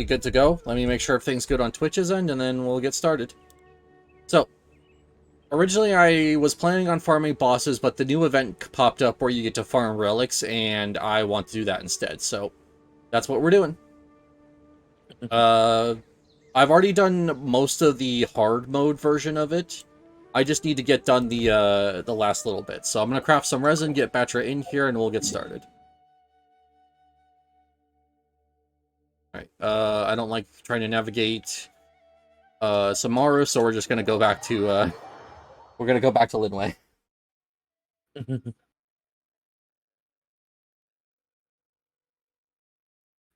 You good to go? Let me make sure everything's good on Twitch's end, and then we'll get started. So, originally I was planning on farming bosses, but the new event popped up where you get to farm relics, and I want to do that instead. So, that's what we're doing. I've already done most of the hard mode version of it. I just need to get done the last little bit. So I'm gonna craft some resin, get Batra in here, and we'll get started. Alright, I don't like trying to navigate Samaru, so we're just gonna go back to Linway.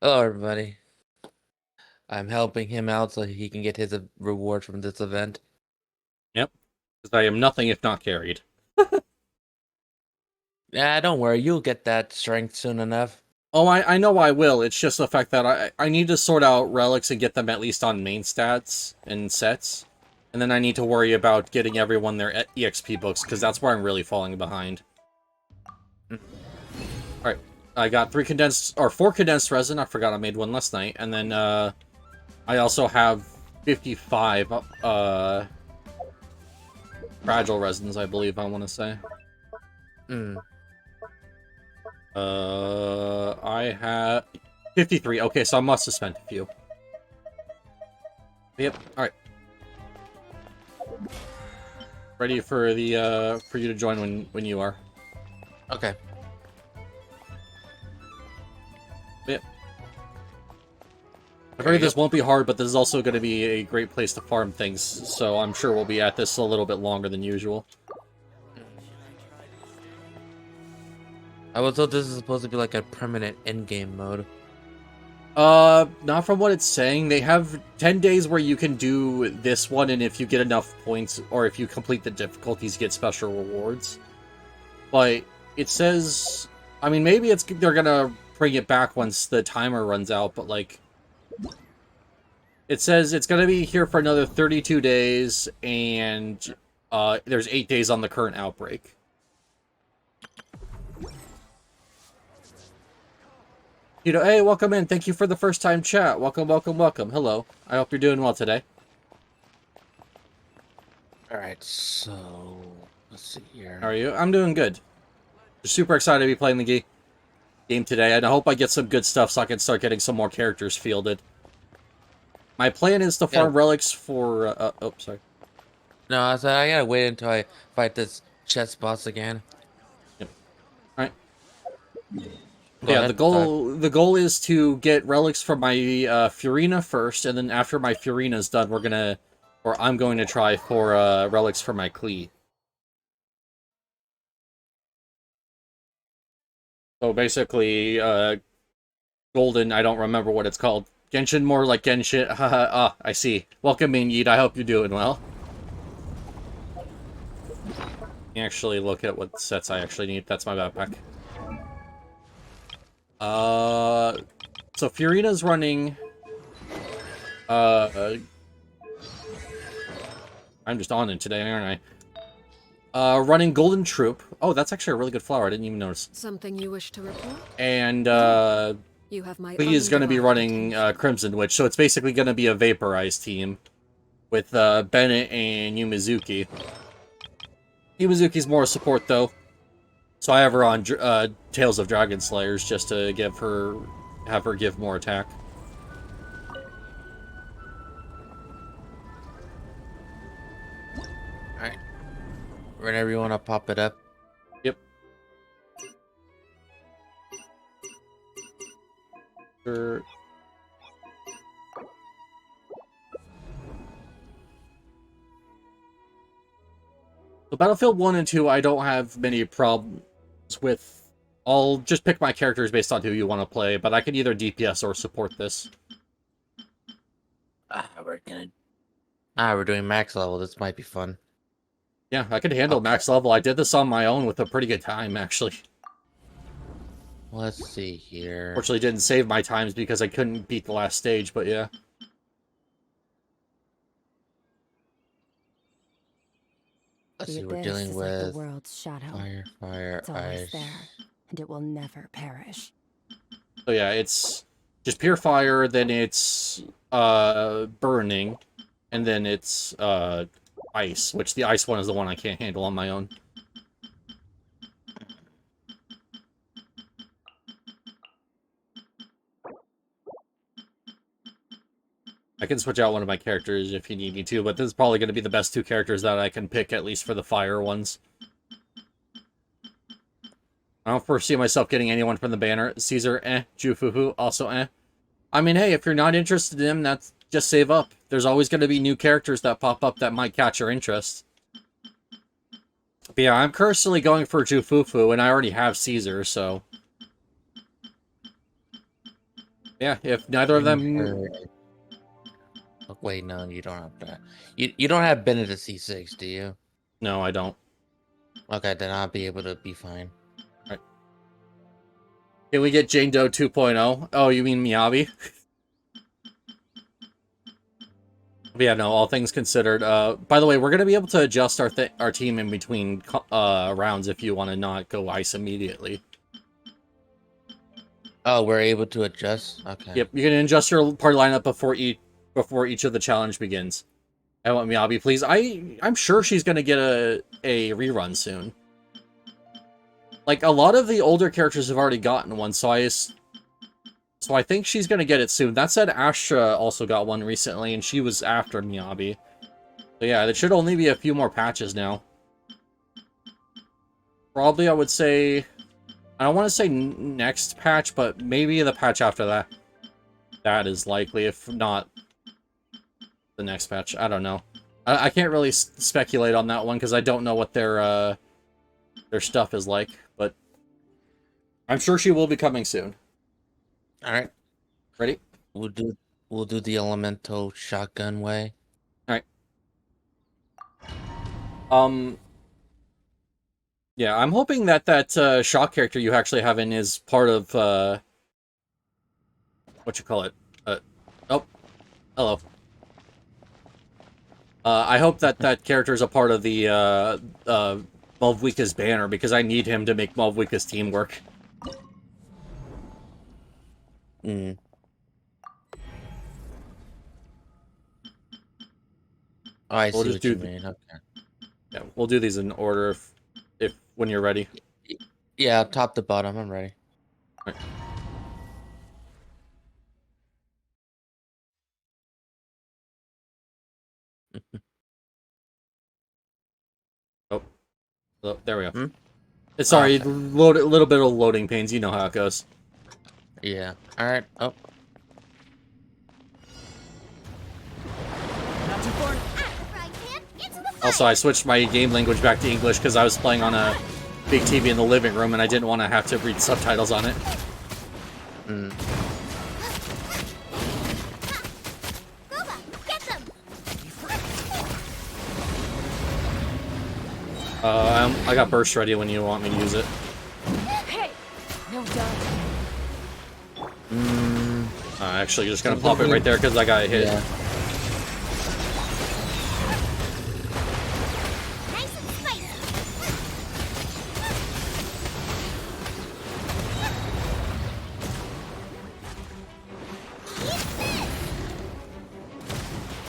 Hello, everybody. I'm helping him out so he can get his reward from this event. Yep, because I am nothing if not carried. Yeah, don't worry, you'll get that strength soon enough. Oh, I know I will. It's just the fact that I need to sort out relics and get them at least on main stats and sets. And then I need to worry about getting everyone their EXP books, because that's where I'm really falling behind. Alright, I got 4 condensed resin. I forgot I made one last night. And then, I also have 55, fragile resins, I believe I want to say. I have 53. Okay, so I must have spent a few. Yep, alright. Ready for the, for you to join when you are. Okay. Yep. I've heard this won't be hard, but this is also going to be a great place to farm things, so I'm sure we'll be at this a little bit longer than usual. I was told this is supposed to be like a permanent in-game mode. Not from what it's saying. They have 10 days where you can do this one, and if you get enough points, or if you complete the difficulties, you get special rewards. But it says... I mean, maybe they're gonna bring it back once the timer runs out, but, like... It says it's gonna be here for another 32 days, and, there's 8 days on the current outbreak. You know, hey, welcome in. Thank you for the first time chat. Welcome, welcome, welcome. Hello. I hope you're doing well today. Alright, so... let's see here. How are you? I'm doing good. Super excited to be playing the game today, and I hope I get some good stuff so I can start getting some more characters fielded. My plan is to farm relics for... oh, sorry. No, I said I gotta wait until I fight this chest boss again. Yep. Alright. Go Yeah, ahead, the goal is to get relics from my Furina first, and then after my Furina's done, I'm going to try for relics for my Klee. So basically, Golden, I don't remember what it's called. Genshin, more like Genshin. Ah, I see. Welcome in, Yeet. I hope you're doing well. Let me actually look at what sets I actually need. That's my backpack. So Furina's running... I'm just on it today, aren't I? Running Golden Troop. Oh, that's actually a really good flower. I didn't even notice. Something you wish to report? And, you have my Lee is going to be running Crimson Witch, so it's basically going to be a vaporize team with Bennett and Yumizuki. Yumizuki's more support, though. So I have her on Tales of Dragon Slayers just to have her give more attack. Alright. Whenever you want to pop it up. Yep. Sure. So Battlefield 1 and 2, I don't have many problems with. I'll just pick my characters based on who you want to play, but I can either DPS or support this. We're doing max level. This might be fun. Yeah, I could handle max level. I did this on my own with a pretty good time, actually. Let's see here. Fortunately, didn't save my times because I couldn't beat the last stage, but yeah. Let's see, we're dealing with like the world's shadow. Fire, It's always ice. there, and it will never perish. So yeah, it's just pure fire, then it's burning, and then it's ice, which the ice one is the one I can't handle on my own. I can switch out one of my characters if you need me to, but this is probably going to be the best 2 characters that I can pick, at least for the fire ones. I don't foresee myself getting anyone from the banner. Caesar, Jufufu, also I mean, hey, if you're not interested in him, that's just save up. There's always going to be new characters that pop up that might catch your interest. But yeah, I'm currently going for Jufufu, and I already have Caesar, so... Yeah, if neither of them... Oh, wait, no, you don't have that. You don't have Bennett at C6, do you? No, I don't. Okay, then I'll be able to be fine. Alright. Can we get Jane Doe 2.0? Oh, you mean Miyabi? But yeah, no, all things considered. By the way, we're going to be able to adjust our team in between rounds if you want to not go ice immediately. Oh, we're able to adjust? Okay. Yep, you can adjust your party lineup before each of the challenge begins. I want Miyabi, please. I'm sure she's going to get a rerun soon. Like, a lot of the older characters have already gotten one, so I think she's going to get it soon. That said, Astra also got one recently, and she was after Miyabi. So yeah, there should only be a few more patches now. Probably, I would say... I don't want to say next patch, but maybe the patch after that. That is likely, if not the next patch. I don't know. I can't really speculate on that one, because I don't know what their stuff is like, but I'm sure she will be coming soon. Alright. Ready? We'll do the elemental shotgun way. Alright. Yeah, I'm hoping that shock character you actually have in is part of what you call it? Oh, hello. I hope that character is a part of the Malvika's banner, because I need him to make Malvika's team work. Mm. Oh, I see what you mean. Okay. Yeah, we'll do these in order if when you're ready. Yeah, top to bottom, I'm ready. Right. Oh, there we go. Hmm? Sorry, Okay. a little bit of loading pains. You know how it goes. Yeah. Alright. Oh. Also, I switched my game language back to English because I was playing on a big TV in the living room, and I didn't want to have to read subtitles on it. Mm. I got burst ready when you want me to use it. Hey, no doubt. Actually, just gonna pop it right there because I got hit. Yeah. Nice and spicy.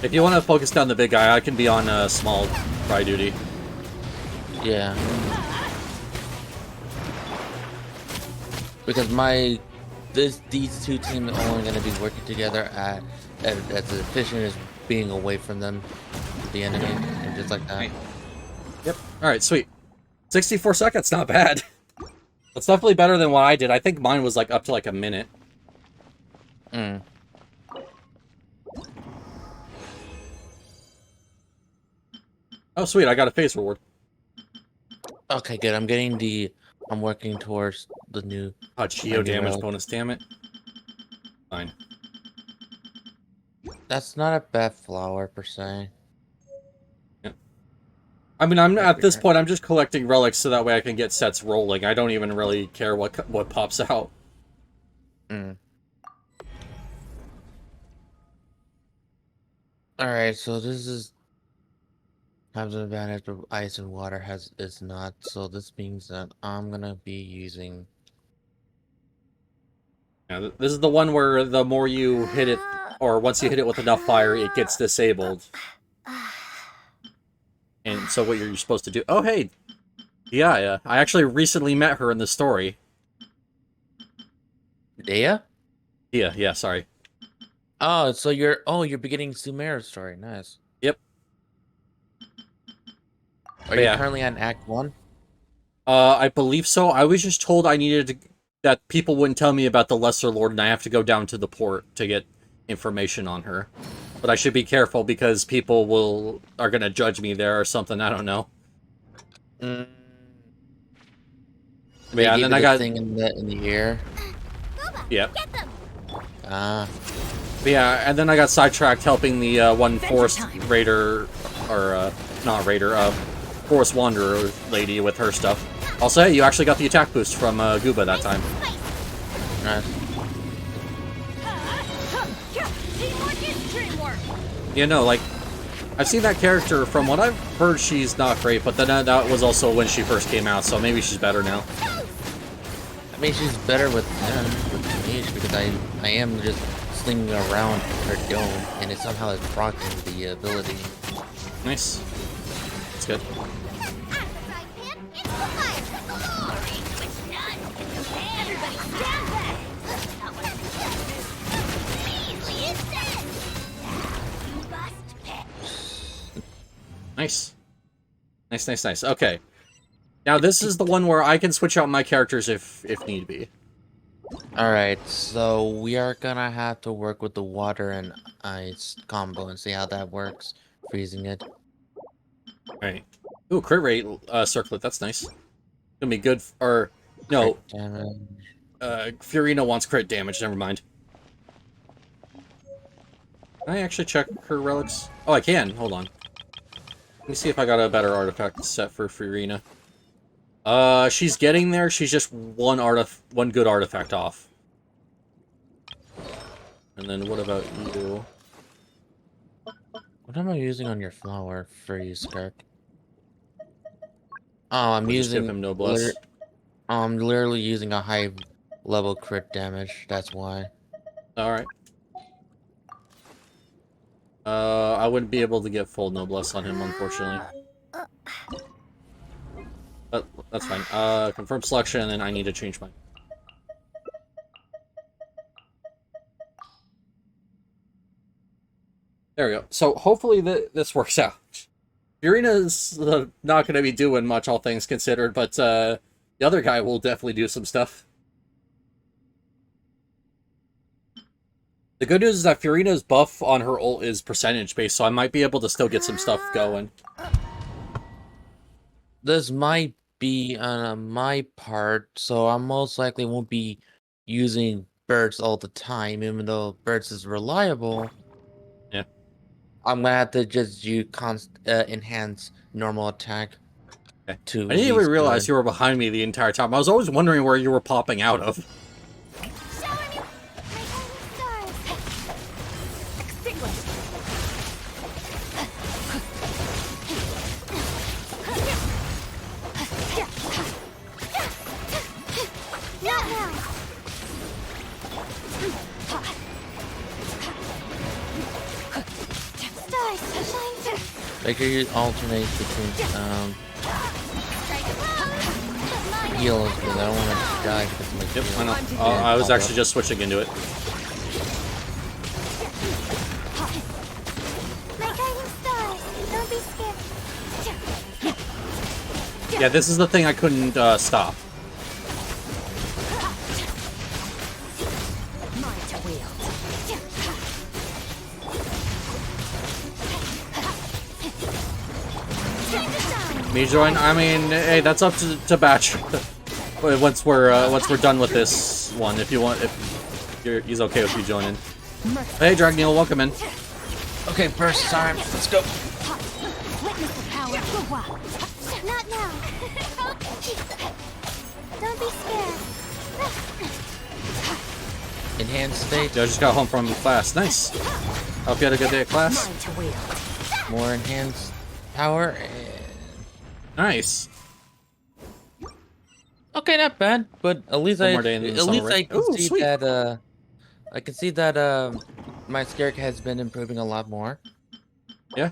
If you want to focus down the big guy, I can be on small fry duty. Yeah. Because these two teams are only going to be working together as efficient as being away from them, the enemy, and just like that. Yep. All right, sweet. 64 seconds, not bad. That's definitely better than what I did. I think mine was like up to like a minute. Mm. Oh, sweet! I got a face reward. Okay, good. I'm working towards the new. Geo damage relic. bonus. Damn it. Fine. That's not a bad flower per se. Yeah. I mean, I'm at this point. I'm just collecting relics so that way I can get sets rolling. I don't even really care what pops out. Mm. All right, so this is has an advantage, but ice and water is not. So this means that I'm gonna be using Yeah, this is the one where the more you hit it, or once you hit it with enough fire, it gets disabled. And so what you're supposed to do... Oh, hey! Yeah, I actually recently met her in the story. Dea? Yeah, sorry. Oh, so you're beginning Sumeru's story. Nice. Yep. Are you currently on Act 1? I believe so. I was just told I needed to... that people wouldn't tell me about the Lesser Lord, and I have to go down to the port to get information on her. But I should be careful because people are gonna judge me there or something. I don't know. Mm. Yeah, and then I got thing in the air. Yeah. Ah. Yeah, and then I got sidetracked helping the one forest raider, or not raider, forest wanderer lady with her stuff. Also, hey, you actually got the attack boost from Gooba that time. Nice. You know, like, I've seen that character. From what I've heard, she's not great, but then that was also when she first came out, so maybe she's better now. I mean, she's better with mage because I am just slinging around her dome, and it somehow is proccing the ability. Nice. That's good. Nice. Okay. Now this is the one where I can switch out my characters if need be. Alright, so we are gonna have to work with the water and ice combo and see how that works. Freezing it. Alright. Ooh, crit rate circlet, that's nice. Gonna be good, or... No. Furina wants crit damage, never mind. Can I actually check her relics? Oh, I can, hold on. Let me see if I got a better artifact set for Furina. She's getting there, she's just one good artifact off. And then what about you? What am I using on your flower for you, Scark? Oh, I'm using... Give him Noblesse. I'm literally using a high level crit damage, that's why. Alright. I wouldn't be able to get full Noblesse on him, unfortunately. But that's fine. Confirm selection, and then I need to change my... There we go. So, hopefully this works out. Furina's not going to be doing much, all things considered, but the other guy will definitely do some stuff. The good news is that Furina's buff on her ult is percentage-based, so I might be able to still get some stuff going. This might be on my part, so I most likely won't be using Burst all the time, even though Burst is reliable. Yeah. I'm gonna have to just use enhance normal attack. Okay. To I didn't even realize you were behind me the entire time. I was always wondering where you were popping out of. Make sure you alternate between heals because I don't want to die because of my Yep, heal. I know. I was actually just switching into it. Yeah, this is the thing I couldn't stop. Me join? I mean, hey, that's up to Batch. once we're done with this one, if you want, if he's okay with you joining. Hey, Dragneel, welcome in. Okay, burst time. Let's go. Witness the power. Not now. Don't be scared. Enhanced state. I just got home from class. Nice. Hope you had a good day at class. More enhanced power. Nice. Okay, not bad, but at least One more day in the summer I break. can Ooh, see sweet. that my Scarab has been improving a lot more. Yeah.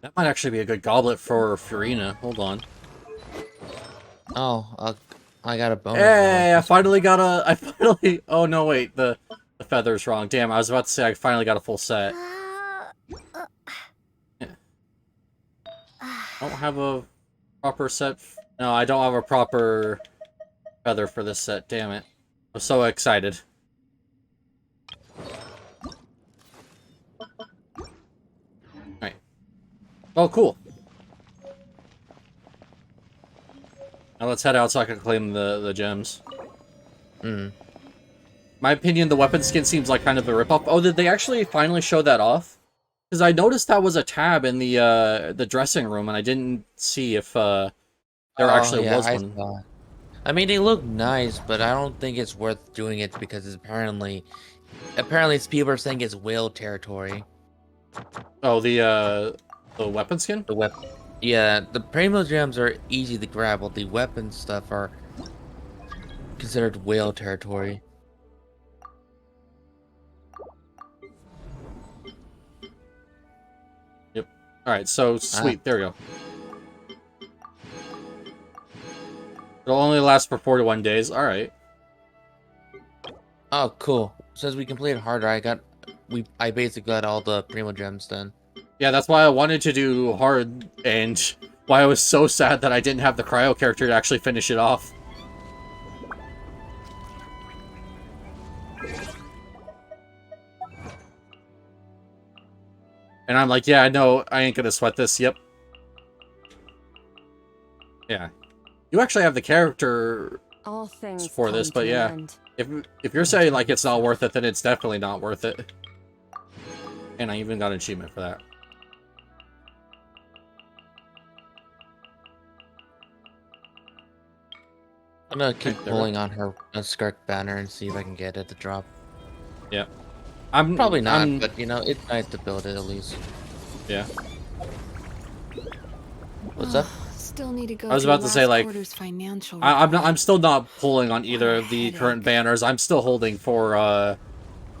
That might actually be a good goblet for Furina. Hold on. Oh, I got a bonus Hey, I relic. finally got a... I finally... Oh, no, wait. The feather's wrong. Damn, I was about to say I finally got a full set. Yeah. I don't have a proper set... No, I don't have a proper feather for this set. Damn it. I'm so excited. Alright. Oh, cool. Now let's head out so I can claim the gems. My opinion, the weapon skin seems like kind of a ripoff. Oh, did they actually finally show that off? Because I noticed that was a tab in the dressing room, and I didn't see if there actually Yeah, was I one. saw it. I mean, they look nice, but I don't think it's worth doing it because it's apparently people are saying it's whale territory. Oh, the weapon skin? The weapon. Yeah, the primo gems are easy to grab, while the weapon stuff are considered whale territory. Yep. Alright, so sweet. There we go. It'll only last for 41 days. Alright. Oh, cool. Since we completed harder, I basically got all the primo gems done. Yeah, that's why I wanted to do hard, and why I was so sad that I didn't have the cryo character to actually finish it off. And I'm like, yeah, no, I ain't gonna sweat this. Yep. Yeah. You actually have the character All things for this, but yeah. If you're saying, like, it's not worth it, then it's definitely not worth it. And I even got an achievement for that. I'm gonna keep pulling on her skirt banner and see if I can get it to drop. Yeah. I'm probably not, but you know, it's nice to build it at least. Yeah. What's up? Still need to go. I was about to say, like, I'm still not pulling on either of the current banners. I'm still holding for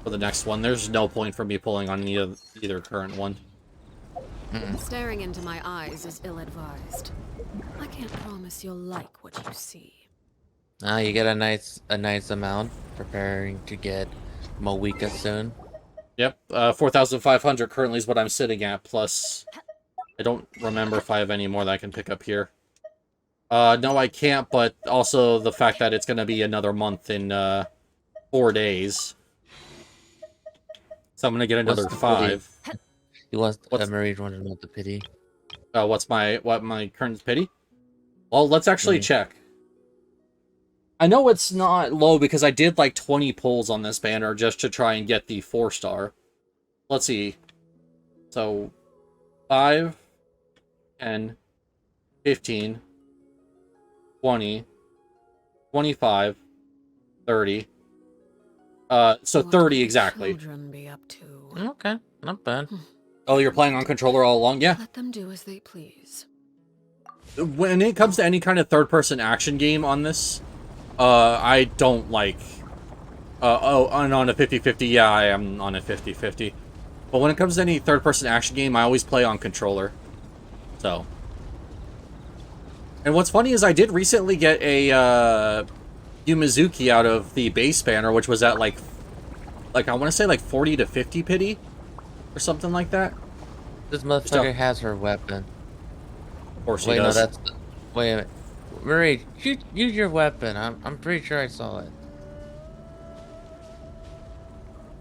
the next one. There's no point for me pulling on either current one. Staring into my eyes is ill-advised. I can't promise you'll like what you see. You get a nice amount. Preparing to get Moeka soon. Yep, 4,500 currently is what I'm sitting at, plus I don't remember if I have any more that I can pick up here. No, I can't, but also the fact that it's going to be another month in 4 days. So I'm going to get another 5. He wants Marie wanted to know the pity. What's my current pity? Well, let's actually check. I know it's not low because I did like 20 pulls on this banner just to try and get the 4-star. Let's see. So 5, 10, 15, 20, 25, 30. So 30 exactly. Children be up to? Okay, not bad. Oh, you're playing on controller all along? Yeah. Let them do as they please. When it comes to any kind of third-person action game on this, I don't like... and on a 50-50, yeah, I am on a 50-50. But when it comes to any third-person action game, I always play on controller. So. And what's funny is I did recently get a, Yumizuki out of the base banner, which was at, like I want to say, like, 40 to 50 pity? Or something like that. This motherfucker has her weapon. Of course he does. No, that's... Wait a minute. Marie, use your weapon. I'm pretty sure I saw it.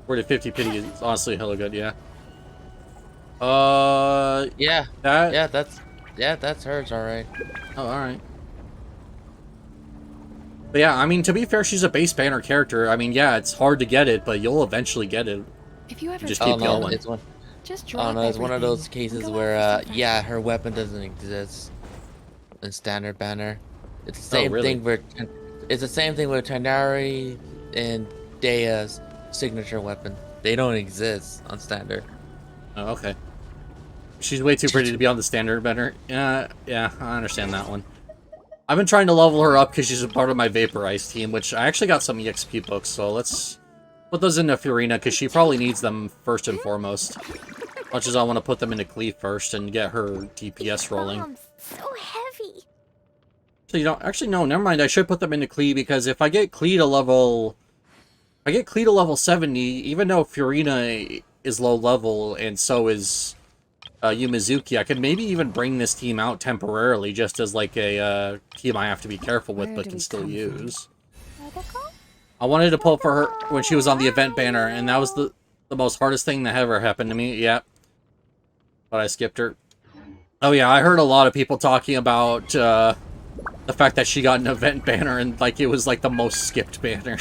40 to 50 pity is honestly hella good, yeah. Yeah. That? Yeah, that's hers, alright. Oh, alright. But yeah, I mean, to be fair, she's a base banner character. I mean, yeah, it's hard to get it, but you'll eventually get it. If you ever just keep going. It's one. Just drop it's one of those everything cases and go where, after some yeah, her weapon doesn't exist in standard banner. It's the same thing where it's the same thing with Tanari and Dea's signature weapon. They don't exist on standard. Oh, okay. She's way too pretty to be on the standard banner. Yeah, I understand that one. I've been trying to level her up because she's a part of my vaporize team, which I actually got some EXP books, so let's put those into Fiorina because she probably needs them first and foremost. Much as I want to put them into Cleve first and get her DPS rolling. So heavy. So you don't actually no, never mind. I should put them into Cleve because if I get Cleve to level, if I get Cleve to level 70, even though Fiorina is low level and so is Yumizuki, I could maybe even bring this team out temporarily, just as like a team I have to be careful with, but can still use. I wanted to pull for her when she was on the event banner, and that was the most hardest thing that ever happened to me. Yep. But I skipped her. Oh yeah, I heard a lot of people talking about the fact that she got an event banner, and like it was like the most skipped banner.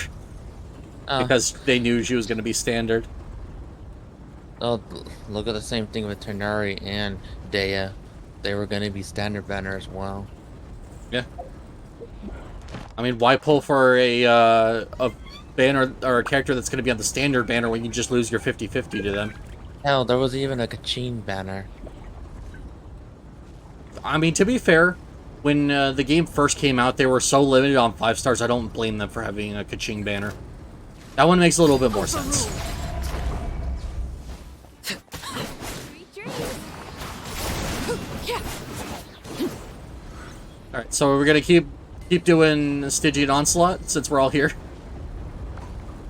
Because they knew she was going to be standard. Oh, look at the same thing with Ternari and Dea. They were going to be standard banner as well. Yeah. I mean, why pull for a banner or a character that's going to be on the standard banner when you just lose your 50-50 to them? Hell, there was even a Kachin banner. I mean, to be fair, when the game first came out, they were so limited on 5 stars, I don't blame them for having a Kaching banner. That one makes a little bit more sense. Alright, so we're gonna keep doing Stygian Onslaught since we're all here.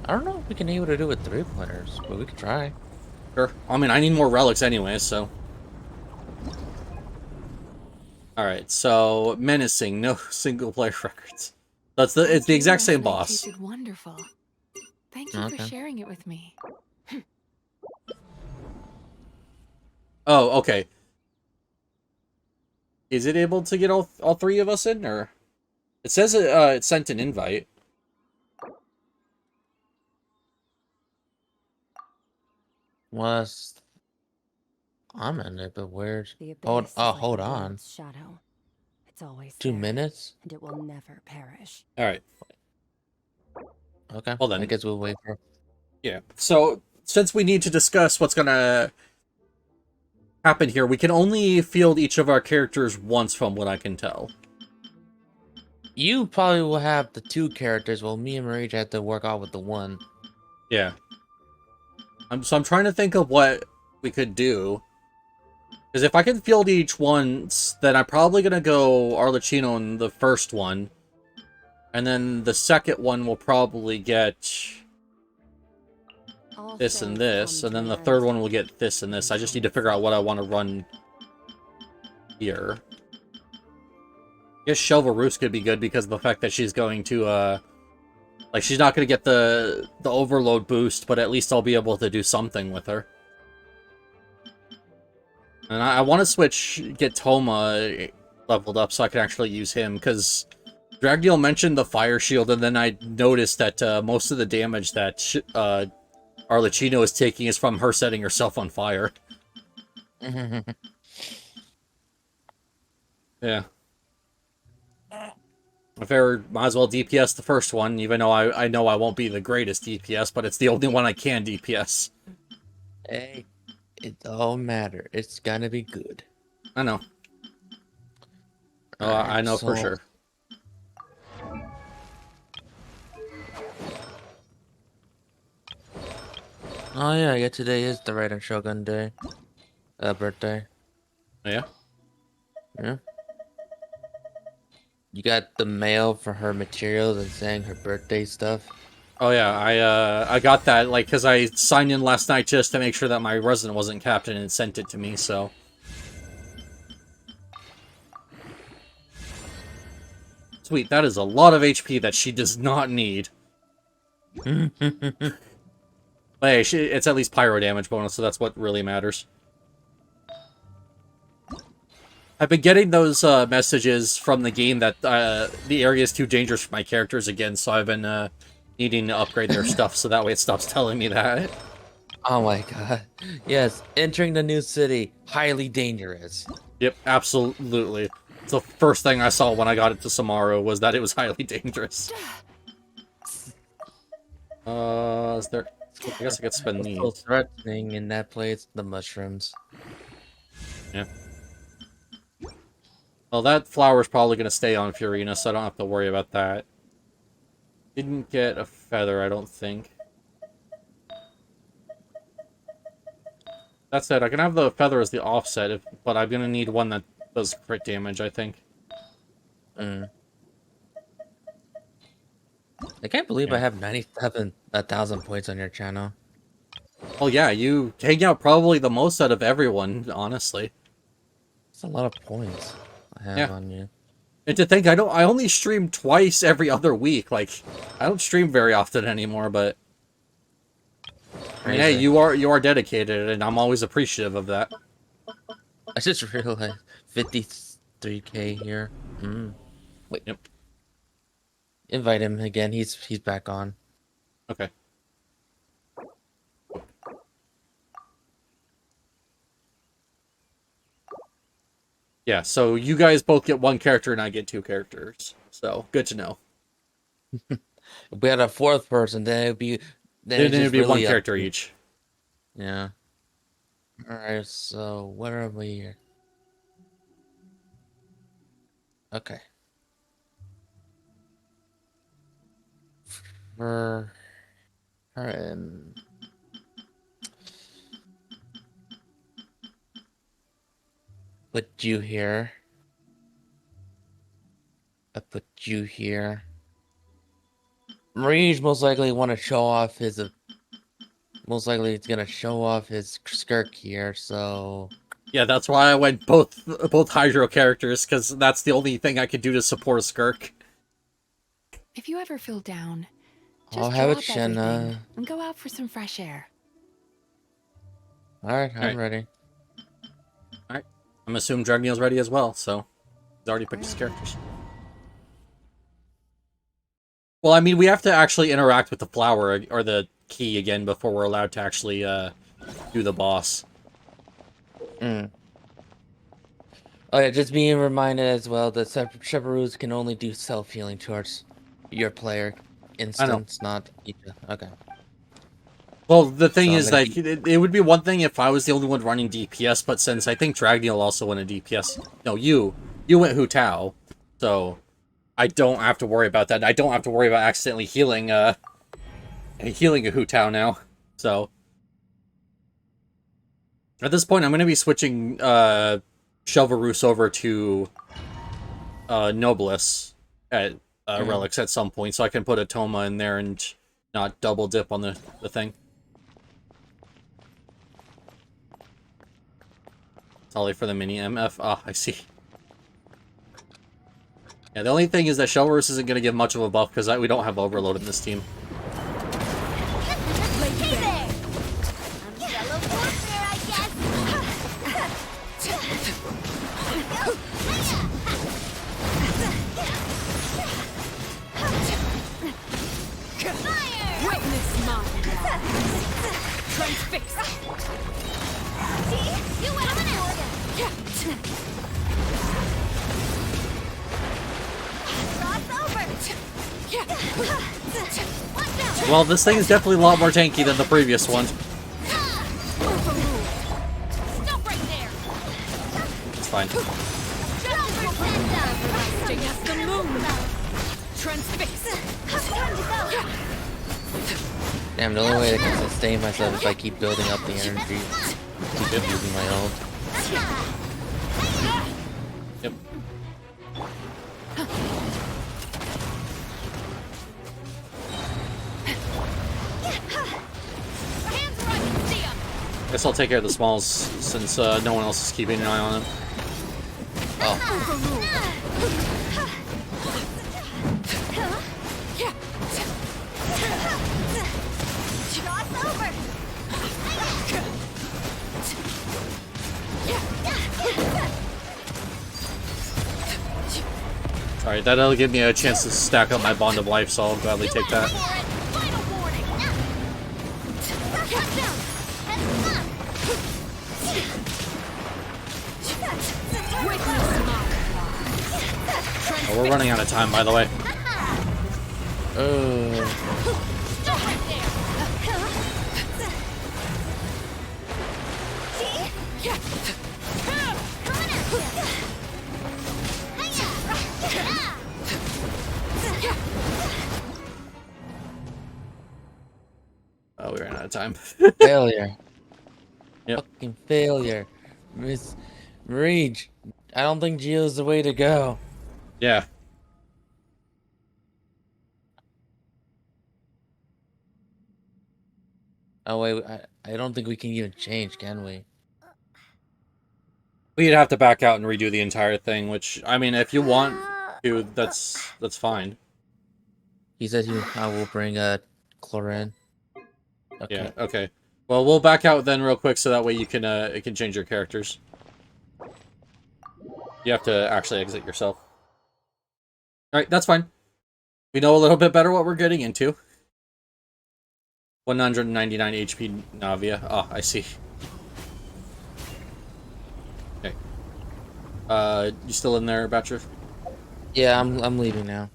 I don't know if we can be able to do it with 3 players, but we could try. Sure. I mean, I need more relics anyway, so. Alright, so menacing, no single player records. It's the exact same boss. Tasted wonderful. Thank you for sharing it with me. Oh, okay. Is it able to get all 3 of us in, or? It says it sent an invite. Was I'm in it, but weird. Hold on. Shadow. It's always 2 there, minutes? and it will never perish. Alright. Okay. Well then. I guess we'll wait for. Yeah. So, since we need to discuss what's gonna happen here, we can only field each of our characters once from what I can tell. You probably will have the 2 characters, while me and Marie have to work out with the 1. Yeah. So I'm trying to think of what we could do. Because if I can field each once, then I'm probably going to go Arlecchino in the first one. And then the second one will probably get this and this. And then the third one will get this and this. I just need to figure out what I want to run here. I guess Shelvarus could be good because of the fact that she's going to, like, she's not going to get the overload boost, but at least I'll be able to do something with her. And I want to get Toma leveled up so I can actually use him, because Dragneil mentioned the Fire Shield, and then I noticed that most of the damage that Arlecchino is taking is from her setting herself on fire. Yeah. If I might as well DPS the first one, even though I know I won't be the greatest DPS, but it's the only one I can DPS. Hey, it don't matter. It's gonna be good. I know. Oh, I know for sure. Oh yeah, yeah. Today is the Raiden Shogun Day. Birthday. Yeah. Yeah. You got the mail for her materials and saying her birthday stuff. Oh yeah, I got that, like, because I signed in last night just to make sure that my resident wasn't captain and sent it to me, so. Sweet, that is a lot of HP that she does not need. But hey, it's at least pyro damage bonus, so that's what really matters. I've been getting those messages from the game that the area is too dangerous for my characters again, so I've been needing to upgrade their stuff, so that way it stops telling me that. Oh my god. Yes, entering the new city, highly dangerous. Yep, absolutely. It's the first thing I saw when I got into Samaru was that it was highly dangerous. Is there... I guess I could spend these. So threatening in that place, the mushrooms. Yeah. Well, that flower's probably going to stay on Furina, so I don't have to worry about that. Didn't get a feather, I don't think. That said, I can have the feather as the offset, but I'm going to need one that does crit damage, I think. I can't believe I have 97,000 points on your channel. Well, yeah, you hang out probably the most out of everyone, honestly. That's a lot of points I have on you. And to think, I only stream twice every other week. Like, I don't stream very often anymore, but I mean, hey, you are dedicated, and I'm always appreciative of that. I just realized 53k here. Wait. Yep. Invite him again. He's back on. Okay. Yeah, so you guys both get one character and I get two characters. So, good to know. If we had a fourth person, then it'd be one character each. Yeah. Alright, so what are we here? Okay. For put you here. I put you here. Marie's most likely want to show off his. Most likely, it's gonna show off his skirk here. So. Yeah, that's why I went both Hydro characters, because that's the only thing I could do to support a Skirk. If you ever feel down, just I'll have drop it, Shenna. everything and go out for some fresh air. Alright, I'm ready. Alright. I'm assuming Dragneel's ready as well, so he's already picked his characters. Well, I mean, we have to actually interact with the flower, or the key again, before we're allowed to actually do the boss. Oh yeah, just being reminded as well that Sheparoos can only do self-healing towards your player instance, not each. Okay. Well, the thing is, like, it would be one thing if I was the only one running DPS, but since I think Dragneel also went a DPS... No, you went Hu Tao, so I don't have to worry about that. I don't have to worry about accidentally healing a Hu Tao now, so... At this point, I'm going to be switching Shelvarus over to Nobilis at relics at some point, so I can put a Toma in there and not double dip on the thing. Solely for the mini MF. Ah, I see. Yeah, the only thing is that Shelvarus isn't going to give much of a buff because we don't have Overload in this team. Well, this thing is definitely a lot more tanky than the previous one. It's fine. Damn, the only way I can sustain myself is if I keep building up the energy. Keep using my ult. Yep. Guess I'll take care of the smalls since no one else is keeping an eye on them. Oh. Alright, that'll give me a chance to stack up my Bond of Life, so I'll gladly take that. Oh, we're running out of time, by the way. time. Failure. Yep. Fucking failure. Miss Marie, I don't think Geo's the way to go. Yeah. Oh wait, I don't think we can even change, can we? We'd have to back out and redo the entire thing, which, I mean, if you want to, that's fine. He said I will bring chlorine. Okay. Yeah, okay. Well, we'll back out then real quick so that way you can, it can change your characters. You have to actually exit yourself. Alright, that's fine. We know a little bit better what we're getting into. 199 HP Navia. Ah, I see. Okay. You still in there, Batcher? Yeah, I'm leaving now.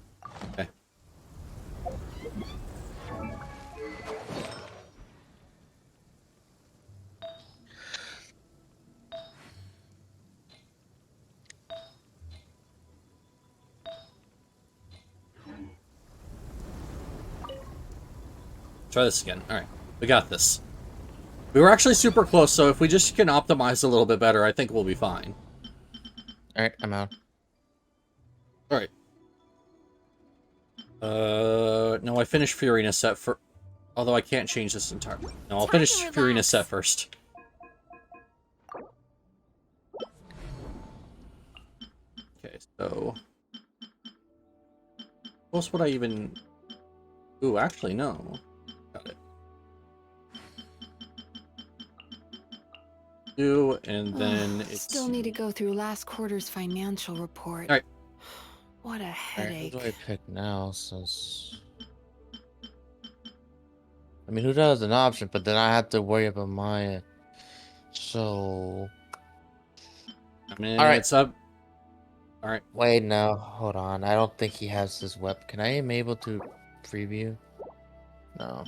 Okay. Try this again. Alright. We got this. We were actually super close, so if we just can optimize a little bit better, I think we'll be fine. Alright, I'm out. Alright. No, I finished Furina set for... Although I can't change this entirely. No, I'll finish Furina set first. Okay, so... What else would I even... Ooh, actually, no. Got it. Do, and then it's... Still need to go through last quarter's financial report. Alright. What a Alright, headache. who do I pick now? Since I mean, who does an option? But then I have to worry about my. So. I mean, Alright. it's up. Alright. Wait, no, hold on. I don't think he has this weapon. Can I am able to preview? No.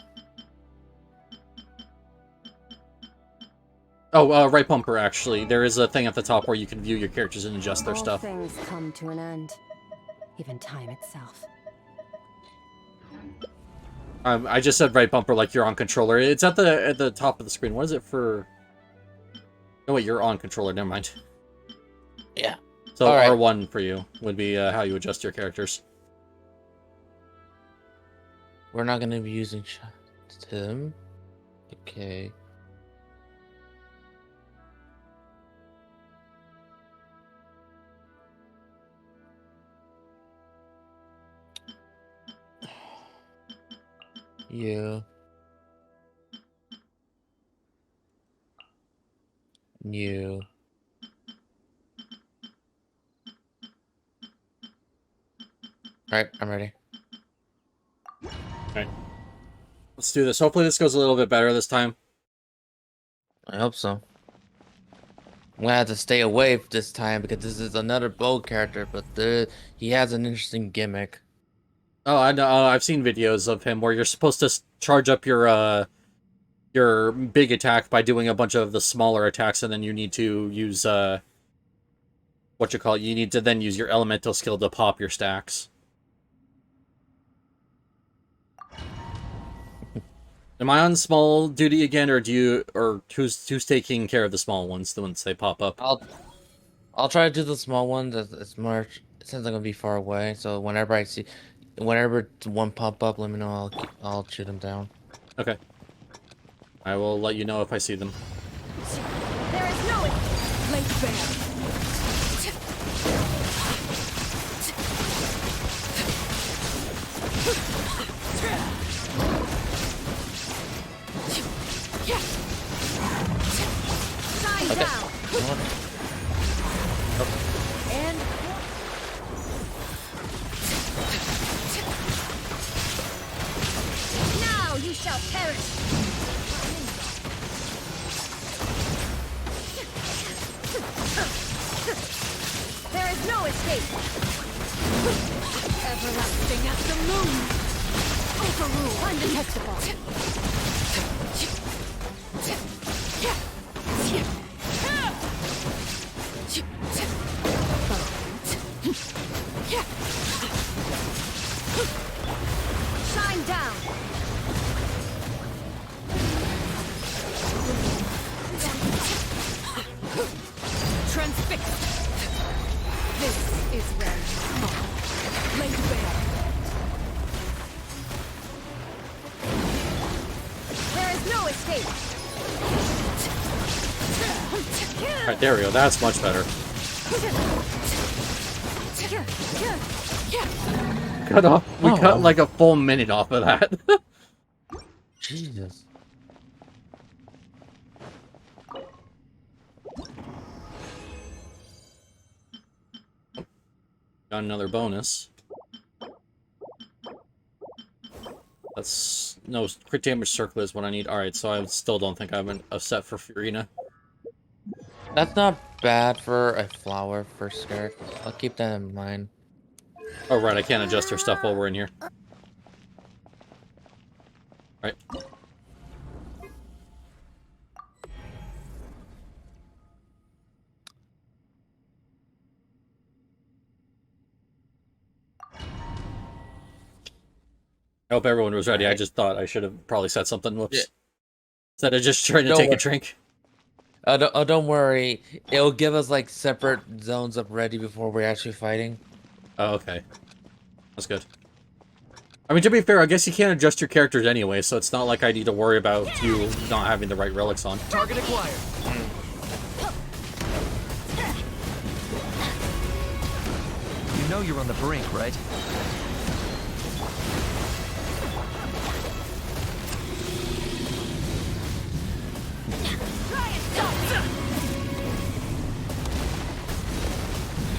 Oh, right bumper, actually. There is a thing at the top where you can view your characters and adjust their All stuff. things come to an end. Even time itself. I just said right bumper like you're on controller. It's at the top of the screen. What is it for? Oh wait, you're on controller. Never mind. Yeah. So All right. R1 for you would be how you adjust your characters. We're not gonna be using Tim. Okay. Yeah. New. Alright, I'm ready. Alright. Let's do this. Hopefully this goes a little bit better this time. I hope so. I'm gonna have to stay away this time because this is another bold character, but he has an interesting gimmick. Oh, I know. I've seen videos of him where you're supposed to charge up your big attack by doing a bunch of the smaller attacks, and then you need to use what you call it. You need to then use your elemental skill to pop your stacks. Am I on small duty again, or who's taking care of the small ones, the ones they pop up? I'll try to do the small ones. It's more since I'm gonna be far away. So whenever one pop up, let me know. I'll shoot them down. Okay. I will let you know if I see them. There is no Late bear. Shine Okay. down. And now you shall perish. There is no escape. Everlasting as the moon. Overrule, undetectable. Shine down. escape. Alright, there we go. That's much better. Cut off. We cut like a full minute off of that. Jesus. Got another bonus. That's no crit damage circle is what I need. All right, so I still don't think I have a set for Furina. That's not bad for a flower for skirt. I'll keep that in mind. Oh right, I can't adjust her stuff while we're in here. Right. I hope everyone was ready. I just thought I should have probably said something. Whoops. Yeah. Instead of just trying to Don't take a worry. drink. Don't worry. It'll give us like separate zones up ready before we're actually fighting. Oh, okay. That's good. I mean, to be fair, I guess you can't adjust your characters anyway, so it's not like I need to worry about you not having the right relics on. Target acquired. You know you're on the brink, right?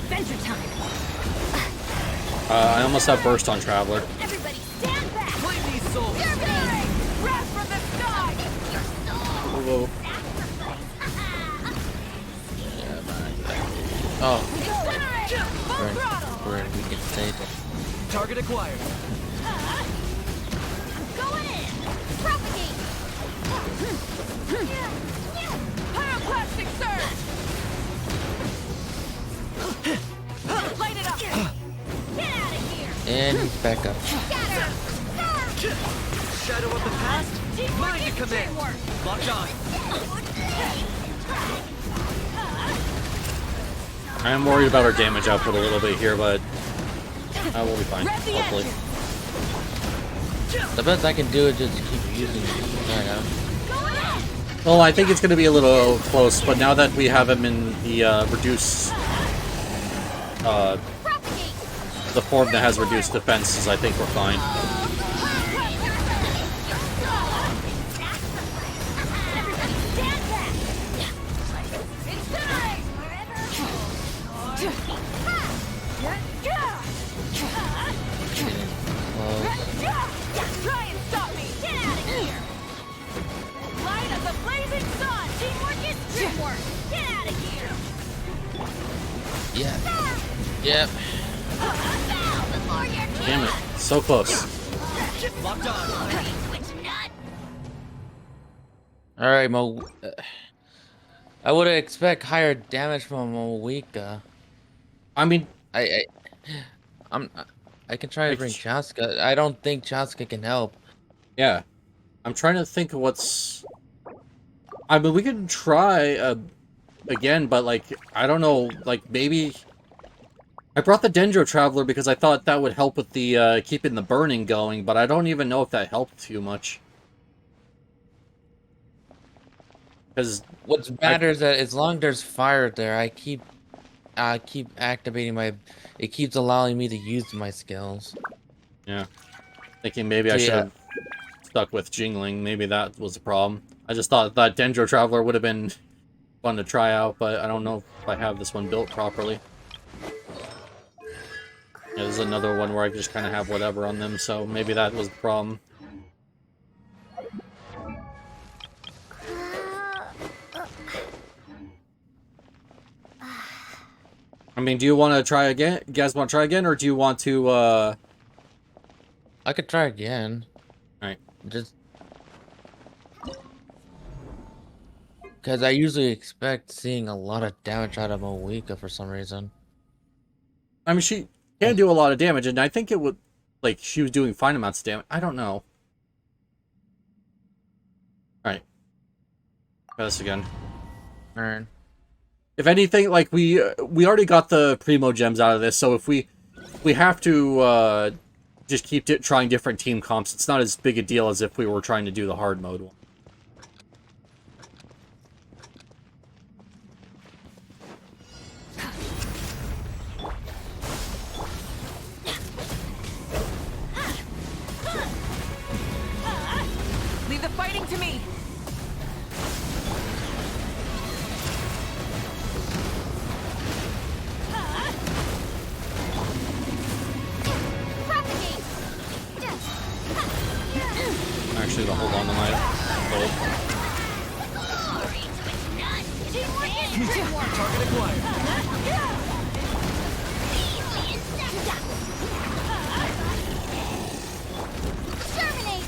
Adventure time. I almost have burst on Traveler. Everybody stand back. Claim these souls. Wrath from the sky. Your soul. Whoa. Oh, Full we're, throttle. we can stay there. Target acquired. Going in. Propagate. Pyroclastic surge. Light it up. Get out of here. And he's back up. Scatter. Shadow of the past. Mine to command. Locked on. I am worried about our damage output a little bit here, but we'll be fine, hopefully. The best I can do is just keep using it. Well, I think it's going to be a little close, but now that we have him in the reduced, the form that has reduced defenses, I think we're fine. Try and stop me! Get out of here! Light of the blazing sun! Teamwork is teamwork! Get out of here! Yeah. Yep. Bow before your king! Damn it, so close. Locked on. Switch nut! All right, Mo. I would expect higher damage from Moika. I mean, I can try to bring Chaska. I don't think Chaska can help. yeah. I'm trying to think of what's... I mean, we could try again, but, like, I don't know, like, maybe... I brought the Dendro Traveler because I thought that would help with the, keeping the burning going, but I don't even know if that helped too much. Because... What's matters is that as long as there's fire there, I keep activating my... It keeps allowing me to use my skills. Yeah. Thinking maybe I should have stuck with Jingling. Maybe that was the problem. I just thought that Dendro Traveler would have been fun to try out, but I don't know if I have this one built properly. Yeah, this is another one where I just kind of have whatever on them, so maybe that was the problem. I mean, do you want to try again? You guys want to try again, or do you want to, I could try again. Alright. Just... Because I usually expect seeing a lot of damage out of Moika for some reason. I mean, she can do a lot of damage, and I think it would, like, she was doing fine amounts of damage. I don't know. Alright. Try this again. Alright. If anything, like, we already got the Primo Gems out of this, so if we have to, just keep trying different team comps, it's not as big a deal as if we were trying to do the hard mode one. Target acquired. Exterminate!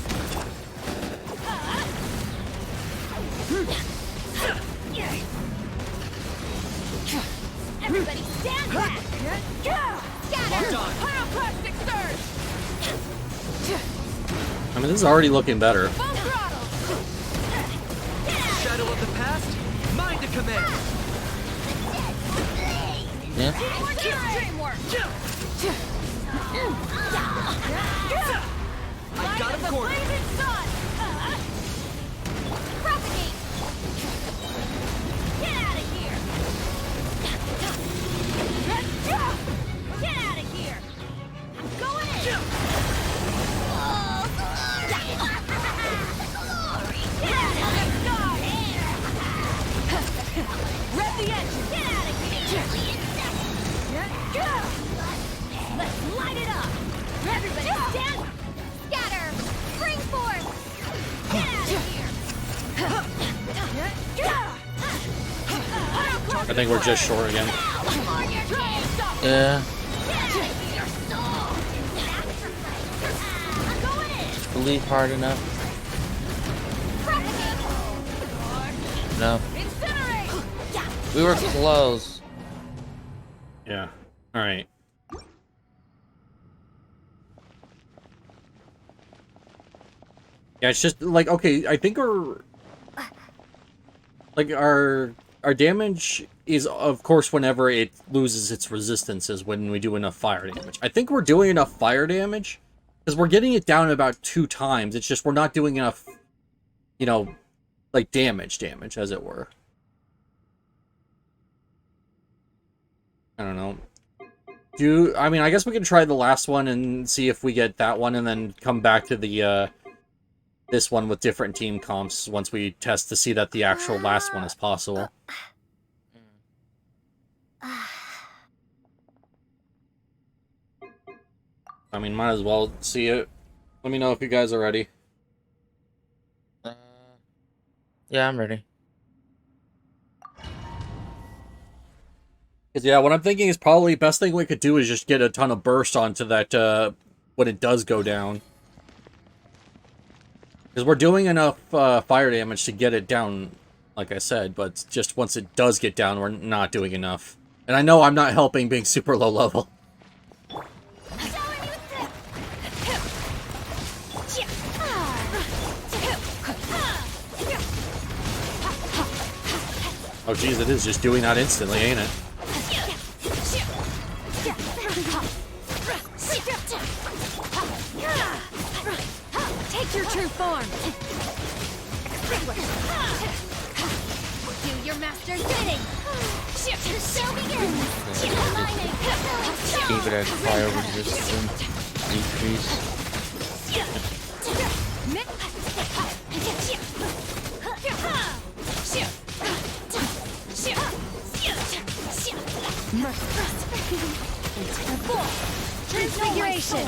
Everybody stand back! Scatter! Locked on. Pyroclastic surge! I mean, this is already looking better. Full throttle! Shadow of the past, mine to command. Yeah. Teamwork is dreamwork! I got him The cornered. blazing sun! Propagate! Get out of here! Get out of here! I'm going in! Oh, glory! Get out of here! Rev the engine! Get out of here! Let's light it up! Everybody stand! Scatter! Spring force! Get out of here! I think we're just short again. Yeah. I'm going in! Believe hard enough. No. Incinerate! We were close. Yeah. All right. Yeah, it's just like, okay, I think our damage is, of course, whenever it loses its resistances when we do enough fire damage. I think we're doing enough fire damage because we're getting it down about 2 times. It's just we're not doing enough, you know, like damage, as it were. I don't know. I mean, I guess we can try the last one and see if we get that one, and then come back to the this one with different team comps once we test to see that the actual last one is possible. I mean, might as well see it. Let me know if you guys are ready. Yeah, I'm ready. Because, yeah, what I'm thinking is probably best thing we could do is just get a ton of burst onto that when it does go down. Because we're doing enough fire damage to get it down, like I said, but just once it does get down, we're not doing enough. And I know I'm not helping being super low level. Oh geez, it is just doing that instantly, ain't it? Take your true form! Do your master's bidding! The show begins! Keep it at fire resistance decrease. Transfiguration!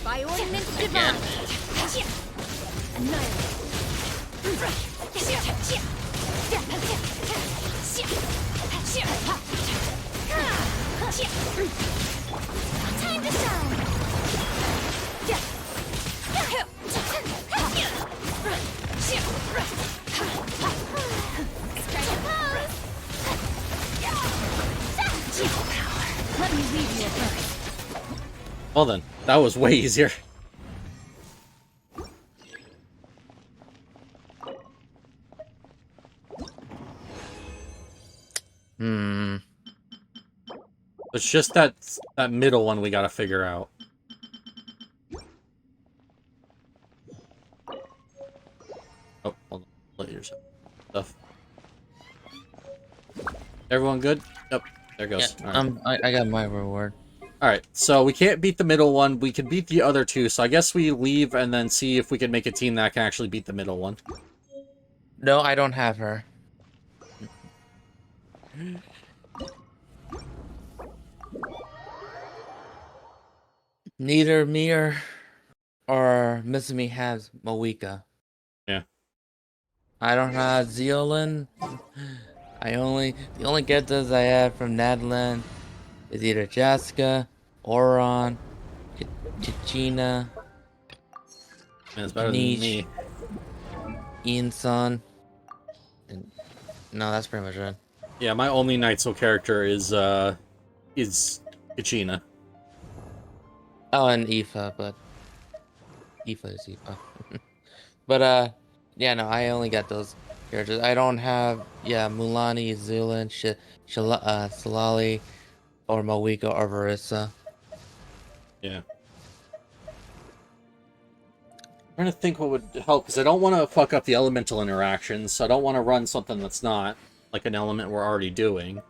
By ordinance divine! Time to Let me leave you first. Well then, that was way easier. It's just that middle one we gotta figure out. Oh, hold on. Let yourself stuff. Everyone good? Yep, there goes. Yeah, All right. I got my reward. Alright, so we can't beat the middle one. We can beat the other two, so I guess we leave and then see if we can make a team that can actually beat the middle one. No, I don't have her. Neither me or Missimi has Moika. Yeah. I don't have Zeolin. The only getas I have from Nadland is either Jaska, Oron, Chichina, Man, it's better than Niche, me. Ian-san, and no, that's pretty much it. Yeah, my only Naitsu character is Kachina. Oh, and Aoife, but Aoife is Aoife. But yeah, no, I only got those characters. I don't have Mulani, Zulin, Salali, or Mawiko or Marissa. Yeah. I'm trying to think what would help, because I don't want to fuck up the elemental interactions, so I don't want to run something that's not like an element we're already doing.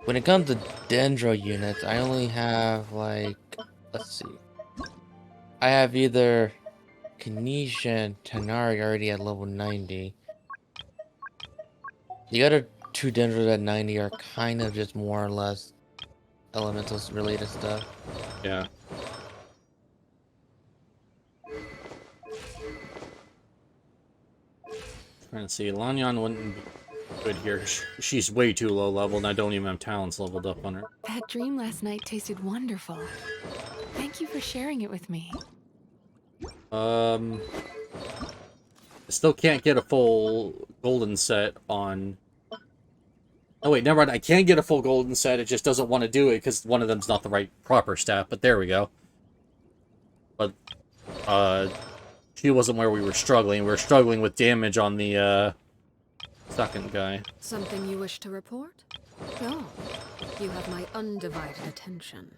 When it comes to Dendro units, I only have like, let's see. I have either Kanisha and Tanari already at level 90. The other two Dendros at 90 are kind of just more or less elementals related stuff. Yeah. Trying to see, Lanyan wouldn't be good here. She's way too low level, and I don't even have talents leveled up on her. That dream last night tasted wonderful. Thank you for sharing it with me. I still can't get a full golden set on... Oh wait, never mind. I can get a full golden set, it just doesn't want to do it because one of them's not the right proper stat, but there we go. But, she wasn't where we were struggling. We were struggling with damage on the, second guy. Something you wish to report? Go. You have my undivided attention.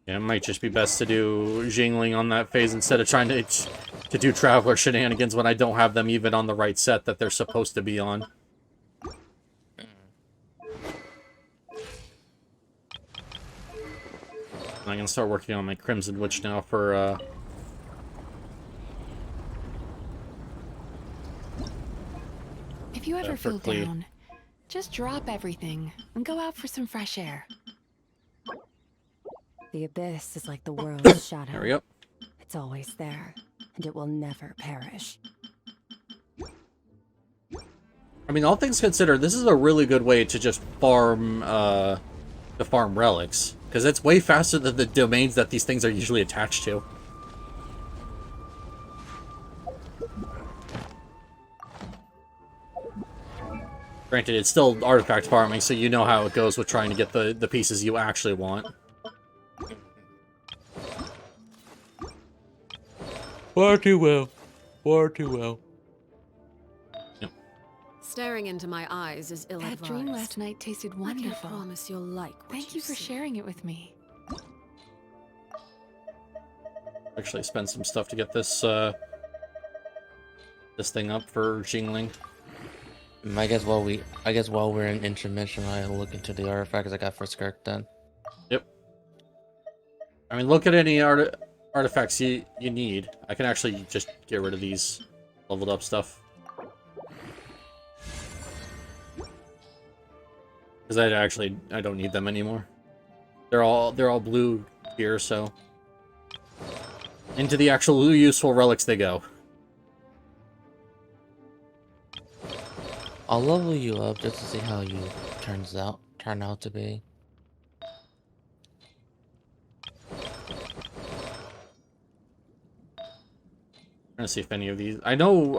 Yeah, it might just be best to do Jingling on that phase instead of trying to do Traveler shenanigans when I don't have them even on the right set that they're supposed to be on. I'm gonna start working on my Crimson Witch now for, If you ever feel Clee. down, just drop everything and go out for some fresh air. The abyss is like the world's shadow. There we go. It's always there, and it will never perish. I mean, all things considered, this is a really good way to just farm, relics. Because it's way faster than the domains that these things are usually attached to. Granted, it's still artifact farming, so you know how it goes with trying to get the pieces you actually want. Far too well. Far too well. Staring into my eyes is ill-advised. That dream last night tasted I can't wonderful. promise you'll like what Thank you for see. sharing it with me. Actually spend some stuff to get this, this thing up for Jingling. I guess while we're in intermission, I'll look into the artifacts I got for Skirk then. Yep. I mean, look at any artifacts you need. I can actually just get rid of these leveled up stuff. Because I don't need them anymore. They're all blue here, so into the actual useful relics they go. I'll level you up just to see how you turn out to be. Trying to see if any of these... I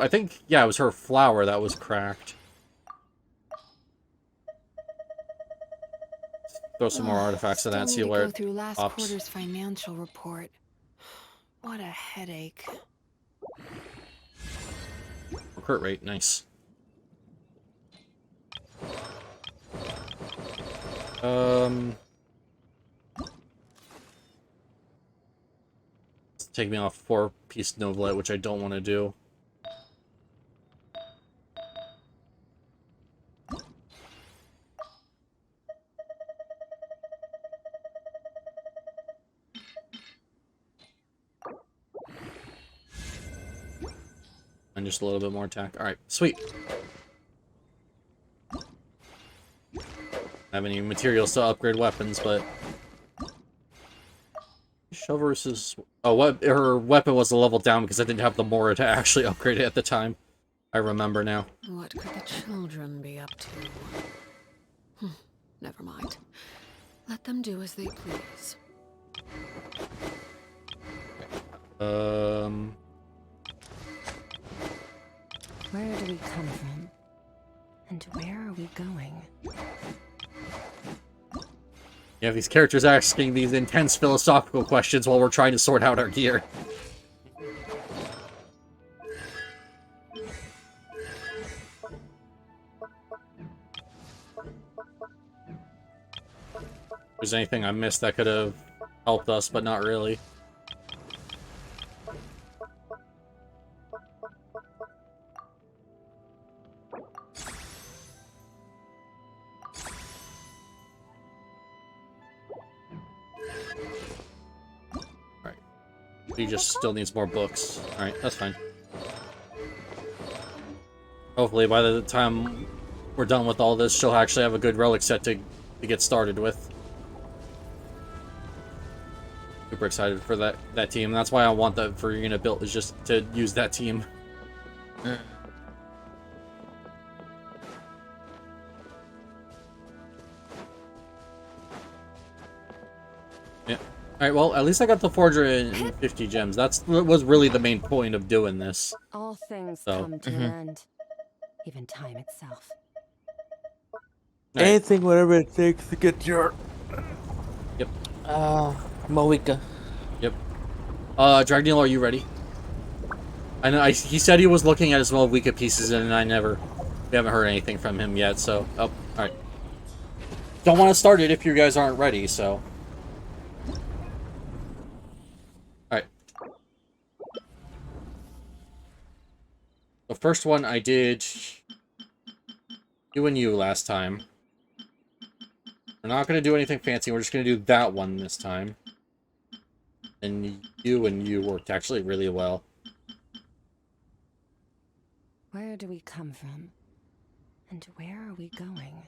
think, yeah, it was her flower that was cracked. Throw some more artifacts in that, see Still need where to go through last pops. quarter's financial report. What a headache. Crit rate, nice. It's taking me off 4-piece Novelet, which I don't want to do. And just a little bit more attack. Alright, sweet. I have any materials to upgrade weapons, but Chivalrous. Oh, what? Her weapon was a level down because I didn't have the Mora to actually upgrade it at the time. I remember now. What could the children be up to? Never mind. Let them do as they please. Where do we come from? And where are we going? Yeah, these characters asking these intense philosophical questions while we're trying to sort out our gear. If there's anything I missed that could have helped us, but not really. Alright. He just still needs more books. Alright, that's fine. Hopefully by the time we're done with all this, she'll actually have a good relic set to get started with. Super excited for that team. That's why I want that for Unit built, is just to use that team. Yeah. Alright, well, at least I got the 450 gems. That was really the main point of doing this. All things come to an end. Even time itself. Right. Anything, whatever it takes to get your... Yep. Moika. Yep. Dragneel, are you ready? I know he said he was looking at his Moika pieces, and we haven't heard anything from him yet, so... Oh, alright. Don't want to start it if you guys aren't ready, so... Alright. The first one I did... You and you last time. We're not going to do anything fancy, we're just going to do that one this time. And you worked actually really well. Where do we come from? And where are we going?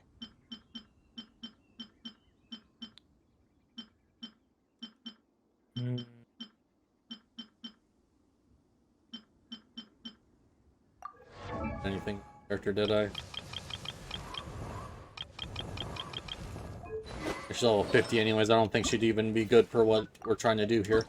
Anything, character, did I? She's level 50 anyways, I don't think she'd even be good for what we're trying to do here.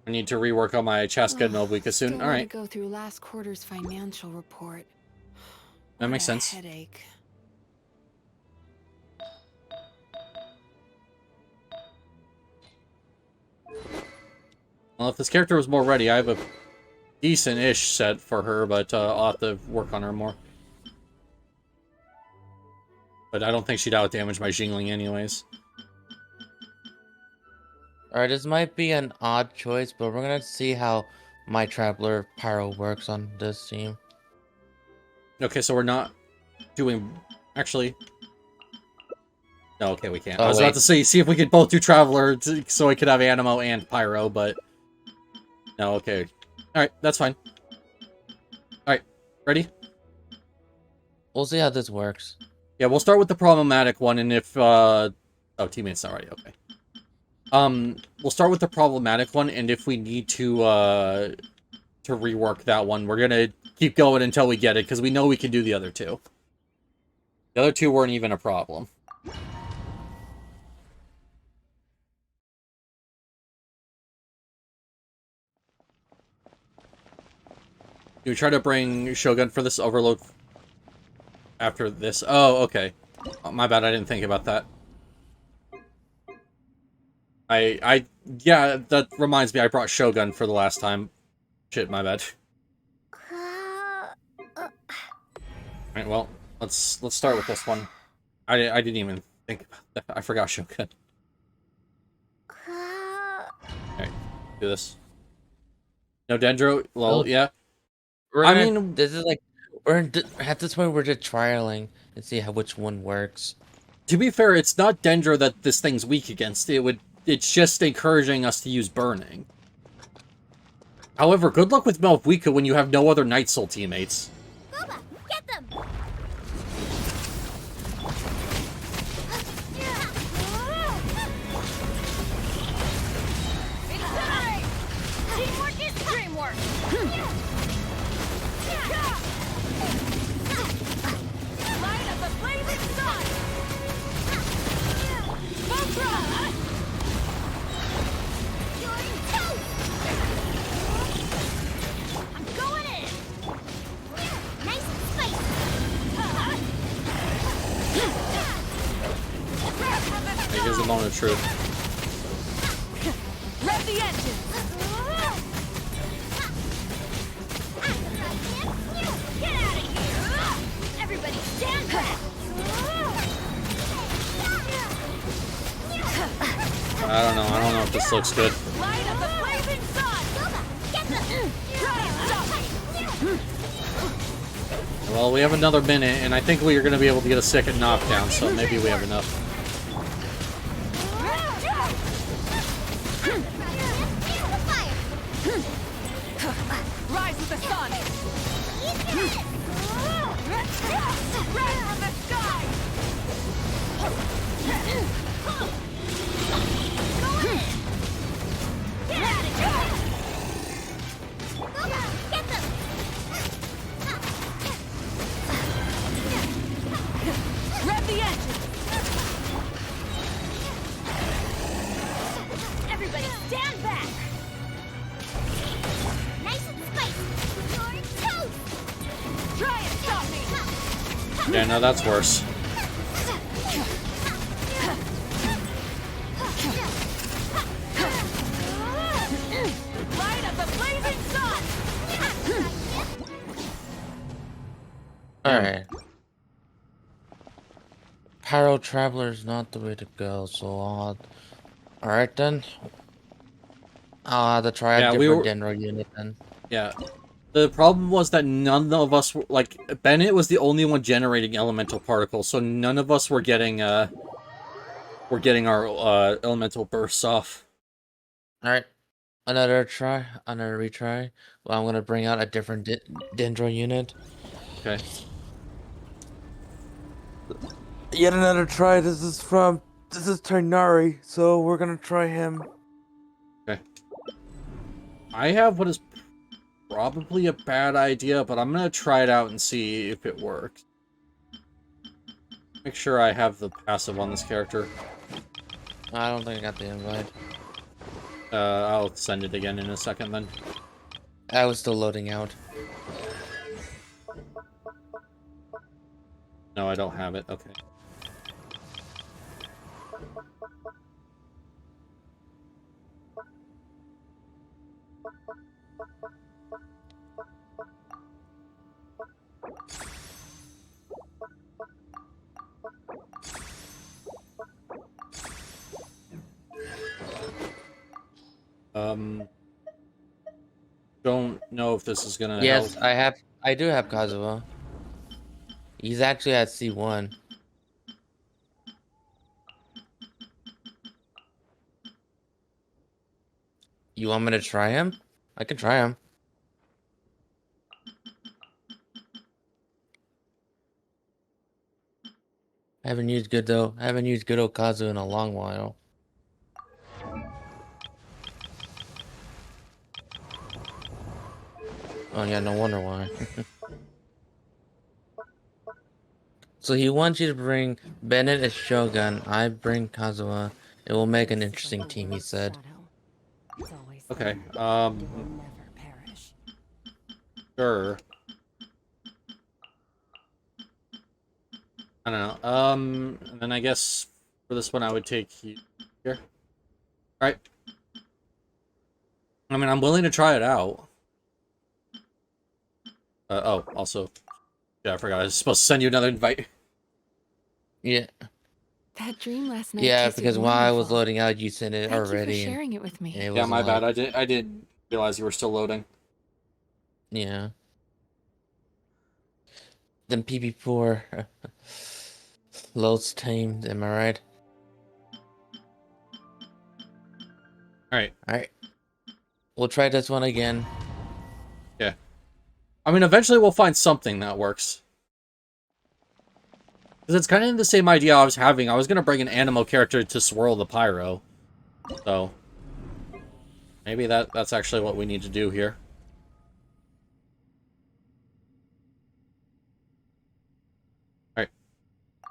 I need to rework on my Chaska and Melvika soon. Still Alright. go through last quarter's financial report. That makes What a sense. Headache. Well, if this character was more ready, I have a decent-ish set for her, but I'll have to work on her more. But I don't think she'd out-damage my Jingling anyways. Alright, this might be an odd choice, but we're gonna see how my Traveler Pyro works on this team. Okay, so we're not doing... Actually... No, okay, we can't. Oh, I was about to say, see if we could both do Traveler so I could have Animo and Pyro, but... No, okay. Alright, that's fine. Alright, ready? We'll see how this works. Yeah, we'll start with the problematic one, and if, Oh, teammate's not ready, okay. We'll start with the problematic one, and if we need to rework that one, we're gonna keep going until we get it, because we know we can do the other two. The other two weren't even a problem. Do we try to bring Shogun for this overload after this? Oh, okay. Oh, my bad, I didn't think about that. Yeah, that reminds me, I brought Shogun for the last time. Shit, my bad. Alright, well, let's start with this one. I didn't even think about that. I forgot Shogun. Alright, do this. No Dendro? Lol, yeah. I mean, this is like, at this point, we're just trialing and see which one works. To be fair, it's not Dendro that this thing's weak against. It's just encouraging us to use Burning. However, good luck with Malvika when you have no other Night Soul teammates. Boba, get them! Incinerate! Teamwork is dreamwork! Light of the blazing sun! Vaporize! You're in toast! I'm going in! Nice and spicy! Here's the moment of truth. Rev the engine! Get out of here! Everybody stand back! I don't know if this looks good. Light of the blazing sun! Get them! Try and stop me! Well, we have another minute, and I think we are going to be able to get a second knockdown, so maybe we have enough. Rise with the sun! Rise from the sky! Go in! Get out of here! Get them! Rev the engine! Everybody stand back! Nice and spicy! You're toast! Try and stop me! Yeah, no, that's worse. Light of the blazing sun! Alright. Pyro Traveler is not the way to go, so alright then. I'll have to try Yeah, a we different were- Dendro unit then. Yeah. The problem was that none of us were, like, Bennett was the only one generating elemental particles, so none of us were getting our elemental bursts off. Alright. Another retry. Well, I'm gonna bring out a different Dendro unit. Okay. Yet another try. This is Tarnari, so we're gonna try him. Okay. I have what is probably a bad idea, but I'm gonna try it out and see if it works. Make sure I have the passive on this character. I don't think I got the invite. I'll send it again in a second then. I was still loading out. No, I don't have it. Okay. Don't know if this is gonna Yes, help. I do have Kazuha. He's actually at C1. You want me to try him? I can try him. I haven't used good Okazu in a long while. Oh yeah, no wonder why. So he wants you to bring Bennett as Shogun, I bring Kazuha. It will make an interesting team, he said. Okay, Never perish. sure. I don't know. And then I guess for this one I would take you here. Alright. I mean, I'm willing to try it out. Oh, also, yeah, I forgot. I was supposed to send you another invite. Yeah. That dream last night. Yeah, tasted because while I was wonderful. loading out, you sent it Thank already. you for and sharing it with me. it Yeah, was my like- bad. I didn't realize you were still loading. Yeah. Then PP4 loads tamed, am I right? Alright. Alright. We'll try this one again. I mean, eventually we'll find something that works. Because it's kind of the same idea I was having. I was going to bring an Animo character to swirl the pyro. So, maybe that's actually what we need to do here. Alright.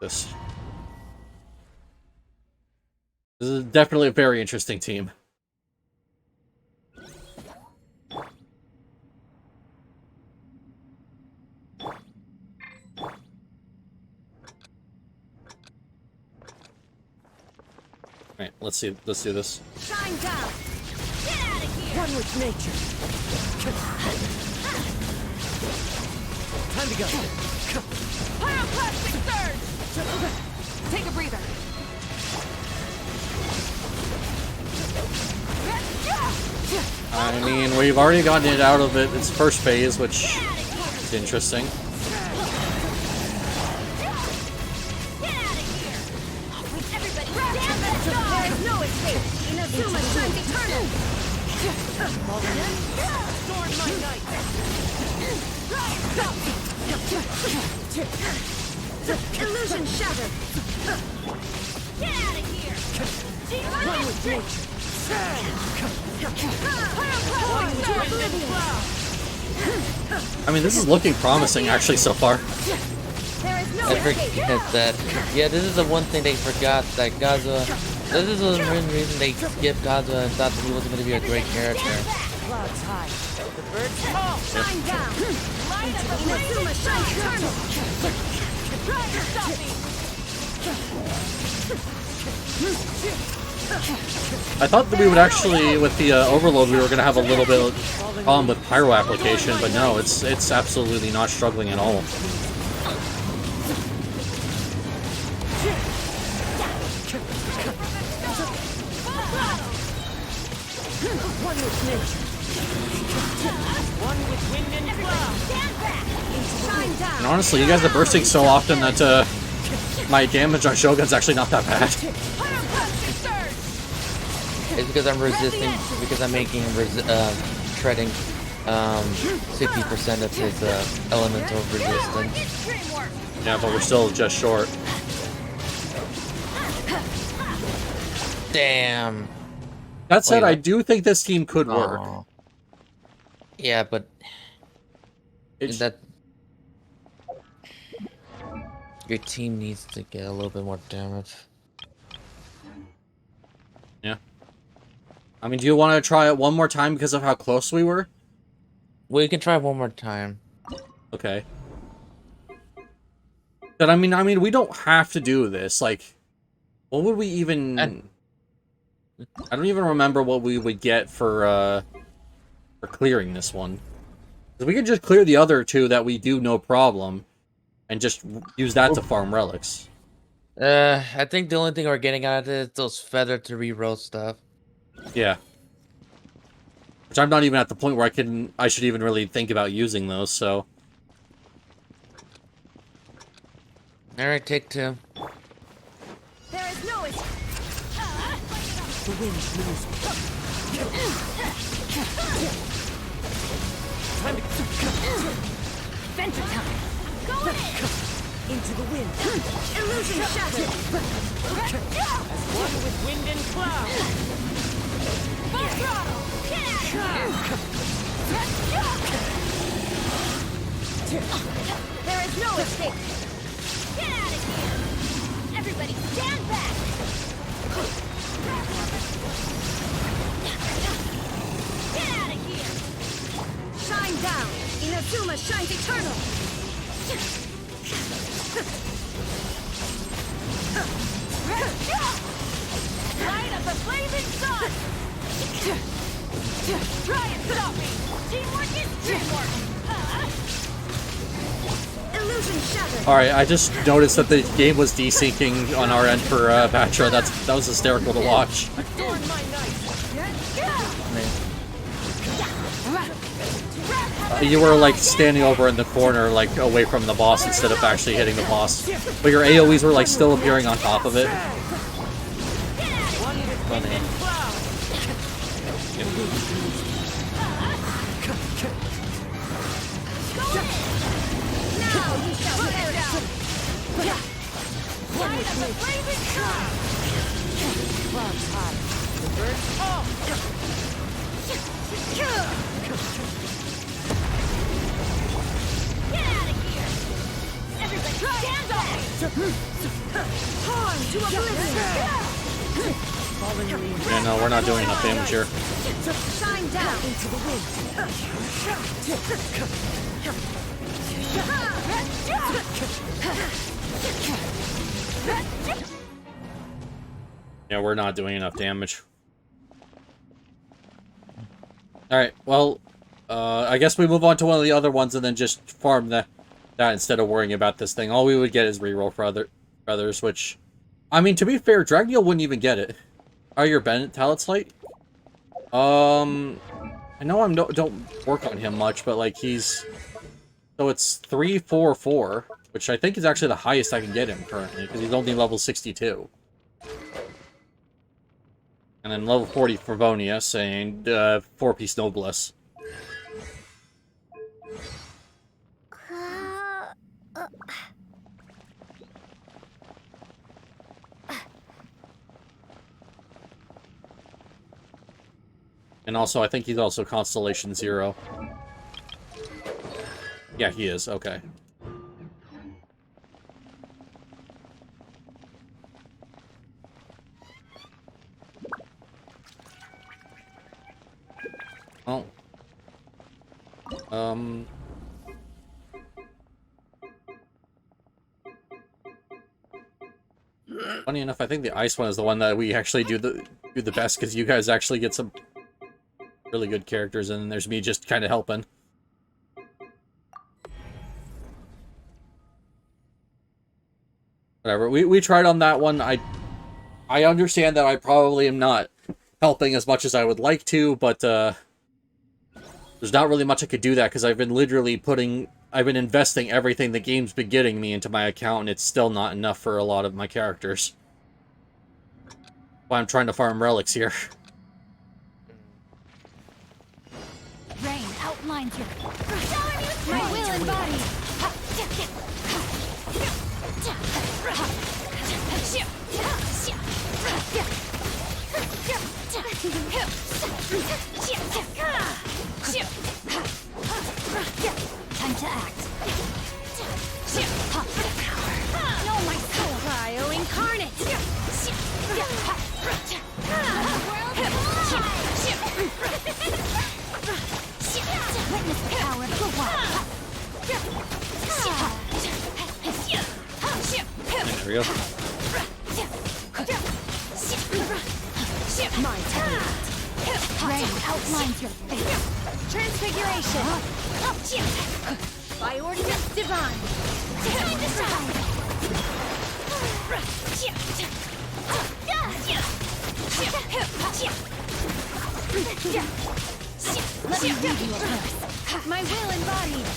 This is definitely a very interesting team. Alright, let's do this. Shine down. Get out of here. One with nature. Time to go. Pyroclastic surge! Take a breather. I mean, we've already gotten it out of its first phase, which is interesting. No escape! Inazuma shines eternal! Storm my night. Illusion shattered! Get out of here! One with nature. I mean, this is looking promising, actually, so far. There is no I escape! forget that. Yeah, this is the one thing they forgot, that Gaza... This is the main reason they skipped Gaza and thought that he wasn't going to be a great character. Clouds high. The birds call. Shine down! Inazuma shines eternal! Try to stop me! I thought that we would actually, with the overload, we were going to have a little bit of problem with pyro application, but no, it's absolutely not struggling at all. One with nature. One with wind and cloud. Stand back! Shine down! And honestly, you guys are bursting so often that my damage on Shogun's actually not that bad. Pyroclastic surge! It's because I'm resisting, because I'm making, treading, 60% of his, elemental resistance. Extreme work! Yeah, but we're still just short. Damn. That said, Wait, I do think this team could work. Aw. Yeah, but It's, that your team needs to get a little bit more damage. yeah. I mean, do you want to try it one more time because of how close we were? We can try one more time. Okay. But I mean, we don't have to do this. Like, what would we even? I don't even remember what we would get for clearing this one. 'Cause we could just clear the other two that we do no problem, and just use that to farm relics. I think the only thing we're getting out of it is those feather to reroll stuff. Yeah. Which I'm not even at the point where I should even really think about using those. So. All right, take two. There is no escape! The wind moves. Time to Venture time! Go in! into the wind. Illusion shattered! As one with wind and cloud. Full throttle! Get out of here! There is no escape! Get out of here! Everybody stand back! Get out of here! Shine down! Inazuma shines eternal! Light up the blazing sun! Try and stop me! Teamwork is teamwork! Illusion shattered! All right, I just noticed that the game was desyncing on our end for Batra. That was hysterical to watch. Adorn my night. You were like standing over in the corner, like away from the boss instead of actually hitting the boss. But your AoEs were like still appearing on top of it. One with wind and cloud. Go Light of the blazing sun! Clouds high. The birds fall. Get out of here! Everybody stand up! Time to oblivion. Fallen leaves. Yeah, no, we're not doing enough damage here. Shine down! Into the wind. Yeah, we're not doing enough damage. Alright, well, I guess we move on to one of the other ones and then just farm that instead of worrying about this thing. All we would get is reroll for others, which... I mean, to be fair, Dragneel wouldn't even get it. Are your Bennett Talent's light? I know I don't work on him much, but, like, he's... So it's 344, which I think is actually the highest I can get him currently, because he's only level 62. And then level 40 for Vonia, saying 4-piece Noblesse. And also, I think he's also Constellation 0. Yeah, he is. Okay. Well. Funny enough, I think the ice one is the one that we actually do the best, because you guys actually get some really good characters, and there's me just kind of helping. Whatever. We tried on that one. I understand that I probably am not helping as much as I would like to, but there's not really much I could do that, because I've been investing everything the game's been getting me into my account, and it's still not enough for a lot of my characters. Why I'm trying to farm relics here. Rain outlines your... My will and body! Time to act. Know my soul, Cryo incarnate! Witness the power of the wild. There we go. My turn. Rain outlines your face. Transfiguration. By ordinance divine. Time to shine. Let me read you a verse. My will embodied.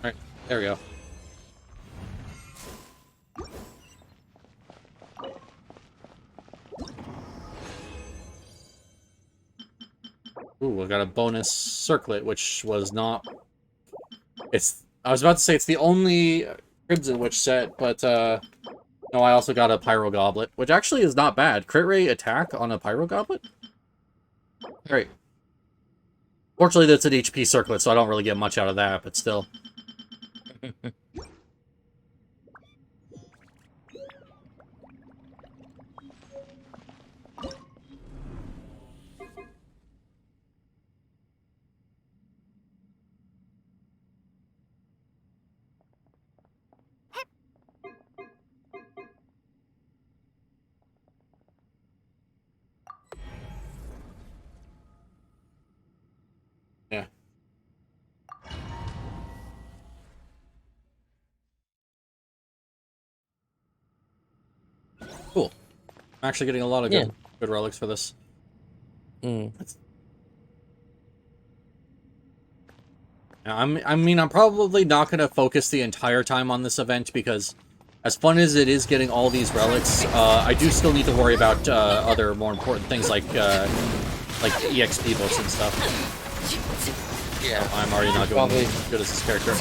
Alright, there we go. Ooh, I got a bonus circlet, which was not... I was about to say it's the only Crimson Witch set, but, no, I also got a Pyro Goblet, which actually is not bad. Crit rate attack on a Pyro Goblet? Alright. Fortunately, that's an HP circlet, so I don't really get much out of that, but still. Yeah. Cool. I'm actually getting a lot of good relics for this. Mm. I mean, I'm probably not going to focus the entire time on this event because, as fun as it is getting all these relics, I do still need to worry about other more important things like EXP books and stuff. Yeah. I'm already not doing as good as this character.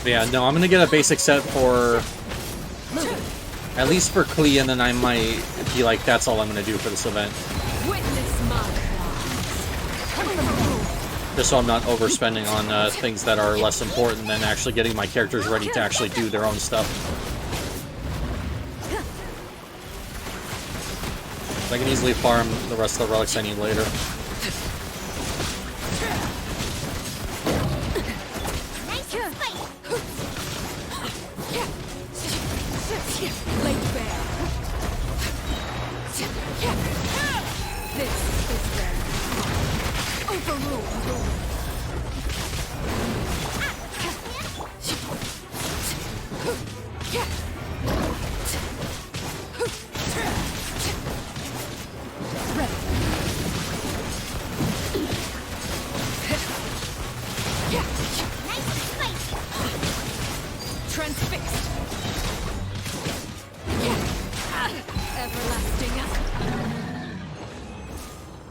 But yeah, no, I'm going to get a basic set for... At least for Klee, and then I might be like, that's all I'm going to do for this event. Just so I'm not overspending on things that are less important than actually getting my characters ready to actually do their own stuff. I can easily farm the rest of the relics I need later.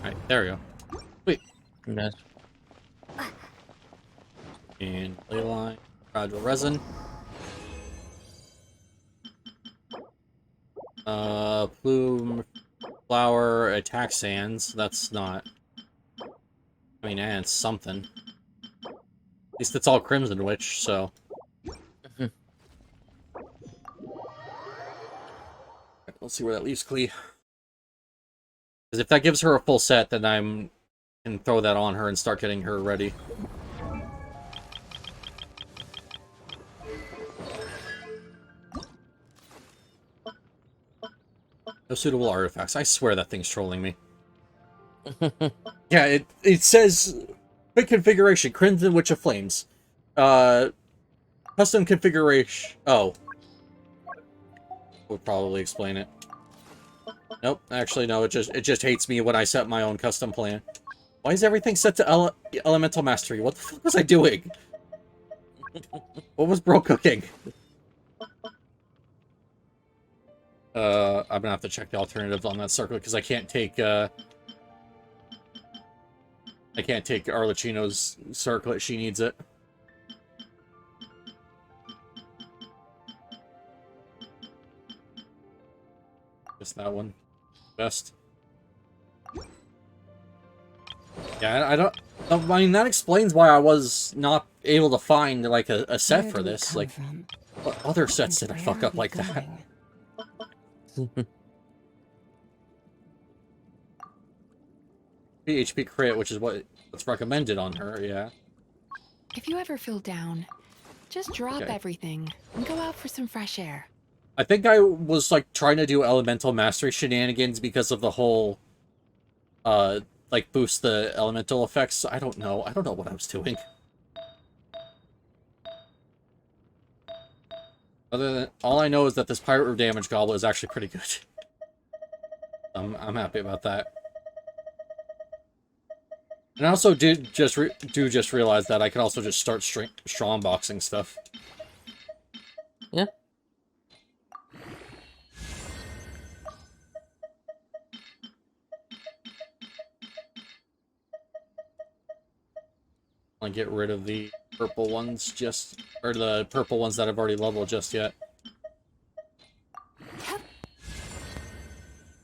Alright, there we go. Sweet. Nice. And leyline, fragile resin. Plume, flower, attack sands. That's not... I mean, it's something. At least it's all Crimson Witch, so... Let's see where that leaves Klee. Because if that gives her a full set, then I can throw that on her and start getting her ready. No suitable artifacts. I swear that thing's trolling me. Yeah, it says quick configuration, Crimson Witch of Flames. Custom configuration. Oh. Would probably explain it. Nope, actually no, it just hates me when I set my own custom plan. Why is everything set to elemental mastery? What the fuck was I doing? What was bro cooking? I'm gonna have to check the alternatives on that circle because I can't take Arlecchino's circlet. She needs it. Just that one. Best. Yeah, I mean, that explains why I was not able to find, like, a set for this. Like, what other sets did I fuck up like that? HP crit, which is what's recommended on her, yeah. If you ever feel down, just drop everything and go out for some fresh air. I think I was, like, trying to do elemental mastery shenanigans because of the whole, like, boost the elemental effects. I don't know. I don't know what I was doing. Other than, all I know is that this Pirate Room Damage Goblet is actually pretty good. I'm happy about that. And I also did just realize that I can also just start strong boxing stuff. Yeah. I'll get rid of the purple ones or the purple ones that I've already leveled just yet.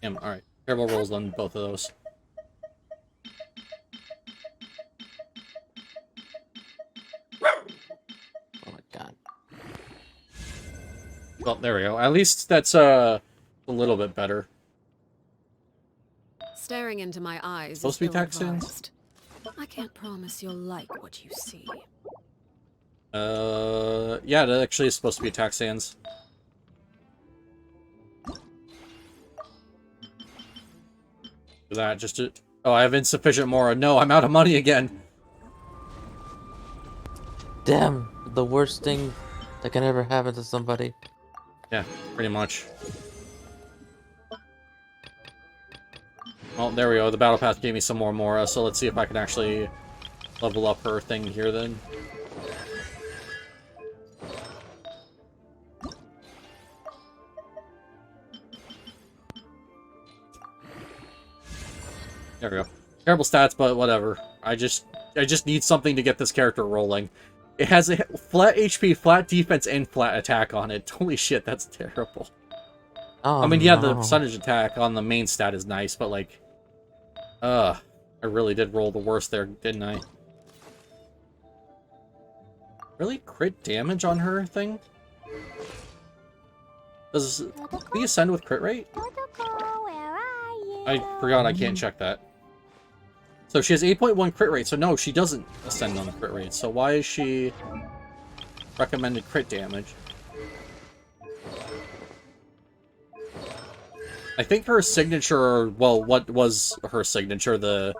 Damn, alright. Terrible rolls on both of those. Oh my god. Well, there we go. At least that's a little bit better. Staring into my eyes Supposed is to be taxed in? ill-advised. I can't promise you'll like what you see. Yeah, that actually is supposed to be attack sands. Do that just to... Oh, I have insufficient Mora. No, I'm out of money again. Damn, the worst thing that can ever happen to somebody. Yeah, pretty much. Oh, there we go. The battle pass gave me some more Mora, so let's see if I can actually level up her thing here then. There we go. Terrible stats, but whatever. I just need something to get this character rolling. It has a flat HP, flat defense, and flat attack on it. Holy shit, that's terrible. Oh, I mean, yeah, the no. percentage attack on the main stat is nice, but like, I really did roll the worst there, didn't I? Really? Crit damage on her thing? Does he ascend with crit rate? I forgot I can't check that. So she has 8.1 crit rate, so no, she doesn't ascend on the crit rate. So why is she recommended crit damage? I think her signature, well, what was her signature? The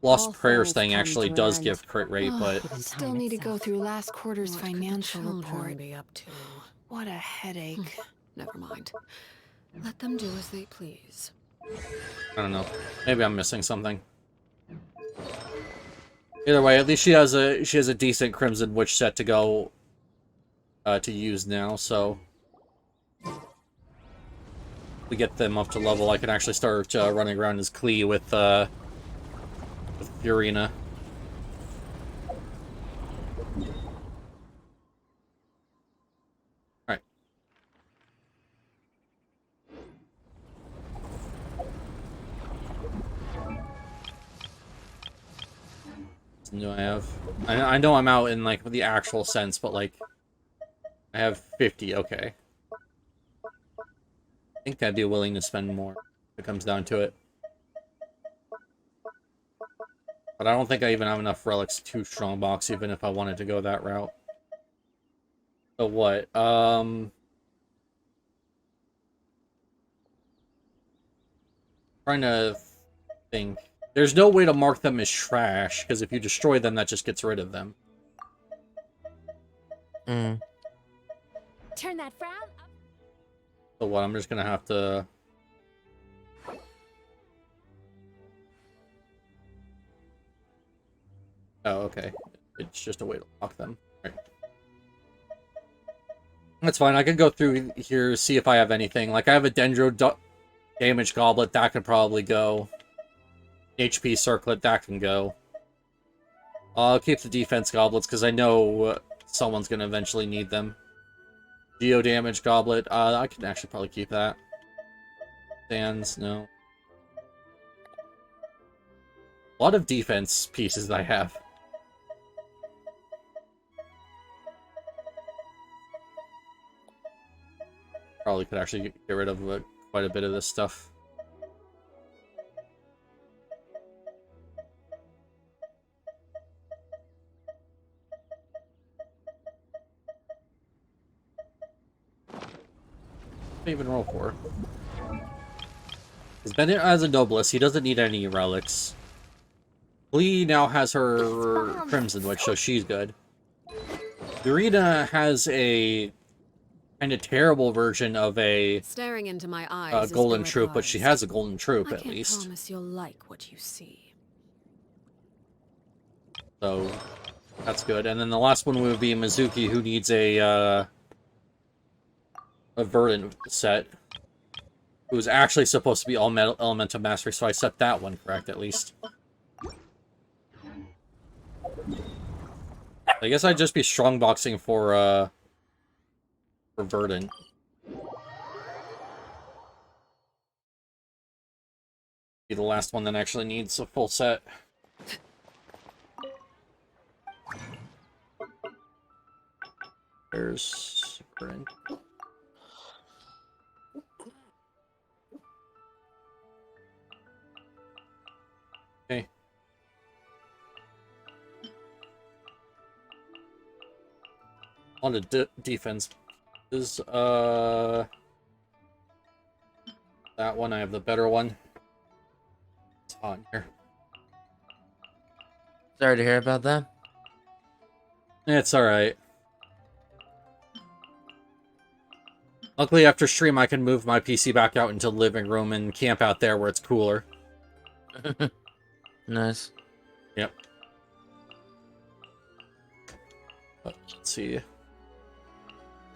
Lost All Prayers things thing come actually to an does end. give crit rate, but Even Still time need to itself. go through last quarter's What could the financial children report. be up to? What a headache. Never mind. Let them do as they please. I don't know. Maybe I'm missing something. Either way, at least she has a decent Crimson Witch set to go to use now, so we get them up to level. I can actually start running around as Klee with Furina. Alright. What do I have? I know I'm out in like the actual sense, but like I have 50, okay. I think I'd be willing to spend more if it comes down to it. But I don't think I even have enough relics to strongbox, even if I wanted to go that route. So what? Trying to think. There's no way to mark them as trash, because if you destroy them, that just gets rid of them. Mm. Turn that frown up. So what? I'm just gonna have to... Oh, okay. It's just a way to lock them. Right. That's fine. I can go through here, see if I have anything. Like, I have a Dendro damage goblet. That could probably go. HP circlet. That can go. I'll keep the defense goblets, because I know someone's going to eventually need them. Geo damage goblet. I can actually probably keep that. Sands, no. A lot of defense pieces that I have. Probably could actually get rid of quite a bit of this stuff. Even roll for. Because Bennett as a Noblest, he doesn't need any relics. Lee now has her Crimson Witch, so she's good. Dorina has a kind of terrible version of a Staring into my eyes is Golden Troop, but she ill-advised. has a Golden Troop I at can't least. promise you'll like what you see. So that's good. And then the last one would be Mizuki, who needs a Verdant set. Who's actually supposed to be all Elemental Mastery, so I set that one correct at least. I guess I'd just be strongboxing for Verdant. Be the last one that actually needs a full set. There's Verdant. Okay. On the defense is that one. I have the better one. It's on here. Sorry to hear about that. It's all right. Luckily, after stream, I can move my PC back out into the living room and camp out there where it's cooler. Nice. Yep. Let's see.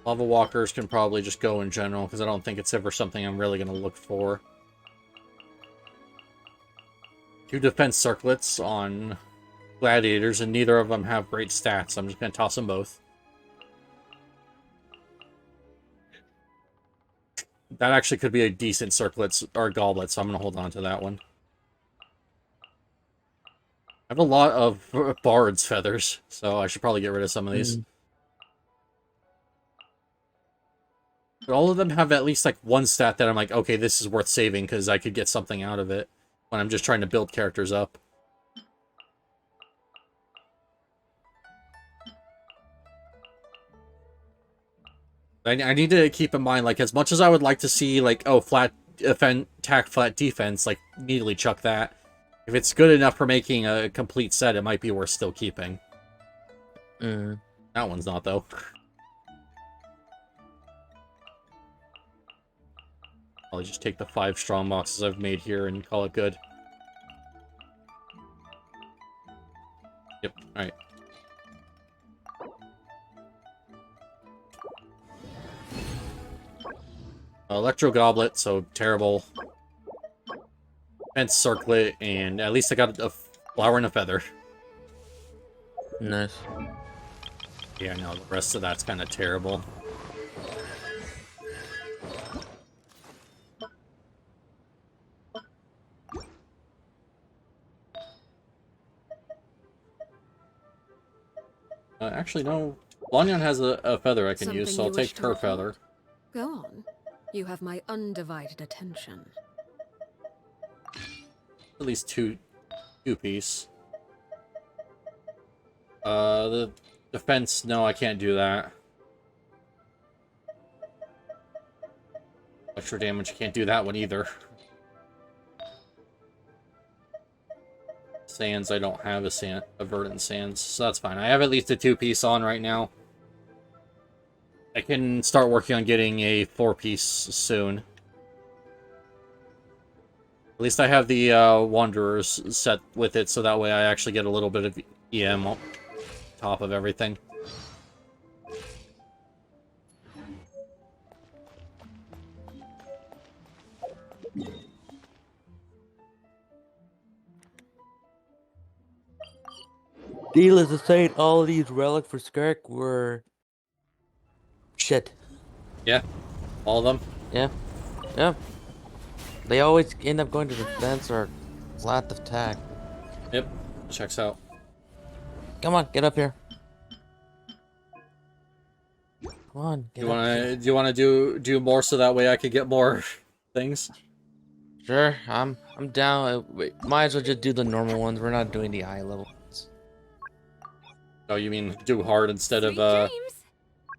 Lava walkers can probably just go in general, because I don't think it's ever something I'm really going to look for. 2 defense circlets on gladiators, and neither of them have great stats. I'm just going to toss them both. That actually could be a decent circlet or goblet, so I'm going to hold on to that one. I have a lot of bard's feathers, so I should probably get rid of some of these. But all of them have at least like one stat that I'm like, okay, this is worth saving because I could get something out of it when I'm just trying to build characters up. I need to keep in mind, like, as much as I would like to see, like, oh, flat attack, flat defense, like, immediately chuck that. If it's good enough for making a complete set, it might be worth still keeping. That one's not, though. I'll just take the 5 strong boxes I've made here and call it good. Yep, alright. Electro Goblet, so terrible. Fence Circlet, and at least I got a flower and a feather. Nice. Yeah, no, the rest of that's kind of terrible. Actually, no. Lanyan has a feather I can use, so I'll Something you wish take to her report? feather. Go on. You have my undivided attention. At least two piece. The defense, no, I can't do that. Extra damage, can't do that one either. Sands, I don't have a verdant sands, so that's fine. I have at least a 2-piece on right now. I can start working on getting a 4-piece soon. At least I have the Wanderers set with it, so that way I actually get a little bit of EM on top of everything. Needless to say, all of these relics for Skirk were shit. Yeah, all of them. Yeah. Yeah. They always end up going to defense or flat attack. Yep, checks out. Come on, get up here. Come on, get up here. Do you wanna do more so that way I could get more things? Sure, I'm down. Wait, might as well just do the normal ones. We're not doing the eye level ones. Oh, you mean do hard instead of Sweet dreams.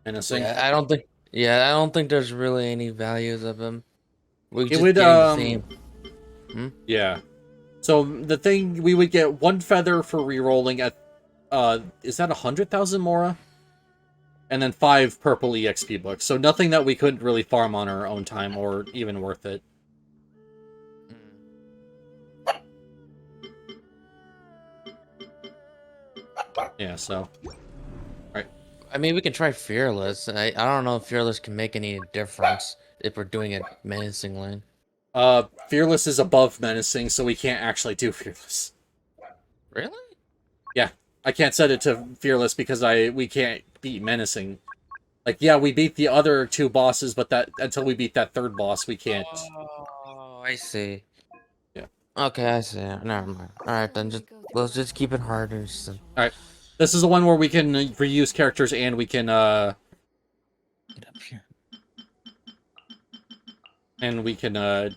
menacing? Yeah, I don't think. Yeah, I don't think there's really any values of them. We It just would getting the same. Yeah. So the thing, we would get 1 feather for rerolling at is that 100,000 Mora? And then 5 purple EXP books. So nothing that we couldn't really farm on our own time or even worth it. Yeah, so. Alright. I mean, we can try Fearless. I don't know if Fearless can make any difference if we're doing it menacingly. Fearless is above menacing, so we can't actually do Fearless. Really? Yeah. I can't set it to Fearless because we can't beat menacing. Like, yeah, we beat the other 2 bosses, but that until we beat that 3rd boss, we can't. Oh, I see. Yeah. Okay, I see. Never mind. Alright, then let's just keep it hard. Alright. This is the one where we can reuse characters and we can, Get up here. and we can,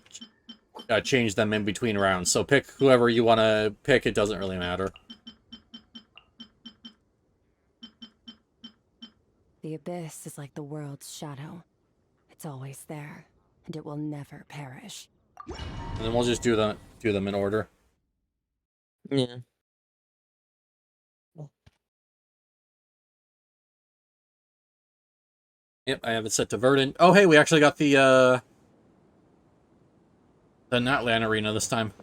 change them in between rounds. So pick whoever you want to pick, it doesn't really matter. The abyss is like the world's shadow. It's always there, and it will never perish. And then we'll just do them in order. Yeah. Yep, I have it set to Verdant. Oh, hey, we actually got the Natlan arena this time.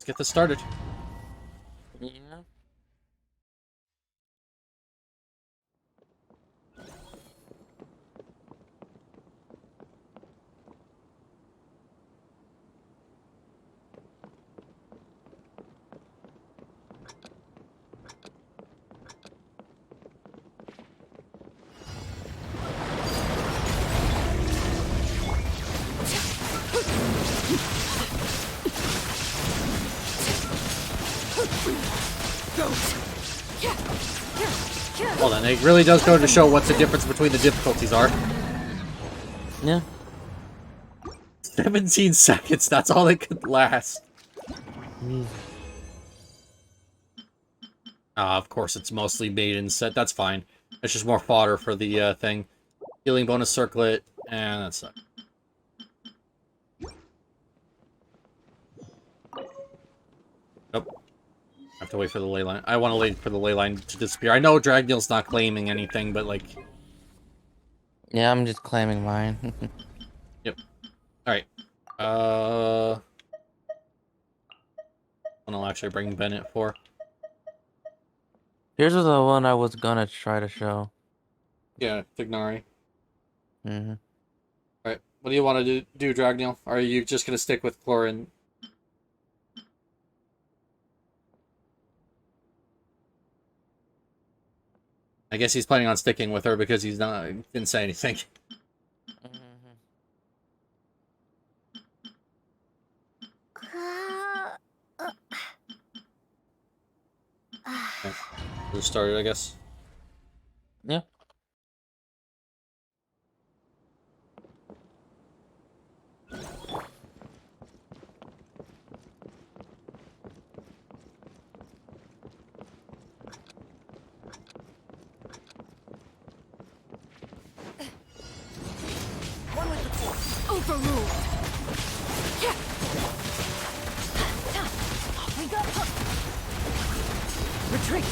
let's get this started. Yeah. Well then, it really does go to show what the difference between the difficulties are. Yeah. 17 seconds, that's all it could last. Of course, it's mostly maiden set, that's fine. It's just more fodder for the thing. Healing bonus circlet, and that's it. Nope. I have to wait for the ley line. I want to wait for the ley line to disappear. I know Dragnil's not claiming anything, but like... Yeah, I'm just claiming mine. Yep. Alright. What I'll actually bring Bennett for. Here's the one I was gonna try to show. Yeah, Tignari. Mm-hmm. Alright, what do you want to do, Dragnil? Are you just going to stick with Clorin? I guess he's planning on sticking with her because he's not didn't say anything. Okay. Just started, I guess. Yeah. Overruled. Yeah. Off we go. Retreat.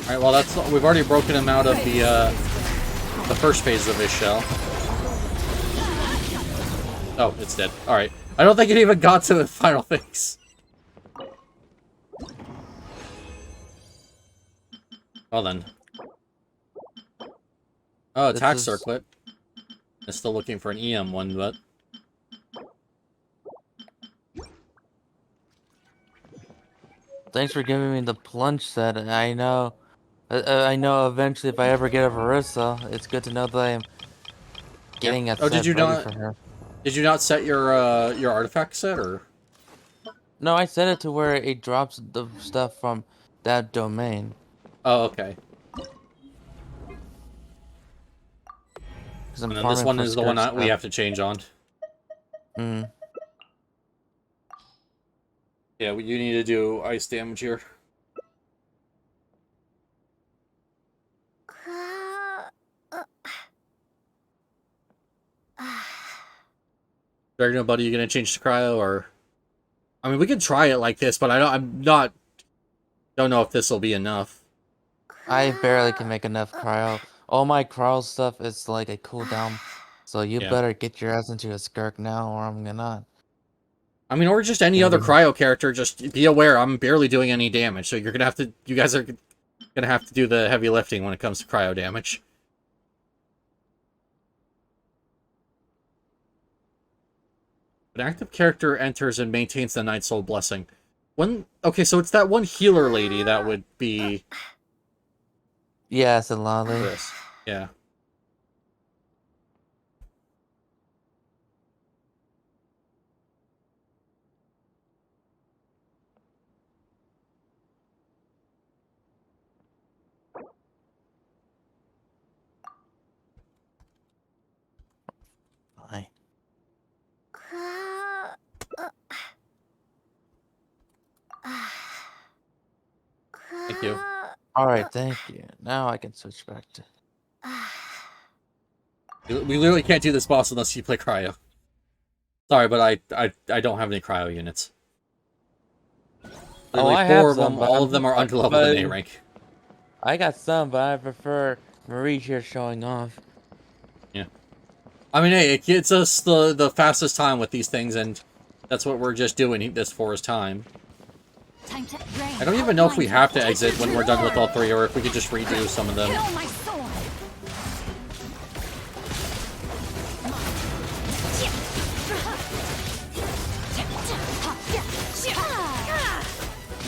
Alright, well that's we've already broken him out of the first phase of his shell. Oh, it's dead. Alright. I don't think it even got to the final phase. Well then. Oh, attack circlet. I'm still looking for an EM one, but... Thanks for giving me the plunge set. I know eventually if I ever get a Varissa, it's good to know that I'm getting a set ready for her. Did you not set your artifact set, or? No, I set it to where it drops the stuff from that domain. Oh, okay. And then this one is the one that we have to change on. Hmm. Yeah, you need to do ice damage here. Dragon buddy, you gonna change to cryo, or? I mean, we can try it like this, but don't know if this will be enough. I barely can make enough cryo. All my cryo stuff is like a cooldown, so you better get your ass into a skirk now, or I'm gonna. I mean, or just any other cryo character. Just be aware, I'm barely doing any damage, so you're gonna have to. You guys are gonna have to do the heavy lifting when it comes to cryo damage. An active character enters and maintains the Night Soul Blessing. Okay, so it's that one healer lady that would be. Yeah, it's a lolly. This. Yeah. Hi. Thank you. Alright, thank you. Now I can switch back to... We literally can't do this boss unless you play cryo. Sorry, but I don't have any cryo units. Literally I four have of some, them, but all of them are underleveled in A rank. I got some, but I prefer Marie here showing off. Yeah. I mean, hey, it gets us the fastest time with these things, and that's what we're just doing this for is time. Time to I don't even know if we have to exit when we're done with all three, or if we could just redo some of them. Kill my sword.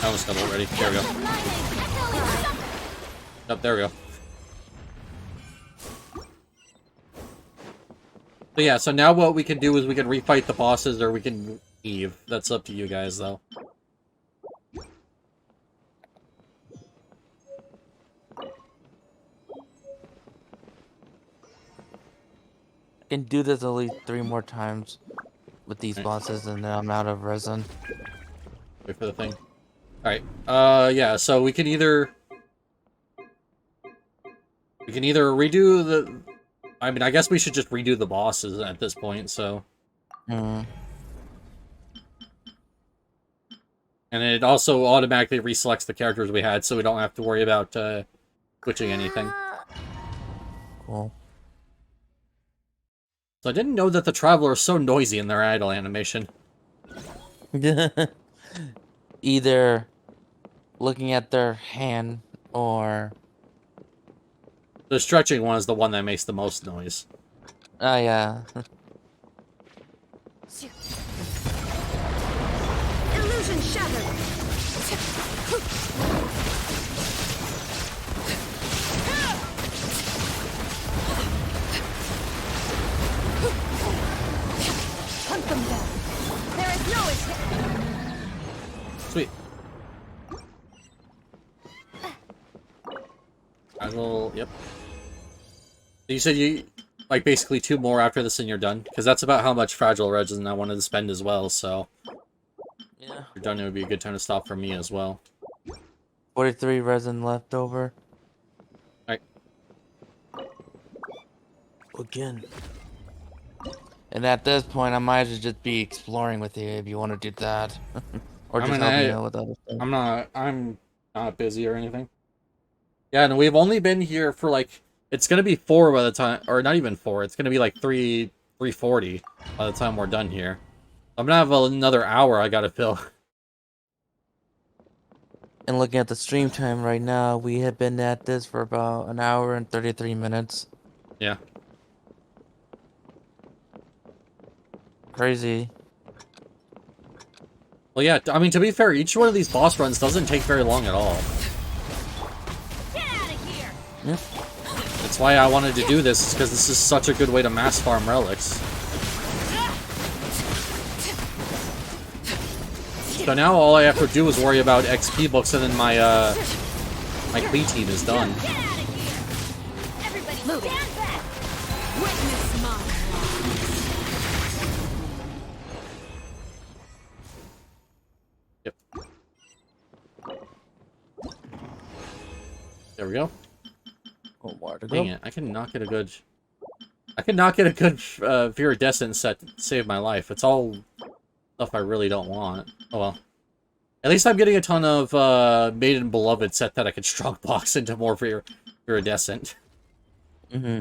I almost got it already. There we go. Up, there we go. So yeah, so now what we can do is we can refight the bosses, or we can leave. That's up to you guys, though. I can do this at least 3 more times with these bosses, and then I'm out of resin. Wait for the thing. Alright, yeah, so we can either... We can either redo the... I mean, I guess we should just redo the bosses at this point, so... Hmm. And it also automatically reselects the characters we had, so we don't have to worry about, switching anything. Cool. So I didn't know that the Traveler is so noisy in their idle animation. Either looking at their hand or... The stretching one is the one that makes the most noise. Oh, yeah. Illusion shattered. Hunt them down. There is no escape. Sweet. I will... Yep. So you said you... Like, basically 2 more after this and you're done? Because that's about how much fragile resin I wanted to spend as well, so... Yeah. If you're done, it would be a good time to stop for me as well. 43 resin left over. Alright. Again. And at this point, I might as well just be exploring with you if you want to do that. Or I just mean, help me out with other stuff. I'm not busy or anything. Yeah, and we've only been here for, like... It's gonna be 4 by the time... Or not even 4. It's gonna be, like, 3:40 by the time we're done here. I'm gonna have another hour I gotta fill. And looking at the stream time right now, we have been at this for about 1 hour and 33 minutes. Yeah. Crazy. Well, yeah, I mean, to be fair, each one of these boss runs doesn't take very long at all. Get out of here. Yeah. That's why I wanted to do this, is because this is such a good way to mass farm relics. So now all I have to do is worry about XP books, and then my, my Klee team is done. Get out of here. Everybody stand back. Witness my Yep. There we go. Oh, more to Dang go. it, I cannot get a good... I cannot get a good Viridescent set to save my life. It's all stuff I really don't want. Oh well. At least I'm getting a ton of Maiden Beloved set that I can strong box into more Viridescent. Mm-hmm.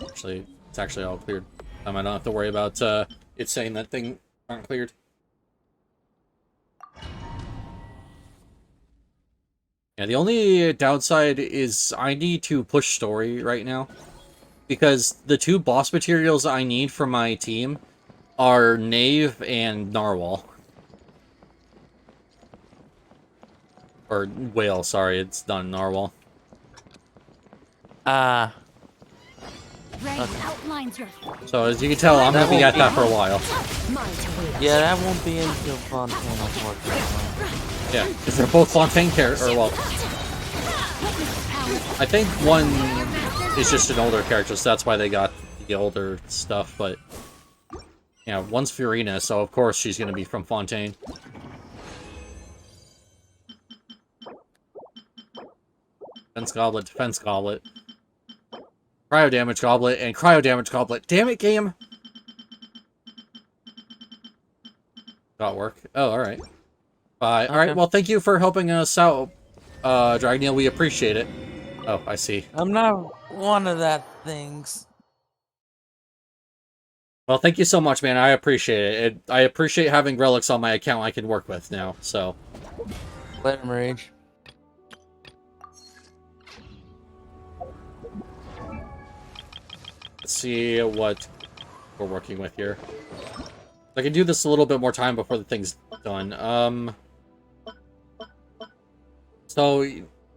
Actually, it's actually all cleared. I don't have to worry about it saying that thing aren't cleared. Yeah, the only downside is I need to push story right now. Because the 2 boss materials I need for my team are Knave and Narwhal. Or Whale, sorry, it's not Narwhal. Ah. Ray outlines your So as you can tell, I'm gonna be at that for a while. Yeah, that won't be until Fontaine, unfortunately. Yeah, because they're both Fontaine characters, or well... I think one is just an older character, so that's why they got the older stuff, but... Yeah, one's Furina, so of course she's gonna be from Fontaine. Defense Goblet, Defense Goblet. Cryo Damage Goblet, and Cryo Damage Goblet. Damn it, game! Got work. Oh, alright. Alright, Okay. well, thank you for helping us out Dragneel, we appreciate it. Oh, I see. I'm not one of that things. Well, thank you so much, man. I appreciate it. I appreciate having relics on my account I can work with now, so. Let him rage. Let's see what we're working with here. I can do this a little bit more time before the thing's done. So,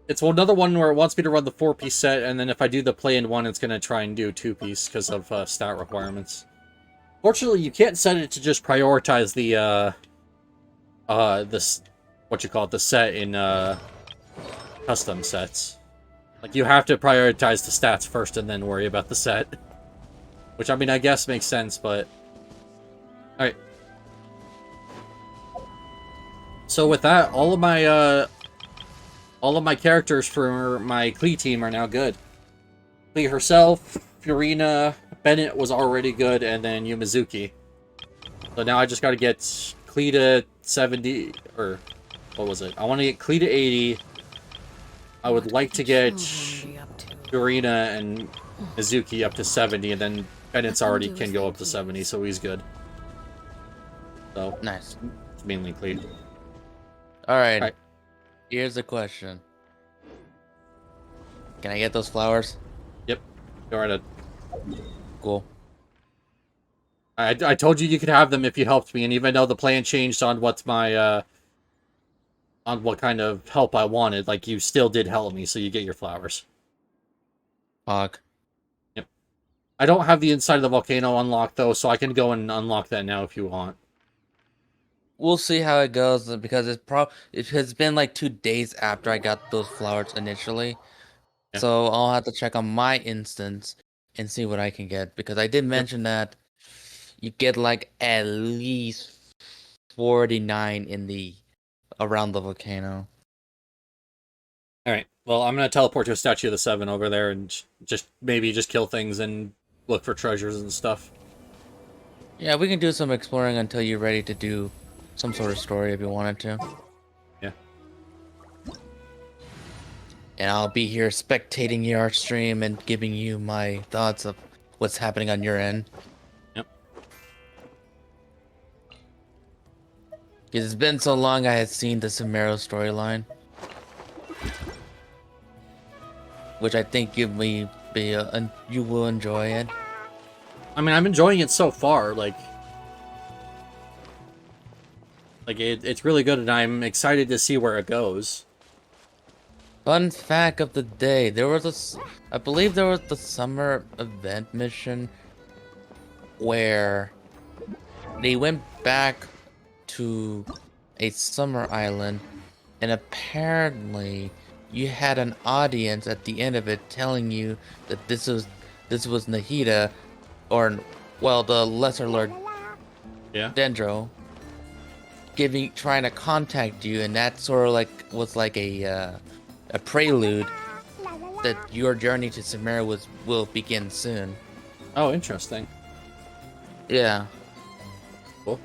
it's another one where it wants me to run the 4-piece set, and then if I do the play-in one, it's going to try and do 2-piece because of stat requirements. Fortunately, you can't set it to just prioritize the, the set in, custom sets. Like, you have to prioritize the stats first and then worry about the set. Which, I mean, I guess makes sense, but... Alright. So with that, all of my characters for my Klee team are now good. Klee herself, Furina, Bennett was already good, and then Yumizuki. So now I just gotta get Klee to 70, or... What was it? I want to get Klee to 80. I would like to get Furina and Mizuki up to 70, and then Bennett's already can go up to 70, so he's good. So, Nice. it's mainly Klee. Alright. Here's the question. Can I get those flowers? Yep. Go right ahead. Cool. I told you you could have them if you helped me, and even though the plan changed on what's my, on what kind of help I wanted, like, you still did help me, so you get your flowers. Fuck. Yep. I don't have the inside of the volcano unlocked, though, so I can go and unlock that now if you want. We'll see how it goes, because it has been like 2 days after I got those flowers initially. Yeah. So I'll have to check on my instance and see what I can get, because I did mention that you get like at least 49 in the around the volcano. Alright, well, I'm gonna teleport to a Statue of the Seven over there and maybe just kill things and look for treasures and stuff. Yeah, we can do some exploring until you're ready to do some sort of story if you wanted to. Yeah. And I'll be here spectating your stream and giving you my thoughts of what's happening on your end. Yep. Because it's been so long I had seen the Samaro storyline. Which I think you will enjoy it. I mean, I'm enjoying it so far, like it's really good, and I'm excited to see where it goes. Fun fact of the day: I believe there was the summer event mission where they went back to a summer island, and apparently you had an audience at the end of it telling you that this was Nahida, or well, the Lesser Lord, Dendro, trying to contact you, and that sort of was like a prelude that your journey to Samara will begin soon. Oh, interesting. Yeah. Cool.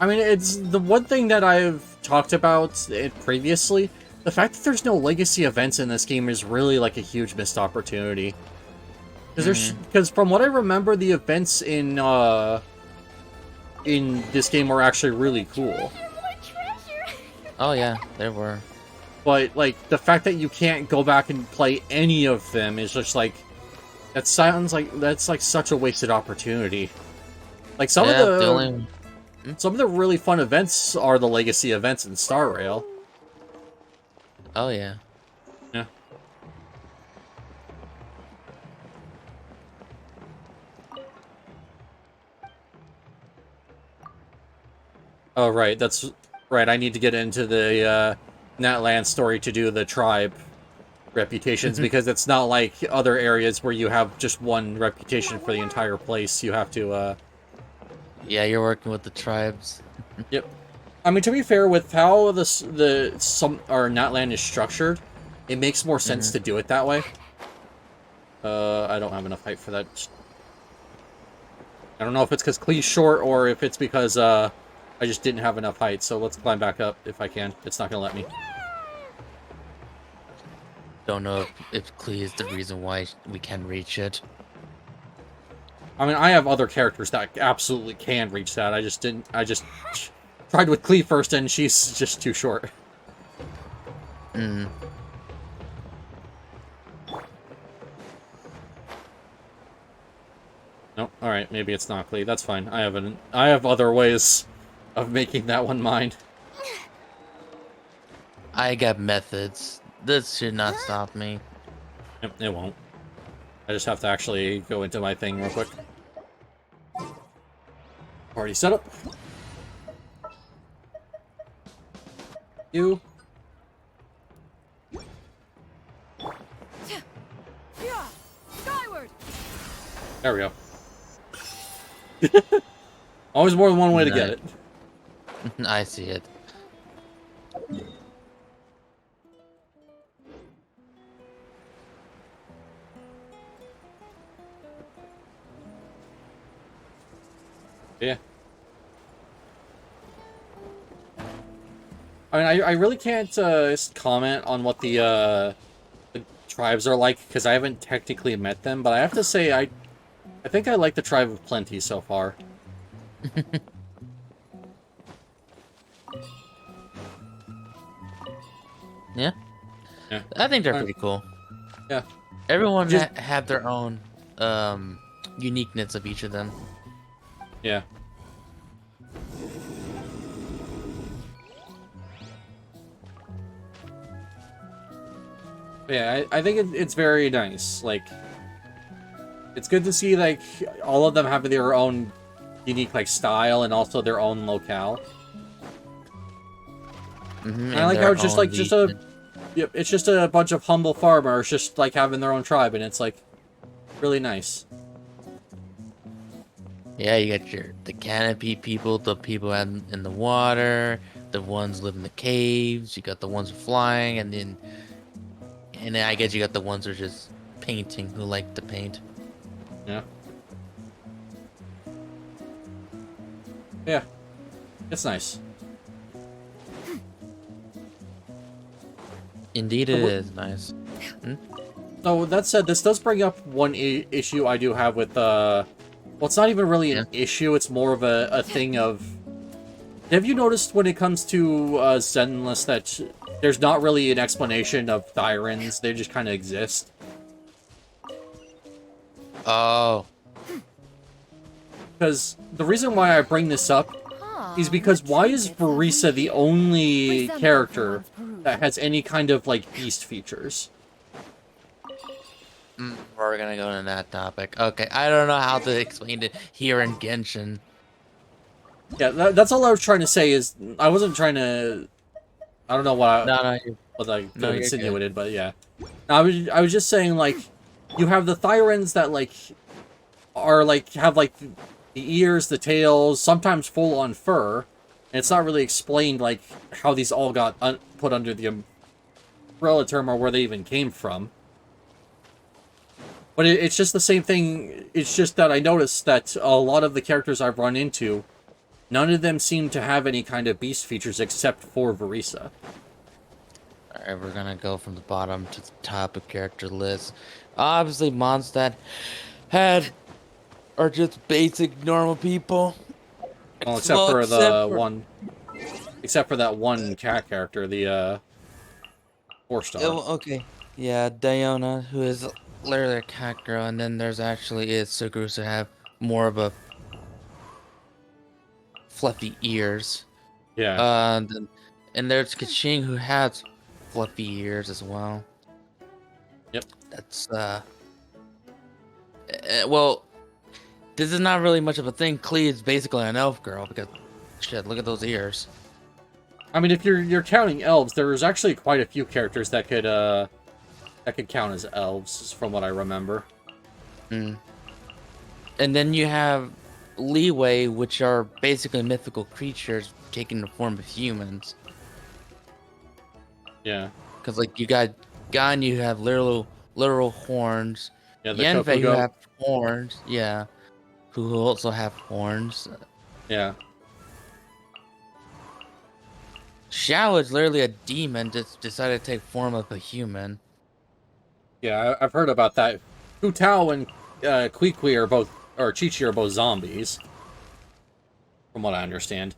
I mean, it's the one thing that I've talked about previously. The fact that there's no legacy events in this game is really like a huge missed opportunity. Because from what I remember, the events in this game were actually really cool. Oh yeah, there were. But like the fact that you can't go back and play any of them is just like that's like such a wasted opportunity. Like some of the really fun events are the legacy events in Star Rail. Oh yeah. Yeah. Oh right, that's right. I need to get into the Natlan story to do the tribe reputations because it's not like other areas where you have just one reputation for the entire place. You have to. Yeah, you're working with the tribes. Yep. I mean, to be fair, with how Natlan is structured, it makes more sense to do it that way. I don't have enough height for that. I don't know if it's because Klee's short or if it's because I just didn't have enough height. So let's climb back up if I can. It's not gonna let me. don't know if Klee is the reason why we can reach it. I mean, I have other characters that absolutely can reach that. I just tried with Klee first, and she's just too short. Mm. Nope. All right, maybe it's not Klee. That's fine. I have other ways of making that one mine. I got methods. This should not stop me. Yep, it won't. I just have to actually go into my thing real quick. Party setup. You. Skyward! There we go. Always more than one way to get it. I see it. Yeah. I mean, I really can't comment on what the tribes are like, because I haven't technically met them, but I have to say, I think I like the Tribe of Plenty so far. Yeah? Yeah. I think they're pretty cool. Yeah. Everyone Just- have their own uniqueness of each of them. Yeah. Yeah, I think it's very nice. Like, it's good to see, like, all of them have their own unique, like, style and also their own locale. Mm-hmm, And I like how it's just, like, yep, it's just a bunch of humble farmers just, like, having their own tribe, and it's, like, really nice. Yeah, you got the canopy people, the people in the water, the ones live in the caves. You got the ones flying, and then I guess you got the ones who are just painting, who like to paint. Yeah. Yeah. It's nice. Indeed, it is nice. Hmm? So, that said, this does bring up one issue I do have with, well, it's not even really an issue, it's more of a thing of... Have you noticed when it comes to Zenless that there's not really an explanation of Thyrans, they just kind of exist? Oh. Because the reason why I bring this up is because why is Barisa the only character that has any kind of, like, beast features? We're gonna go into that topic. Okay, I don't know how to explain it here in Genshin. Yeah, that's all I was trying to say is, I wasn't trying to... I don't know what I... No, what I could no, have you're insinuated, but yeah. I was just saying, like, you have the Thyrans that, like, are, like, have, like, the ears, the tails, sometimes full-on fur, and it's not really explained, like, how these all got put under the umbrella term or where they even came from. But it's just the same thing, it's just that I noticed that a lot of the characters I've run into, none of them seem to have any kind of beast features except for Barisa. Alright, we're gonna go from the bottom to the top of character list. Obviously, Mondstadt are just basic normal people. Well, except for that one cat character, the 4-star. Oh, okay. Yeah, Diona, who is literally a cat girl, and then there's actually Sugurus who have more of a fluffy ears. Yeah. And there's Kaching who has fluffy ears as well. Yep. That's well, this is not really much of a thing. Klee is basically an elf girl because shit, look at those ears. I mean, if you're counting elves, there's actually quite a few characters that could count as elves, from what I remember. And then you have Leeway, which are basically mythical creatures taking the form of humans. Yeah. Because like you got Gan, you have literal horns. Yeah, the Yenfei, who Kokugo. have horns. Yeah, who also have horns. Yeah. Xiao is literally a demon that decided to take form of a human. Yeah, I've heard about that. Hu Tao and Kui are both, or Chi-Chi are both zombies, from what I understand.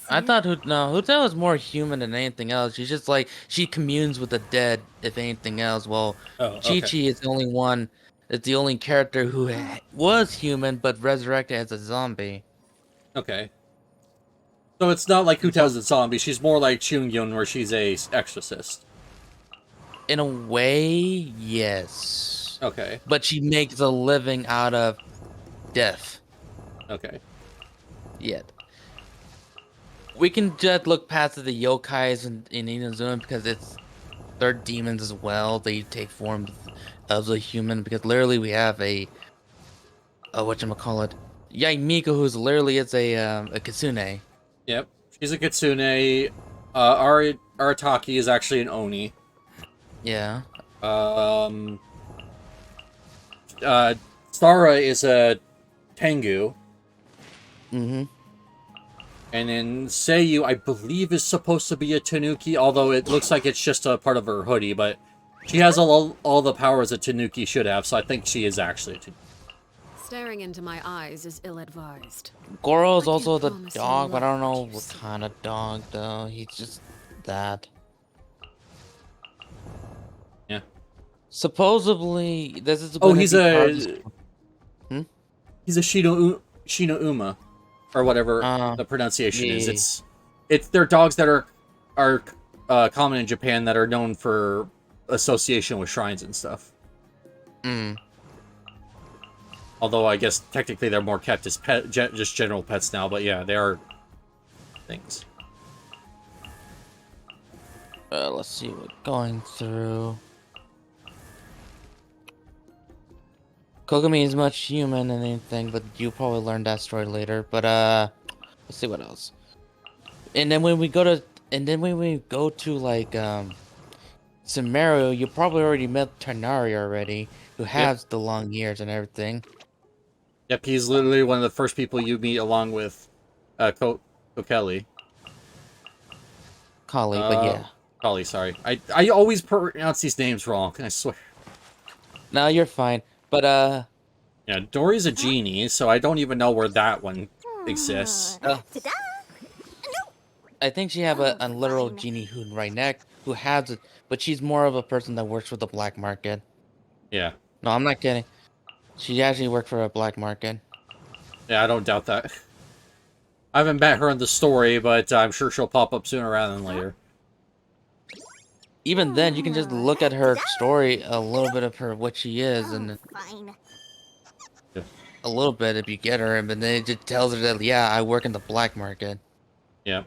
I thought Hotel is more human than anything else. She's just like she communes with the dead, if anything else. Well, Oh, Chi okay. Chi is the only one. It's the only character who was human but resurrected as a zombie. Okay. So it's not like Hu So, Tao's a zombie. She's more like Chung-Yun, where she's a exorcist. in a way, yes, Okay. but she makes a living out of death. Okay. Yet we can just look past the yokais in Inazuma because they're demons as well. They take form of the human because literally we have a whatchamacallit, Miko, who's literally it's a kitsune. Yep. She's a kitsune. Arataki is actually an oni. Yeah. Stara is a tengu. Mm-hmm. And then Seiyu, I believe, is supposed to be a tanuki, although it looks like it's just a part of her hoodie, but she has all the powers a tanuki should have, so I think she is actually a tanuki. Staring into my eyes is ill-advised. Goro is I also can't the promise you dog, but I don't like know what you what see. kind of dog though. He's just that. Yeah. Supposedly, this is Oh, going he's to be a... He's a Shino Uma, or whatever the pronunciation is. yeah. They're dogs that are common in Japan that are known for association with shrines and stuff. Mm. Although I guess technically they're more kept as just general pets now, but yeah, they are things. Let's see what going through. Kogami is much human than anything, but you probably learned that story later. But let's see what else. And then when we go to like Sumeru, you probably already met Tarnari already, who has the long ears and everything. Yep, he's literally one of the first people you meet along with Kokeli. Kali, but yeah. Kali, sorry. I always pronounce these names wrong, I swear. No, you're fine. But Yeah, Dory's a genie, so I don't even know where that one exists. I think she have a literal genie who right next who has it, but she's more of a person that works for the black market. Yeah. No, I'm not kidding. She actually worked for a black market. Yeah, I don't doubt that. I haven't met her in the story, but I'm sure she'll pop up sooner rather than later. Even then, you can just look at her story, a little bit of her, what she is, and a little bit if you get her, and then it just tells her that, yeah, I work in the black market. Yeah.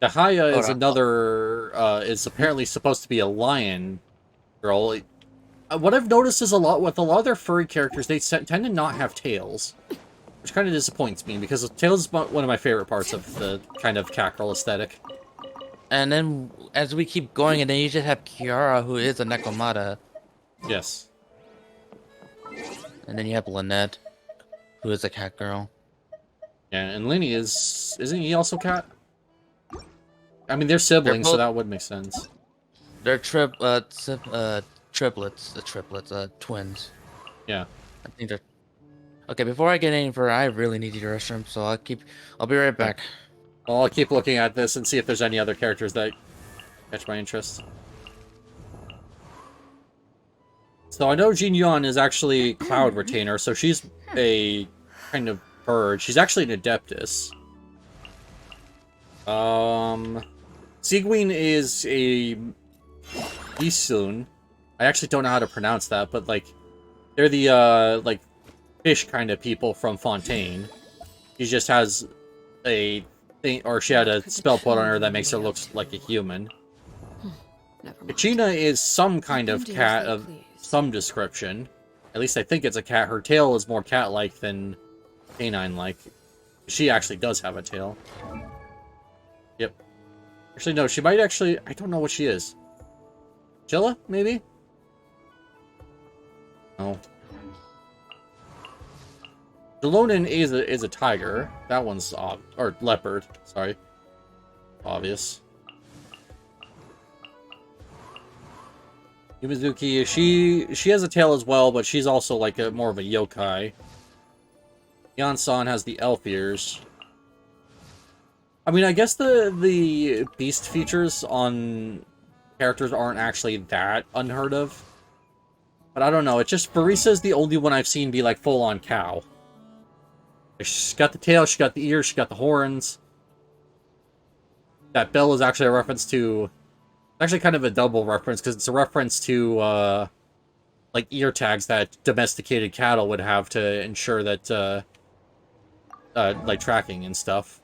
Dahaya is Hold on. another, is apparently supposed to be a lion girl. What I've noticed is with a lot of their furry characters, they tend to not have tails. Which kind of disappoints me, because tails is one of my favorite parts of the kind of cat girl aesthetic. And then, as we keep going, and then you just have Kiara, who is a Nekomata. Yes. And then you have Lynette, who is a cat girl. Yeah, and Lenny isn't he also cat? I mean, they're siblings, so that would make sense. They're triplets, twins. Yeah. I think they're... Okay, before I get any further, I really need to use the restroom, so I'll be right back. Well, I'll keep looking at this and see if there's any other characters that catch my interest. So I know Jin Yuan is actually Cloud Retainer, so she's a kind of bird. She's actually an Adeptus. Sigwin is a Isun. I actually don't know how to pronounce that, but like they're the like fish kind of people from Fontaine. She just has a thing, or she had a spell put on her that makes her look like a human. Kachina is some kind of cat of some description. At least I think it's a cat. Her tail is more cat-like than canine-like. She actually does have a tail. Yep. Actually, no, she might actually... I don't know what she is. Chilla, maybe? No. Jalonin is a tiger. That one's... or leopard, sorry. Obvious. Yumizuki, she has a tail as well, but she's also like more of a yokai. Yansan has the elf ears. I mean, I guess the beast features on characters aren't actually that unheard of. But I don't know, it's just Barisa's the only one I've seen be like full-on cow. She's got the tail, she's got the ears, she's got the horns. That bell is actually a reference to... Actually kind of a double reference, because it's a reference to, like, ear tags that domesticated cattle would have to ensure that, like, tracking and stuff.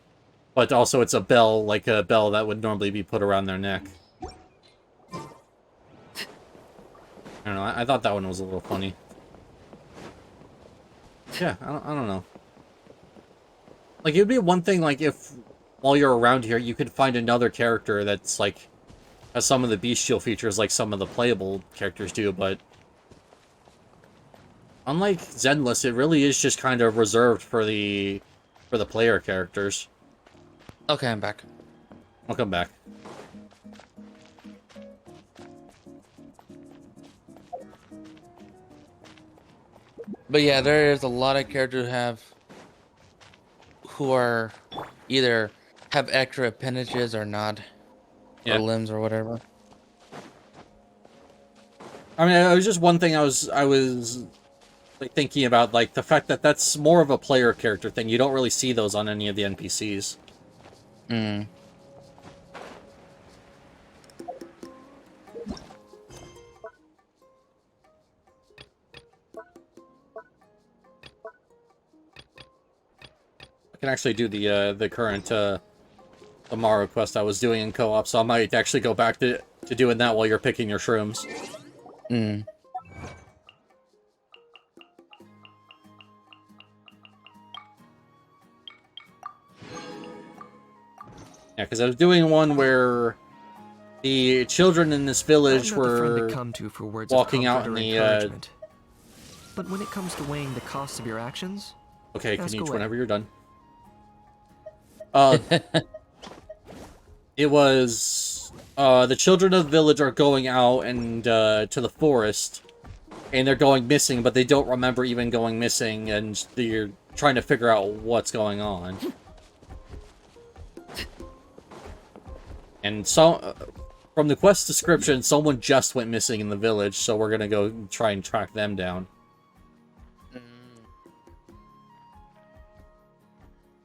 But also it's a bell, like a bell that would normally be put around their neck. I don't know, I thought that one was a little funny. Yeah, I don't know. Like, it'd be one thing, like, if, while you're around here, you could find another character that's, like, has some of the bestial features like some of the playable characters do, but unlike Zenless, it really is just kind of reserved for the player characters. Okay, I'm back. I'll come back. But yeah, there is a lot of characters who are either have extra appendages or not. Yeah. Or limbs or whatever. I mean, it was just one thing I was like thinking about, like the fact that that's more of a player character thing. You don't really see those on any of the NPCs. Hmm. I can actually do the current Amaro quest I was doing in co-op, so I might actually go back to doing that while you're picking your shrooms. Hmm. Yeah, because I was doing one where the children in this village I'm not the friend were to come to for words walking of out comfort in or the encouragement. But when it comes to weighing the costs of your actions, Okay, ask Kanichi, away. whenever you're done. It was the children of the village are going out and to the forest, and they're going missing, but they don't remember even going missing, and they're trying to figure out what's going on. And so, from the quest description, someone just went missing in the village, so we're gonna go try and track them down.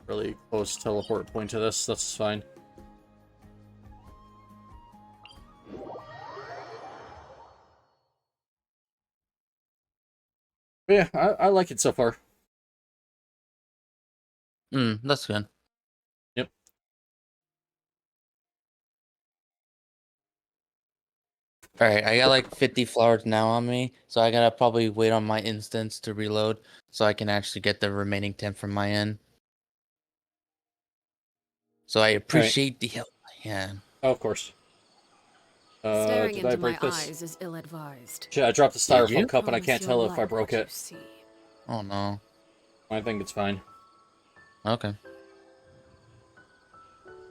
Really close teleport point to this, that's fine. But yeah, I like it so far. That's good. Yep. Alright, I got like 50 flowers now on me, so I gotta probably wait on my instance to reload so I can actually get the remaining 10 from my end. So I appreciate the help. Yeah. Oh, of course. Staring Did I into my break this? eyes is ill-advised. Shit, I dropped the Did you? styrofoam cup and I Promise can't you'll tell if I like broke what you it. see. Oh no. I think it's fine. Okay.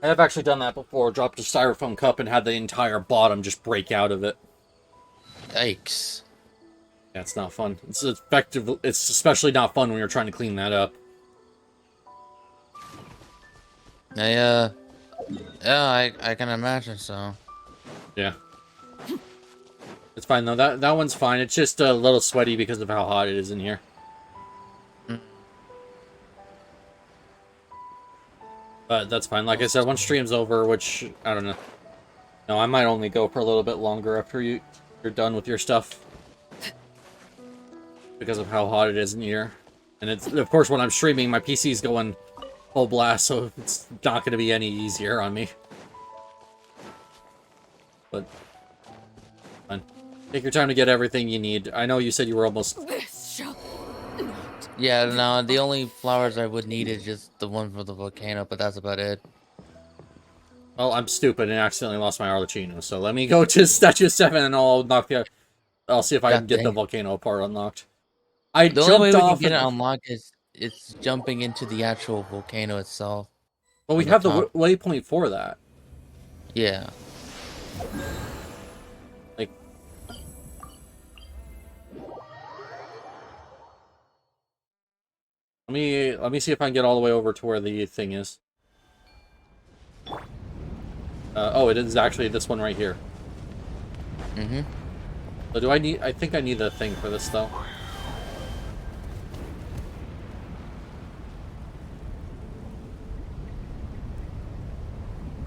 I have actually done that before, dropped a styrofoam cup and had the entire bottom just break out of it. Yikes. Yeah, it's not fun. It's effective. It's especially not fun when you're trying to clean that up. Yeah, I can imagine so. Yeah. It's fine though. That one's fine. It's just a little sweaty because of how hot it is in here. But that's fine. Like I said, once stream's over, which I don't know. No, I might only go for a little bit longer after you're done with your stuff. Because of how hot it is in here. And it's, of course, when I'm streaming, my PC's going full blast, so it's not going to be any easier on me. But, fine. Take your time to get everything you need. I know you said you were almost... This shall not. Yeah, no, the only flowers I would need is just the one for the volcano, but that's about it. Well, I'm stupid and accidentally lost my Arlecchino, so let me go to Statue 7 and I'll see if I can get the volcano part unlocked. I The only way jumped we can off get it and... unlocked is it's jumping into the actual volcano itself. Well, we on the have the top. waypoint for that. Yeah. Like, Let me see if I can get all the way over to where the thing is. Oh, it is actually this one right here. Mm-hmm. So do I need... I think I need the thing for this, though.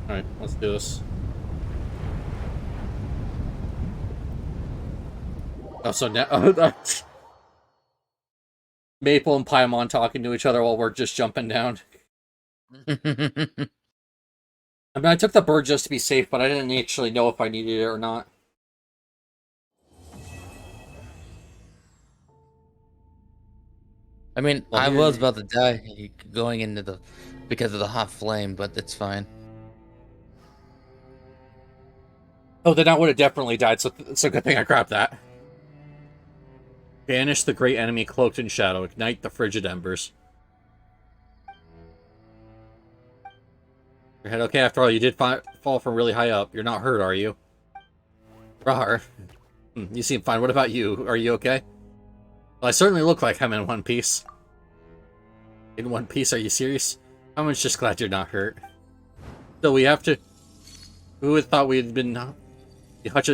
Alright, let's do this. Oh, so now... Maple and Paimon talking to each other while we're just jumping down. I mean, I took the bird just to be safe, but I didn't actually know if I needed it or not. I mean, Well, I here- was about to die going into the... because of the hot flame, but it's fine. Oh, then I would have definitely died, so it's a good thing I grabbed that. Banish the great enemy cloaked in shadow. Ignite the frigid embers. Your head okay? After all, you did fall from really high up. You're not hurt, are you? Rawr. You seem fine. What about you? Are you okay? Well, I certainly look like I'm in one piece. In one piece? Are you serious? I'm just glad you're not hurt. So we have to... Who would have thought we'd been... Who would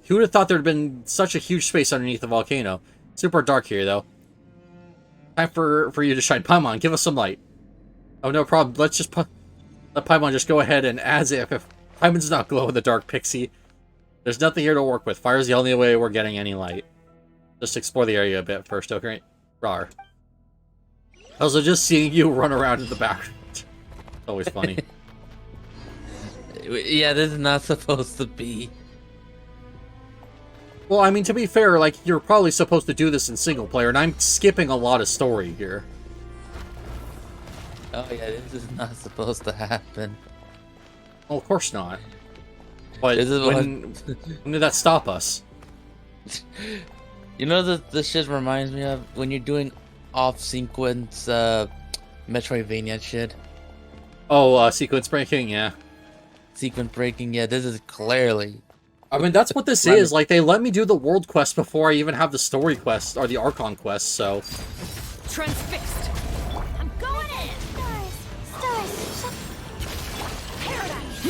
have thought there'd been such a huge space underneath the volcano? Super dark here, though. Time for you to shine. Paimon, give us some light. Oh, no problem. Let's just let Paimon just go ahead and as if Paimon's not glow in the dark, Pixie. There's nothing here to work with. Fire's the only way we're getting any light. Just explore the area a bit first, okay? Rawr. Also, just seeing you run around in the background. It's always funny. Yeah, this is not supposed to be. Well, I mean, to be fair, like, you're probably supposed to do this in single player, and I'm skipping a lot of story here. Oh yeah, this is not supposed to happen. Well, of course not. But This is when did that stop us? You know, this shit reminds me of when you're doing off-sequence Metroidvania shit. Oh, sequence breaking, yeah. Sequence breaking, yeah, this is clearly... I mean, that's what this is. Like, they let me do the world quest before I even have the story quest, or the Archon quest, so... Transfixed. I'm going in! Stars! Paradise!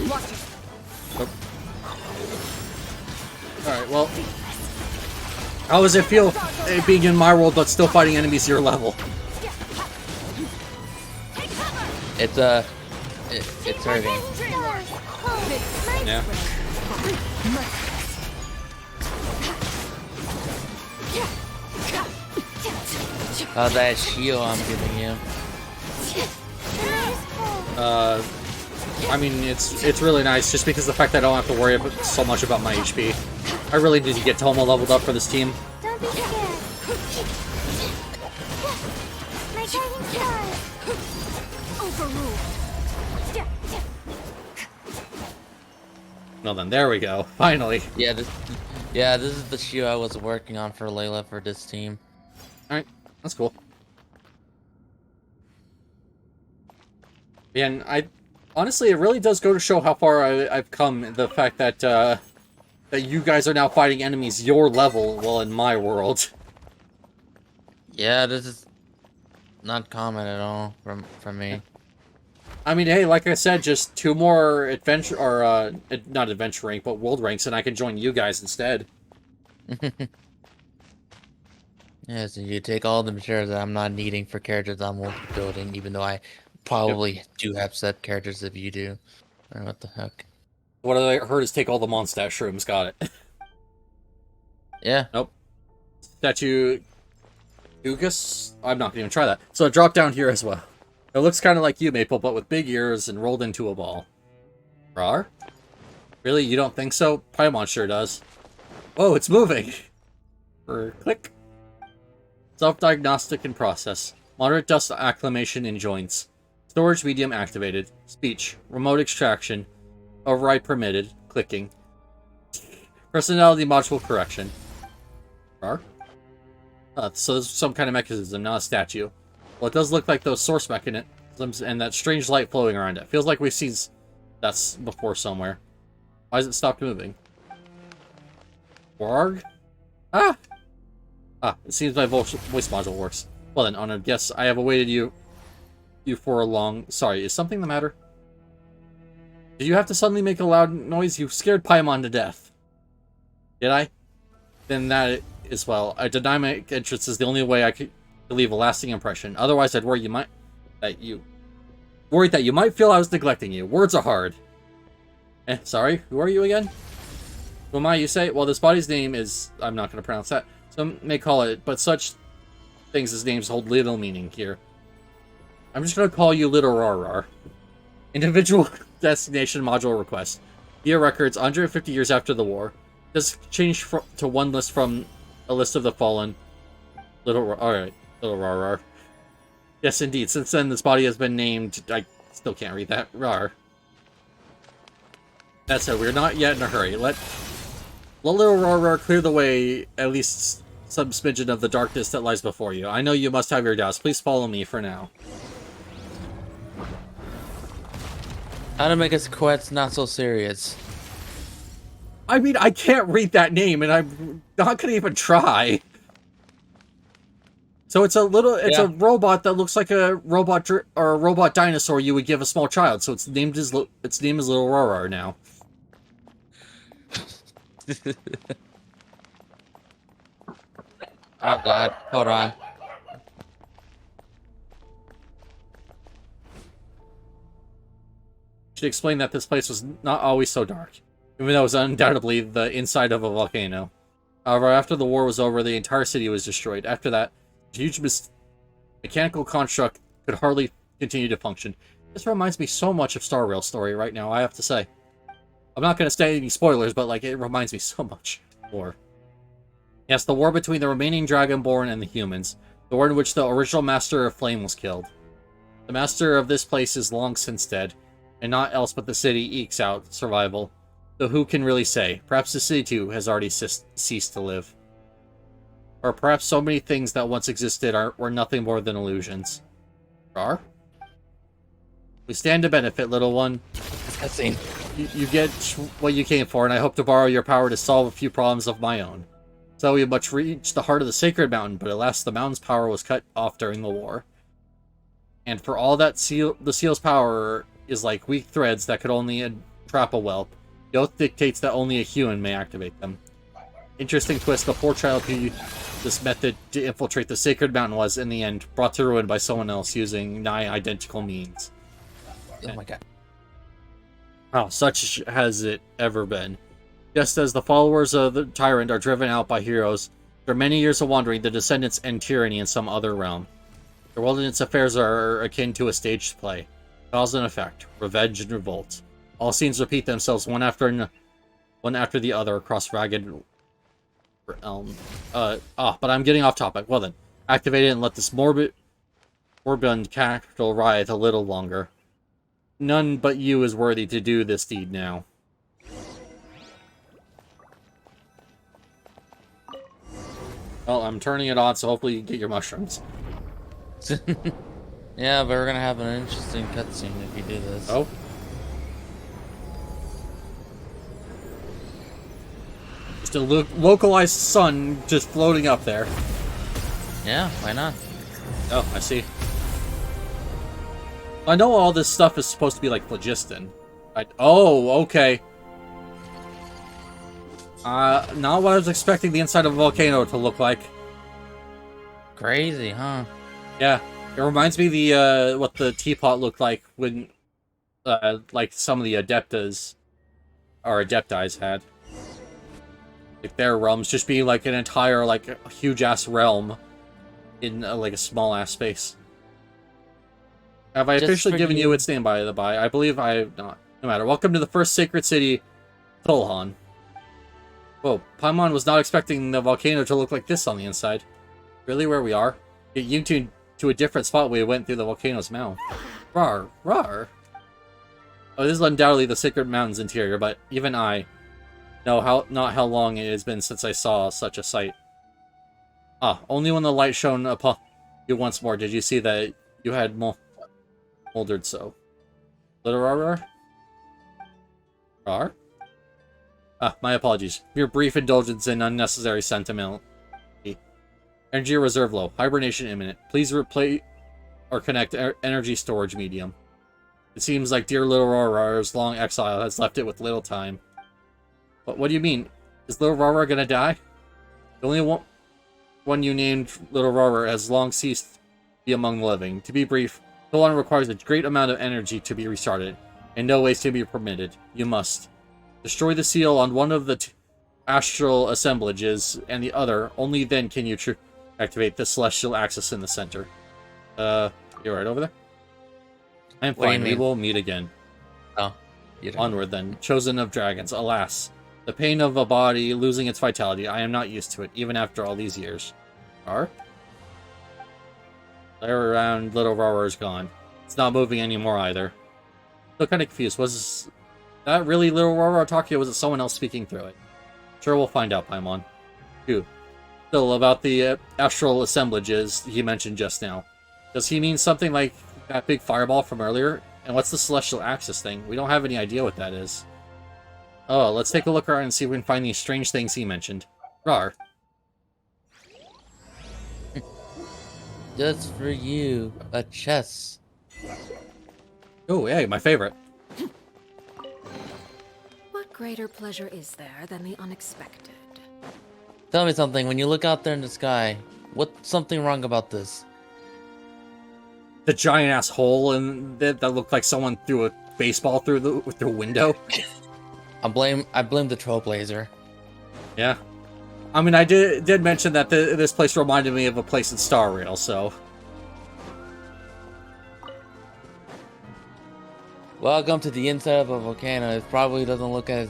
Watch it. Alright, well... How does it feel being in my world but still fighting enemies your level? It's hurting. Yeah. Oh, that shield I'm giving you. I mean, it's really nice just because the fact that I don't have to worry so much about my HP. I really need to get Tomo leveled up for this team. Don't be scared. My guiding star. Overruled. Well then, there we go. Finally. Yeah, this is the shield I was working on for Layla for this team. Alright, that's cool. Yeah, and honestly, it really does go to show how far I've come. The fact that that you guys are now fighting enemies your level, well, in my world. Yeah, this is not common at all from me. I mean, hey, like I said, just 2 more adventure, or not adventure rank, but world ranks, and I can join you guys instead. Yeah, so you take all the materials that I'm not needing for characters I'm building, even though I probably do have set characters if you do. Or what the heck. What I heard is take all the Mondstadt shrooms. Got it. Yeah. Nope. Statue... Ugus? I'm not going to even try that. So it dropped down here as well. It looks kind of like you, Maple, but with big ears and rolled into a ball. Rar? Really? You don't think so? Paimon sure does. Oh, it's moving! Click. Self-diagnostic in process. Moderate dust acclimation in joints. Storage medium activated. Speech. Remote extraction. Override permitted. Clicking. Personality module correction. Rar? So there's some kind of mechanism, not a statue. Well, it does look like those source mechanisms and that strange light flowing around it. Feels like we've seen That's before somewhere. Why has it stopped moving? Warg? Ah! Ah, it seems my voice module works. Well then, Honored guests, I have awaited you for a long... Sorry, is something the matter? Did you have to suddenly make a loud noise? You scared Paimon to death. Did I? Then that as well. I deny my entrance is the only way I could leave a lasting impression. Otherwise, I'd worry you might... Worried that you might feel I was neglecting you. Words are hard. Sorry, who are you again? Who am I, you say? Well, this body's name is... I'm not going to pronounce that. Some may call it, but such things as names hold little meaning here. I'm just going to call you Little Rarar. Individual destination module request. Via records 150 years after the war. Just change to one list from a list of the fallen. Alright, Little Rarar. Yes, indeed. Since then, this body has been named... I still can't read that. Rar. That said, we're not yet in a hurry. Let Little Rarar clear the way, at least some smidgen of the darkness that lies before you. I know you must have your doubts. Please follow me for now. How to make his quest not so serious. I mean, I can't read that name, and I'm not gonna even try. So it's a robot that looks like a robot or a robot dinosaur you would give a small child. So its name is Little Rarar now. Oh god, hold on. Should explain that this place was not always so dark, even though it was undoubtedly the inside of a volcano. However, after the war was over, the entire city was destroyed. After that, a huge mechanical construct could hardly continue to function. This reminds me so much of Star Rail's story right now, I have to say. I'm not going to say any spoilers, but like it reminds me so much more. Yes, the war between the remaining Dragonborn and the humans. The war in which the original Master of Flame was killed. The Master of this place is long since dead, and naught else but the city ekes out survival. Though who can really say? Perhaps the city too has already ceased to live. Or perhaps so many things that once existed were nothing more than illusions. Rar? We stand to benefit, little one. Cutscene. You get what you came for, and I hope to borrow your power to solve a few problems of my own. So we must reach the heart of the Sacred Mountain, but alas, the mountain's power was cut off during the war. And for all that the seal's power is like weak threads that could only entrap a whelp, the oath dictates that only a human may activate them. Interesting twist, the poor child who used this method to infiltrate the Sacred Mountain was, in the end, brought to ruin by someone else using nigh identical means. Oh my god. Oh, such has it ever been. Just as the followers of the tyrant are driven out by heroes, after many years of wandering, the descendants end tyranny in some other realm. The world and its affairs are akin to a staged play. Cause and effect, revenge and revolt. All scenes repeat themselves one after the other across ragged realm. But I'm getting off topic. Well then, activate it and let this moribund capital writhe a little longer. None but you is worthy to do this deed now. Well, I'm turning it on, so hopefully you get your mushrooms. Yeah, but we're gonna have an interesting cutscene if you do this. Oh? Just a localized sun just floating up there. Yeah, why not? Oh, I see. I know all this stuff is supposed to be like phlogiston. Oh, okay. Not what I was expecting the inside of a volcano to look like. Crazy, huh? Yeah, it reminds me what the teapot looked like when, like some of the Adeptas or Adeptis had. Like their realms just being like an entire, like, a huge-ass realm in, like, a small-ass space. Have I officially given you its name, by the by? I believe I have not. No matter. Welcome to the first sacred city, Thulhan. Whoa, Paimon was not expecting the volcano to look like this on the inside. Really, where we are? Get you to a different spot we went through the volcano's mouth. Rar, rar. Oh, this is undoubtedly the Sacred Mountain's interior, but even I know not how long it has been since I saw such a sight. Ah, only when the light shone upon you once more did you see that you had moldered so. Little rar. My apologies. Your brief indulgence in unnecessary sentiment. Energy reserve low. Hibernation imminent. Please replace or connect energy storage medium. It seems like dear little Rara's long exile has left it with little time. But what do you mean? Is little Rara gonna die? The only one you named little Rara has long ceased to be among the living. To be brief, the one requires a great amount of energy to be restarted, and no waste can be permitted. You must destroy the seal on one of the astral assemblages, and the other. Only then can you activate the celestial axis in the center. You're right over there? I'm fine. We will meet again. Oh. Onward then. Chosen of dragons. Alas. The pain of a body losing its vitality. I am not used to it, even after all these years. There around little Rara is gone. It's not moving anymore either. Still kind of confused. Was that really little Rara talking, or was it someone else speaking through it? Sure, we'll find out, Paimon. 2. Still, about the astral assemblages he mentioned just now. Does he mean something like that big fireball from earlier? And what's the celestial axis thing? We don't have any idea what that is. Oh, let's take a look around and see if we can find these strange things he mentioned. Rar. Just for you, a chest. Oh, hey, my favorite. What greater pleasure is there than the unexpected? Tell me something, when you look out there in the sky, what's something wrong about this? The giant ass hole in that looked like someone threw a baseball through the window. I blame the Trailblazer. Yeah. I mean, I did mention that this place reminded me of a place in Star Rail, so. Welcome to the inside of a volcano. It probably doesn't look as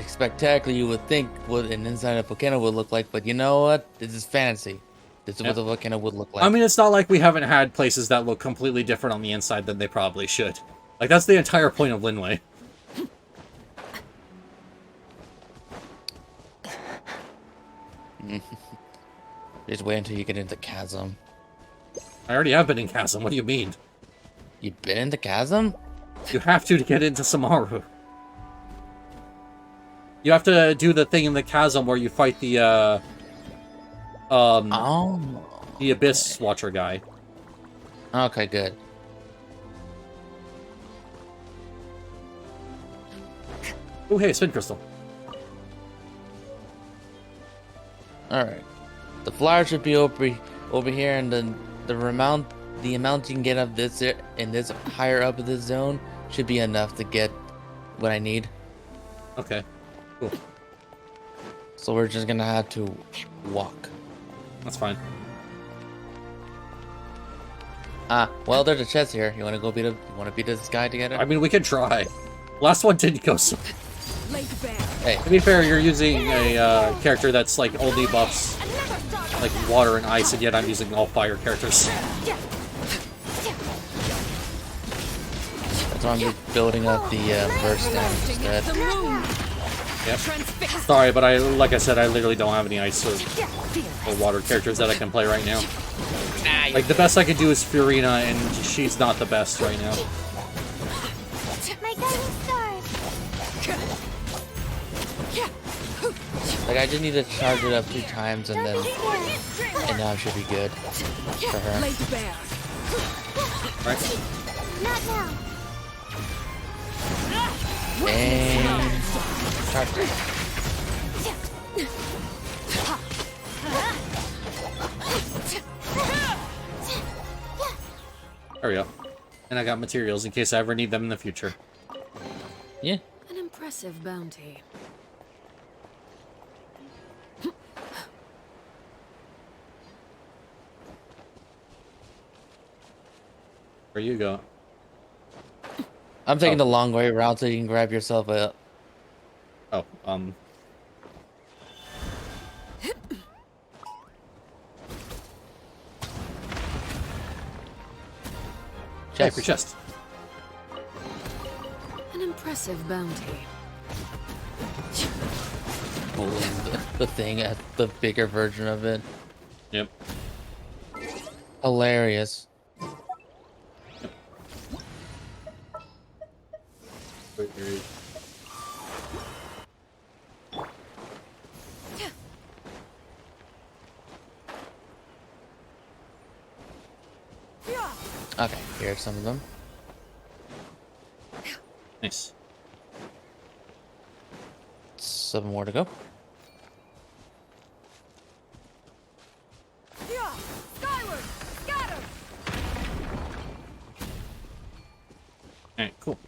spectacular you would think what an inside of a volcano would look like, but you know what? This is fantasy. This is what the volcano would look like. I mean, it's not like we haven't had places that look completely different on the inside than they probably should. Like, that's the entire point of Linway. Just wait until you get into Chasm. I already have been in Chasm, what do you mean? You've been into Chasm? You have to get into Samaru. You have to do the thing in the Chasm where you fight the, the Abyss Watcher guy. Okay, good. Oh, hey, Spin Crystal. Alright. The flower should be over here, and the amount you can get up this in this higher up of this zone should be enough to get what I need. Okay, cool. So we're just gonna have to walk. That's fine. Well, there's a chest here. You wanna go beat this guy together? I mean, we could try. Last one didn't go so. Hey. To be fair, you're using a character that's like only buffs like water and ice, and yet I'm using all fire characters. That's why I'm just building up the burst damage instead. Yep. Sorry, but like I said, I literally don't have any ice or water characters that I can play right now. Like, the best I could do is Furina, and she's not the best right now. My guiding stars. Like, I just need to charge it up 2 times, and now it should be good for her. Right? Not now. And charge it. There we go. And I got materials in case I ever need them in the future. Yeah. An impressive bounty. Where you go? I'm taking the long way around so you can grab yourself a... Oh, Hey, for chest. An impressive bounty. The thing, the bigger version of it. Yep. Hilarious. Wait. Okay, here's some of them. Nice. 7 more to go. Skyward! Scatter! Alright, cool.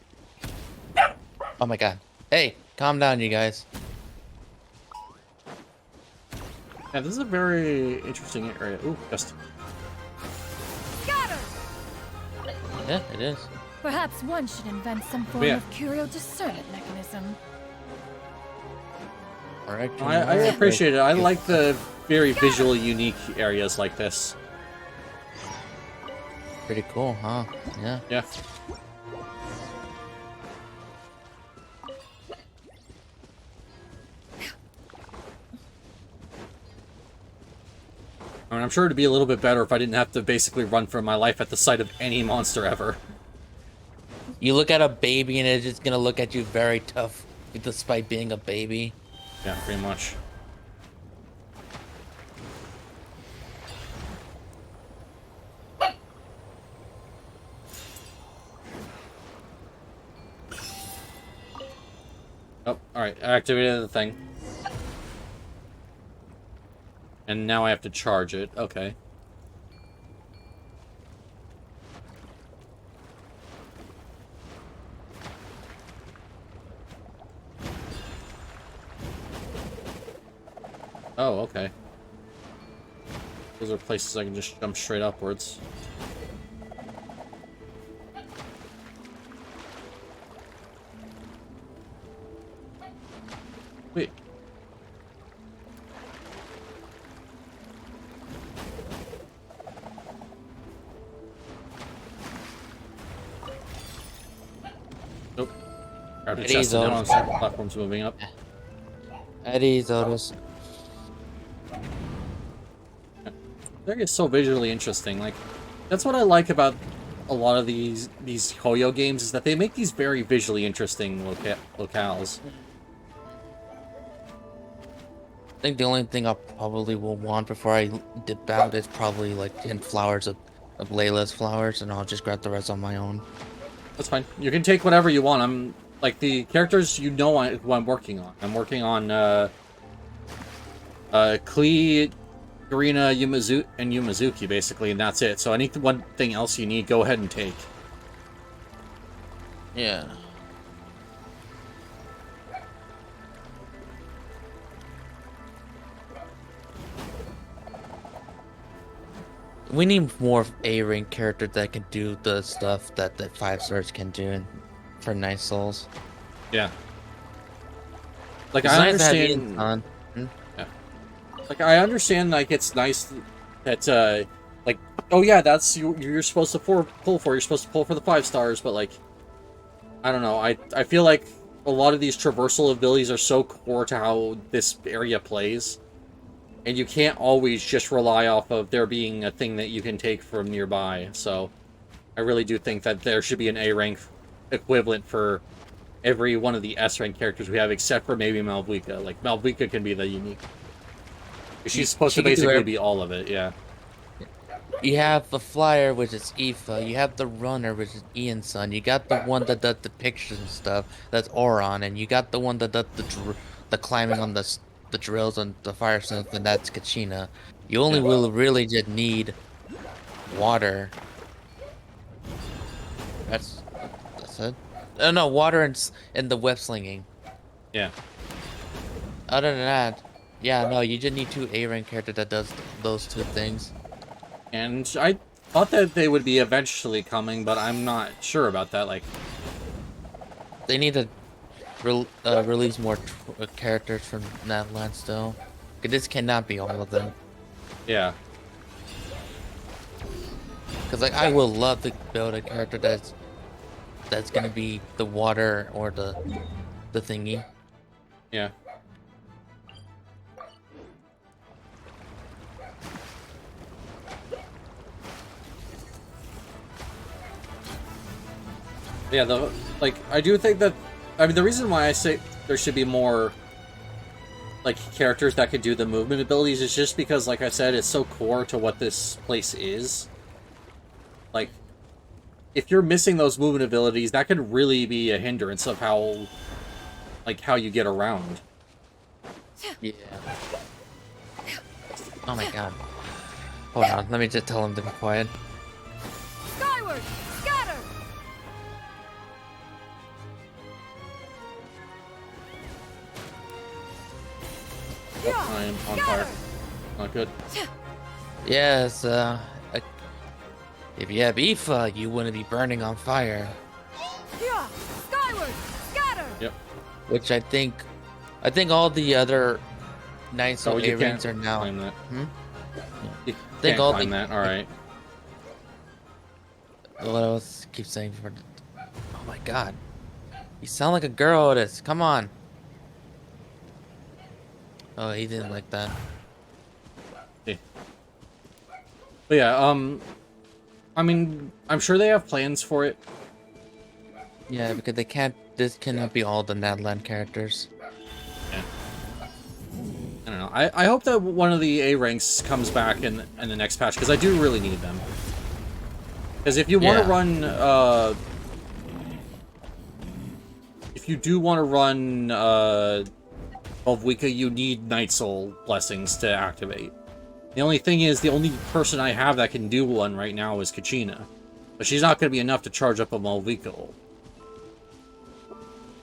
Oh my god. Hey, calm down, you guys. Yeah, this is a very interesting area. Ooh, just. Scatter! Yeah, it is. Perhaps one should invent some form Yeah. of curio discernment mechanism. Alright. I appreciate it. I like the very visually unique areas like this. Pretty cool, huh? Yeah. Yeah. I mean, I'm sure it'd be a little bit better if I didn't have to basically run for my life at the sight of any monster ever. You look at a baby and it's just gonna look at you very tough, despite being a baby. Yeah, pretty much. Oh, alright, I activated the thing. And now I have to charge it. Okay. Oh, okay. Those are places I can just jump straight upwards. Wait. Nope. Grab the It chest is and now Otis. the platform's moving up. At ease, Otis. They're just so visually interesting. Like, that's what I like about a lot of these Hoyo games, is that they make these very visually interesting locales. I think the only thing I probably will want before I dip out is probably like 10 flowers of Layla's flowers, and I'll just grab the rest on my own. That's fine. You can take whatever you want. I'm like the characters you know who I'm working on. I'm working on Klee, Karina, and Yumizuki basically, and that's it. So any one thing else you need, go ahead and take. Yeah. We need more A-rank character that can do the stuff that the 5 stars can do for nice souls. Yeah. Like It's I nice to have understand. Ian's on. Yeah. Like I understand. Like it's nice that like, oh yeah, that's you're supposed to pull for. You're supposed to pull for the 5 stars, but like, I don't know. I feel like a lot of these traversal abilities are so core to how this area plays. And you can't always just rely off of there being a thing that you can take from nearby. So, I really do think that there should be an A-rank equivalent for every one of the S-rank characters we have, except for maybe Malvika. Like, Malvika can be the unique. She's supposed to She can do basically be all of it, yeah. You have the flyer, which is Aoife. You have the runner, which is Ian's son. You got the one that does the pictures and stuff. That's Oron. And you got the one that does the climbing on the drills and the fire stuff, and that's Kachina. You only will really just need water. That's it. Oh no, water and the web slinging. Yeah. Other than that, yeah, no, you just need 2 A-rank characters that does those 2 things. And I thought that they would be eventually coming, but I'm not sure about that. Like, They need to release more characters from that land still. 'Cause this cannot be all of them. yeah. Because like I will love to build a character that's gonna be the water or the thingy. Yeah. Yeah, like, I do think that I mean, the reason why I say there should be more, like, characters that can do the movement abilities is just because, like I said, it's so core to what this place is. Like, if you're missing those movement abilities, that could really be a hindrance of how, like, how you get around. Yeah. Oh my god. Hold on, let me just tell him to be quiet. Skyward! Scatter! I am on fire. Not good. Yes, if you have Aoife, you wouldn't be burning on fire. Yeah! Skyward! Scatter! Yep. Which I think all the other Night Soul you A-rings can't are now. climb that. You think can't all climb the- that. All right. What else keep saying for? Oh my god, you sound like a girl, Otis. Come on. Oh, he didn't like that. But yeah, I mean, I'm sure they have plans for it. Yeah, because they can't. This cannot be all the Nadland characters. Yeah. I don't know. I hope that one of the A ranks comes back in the next patch because I do really need them. Because if you want to run, if you do want to run Volvika, you need Night Soul blessings to activate. The only thing is, the only person I have that can do one right now is Kachina. But she's not going to be enough to charge up a Volvika.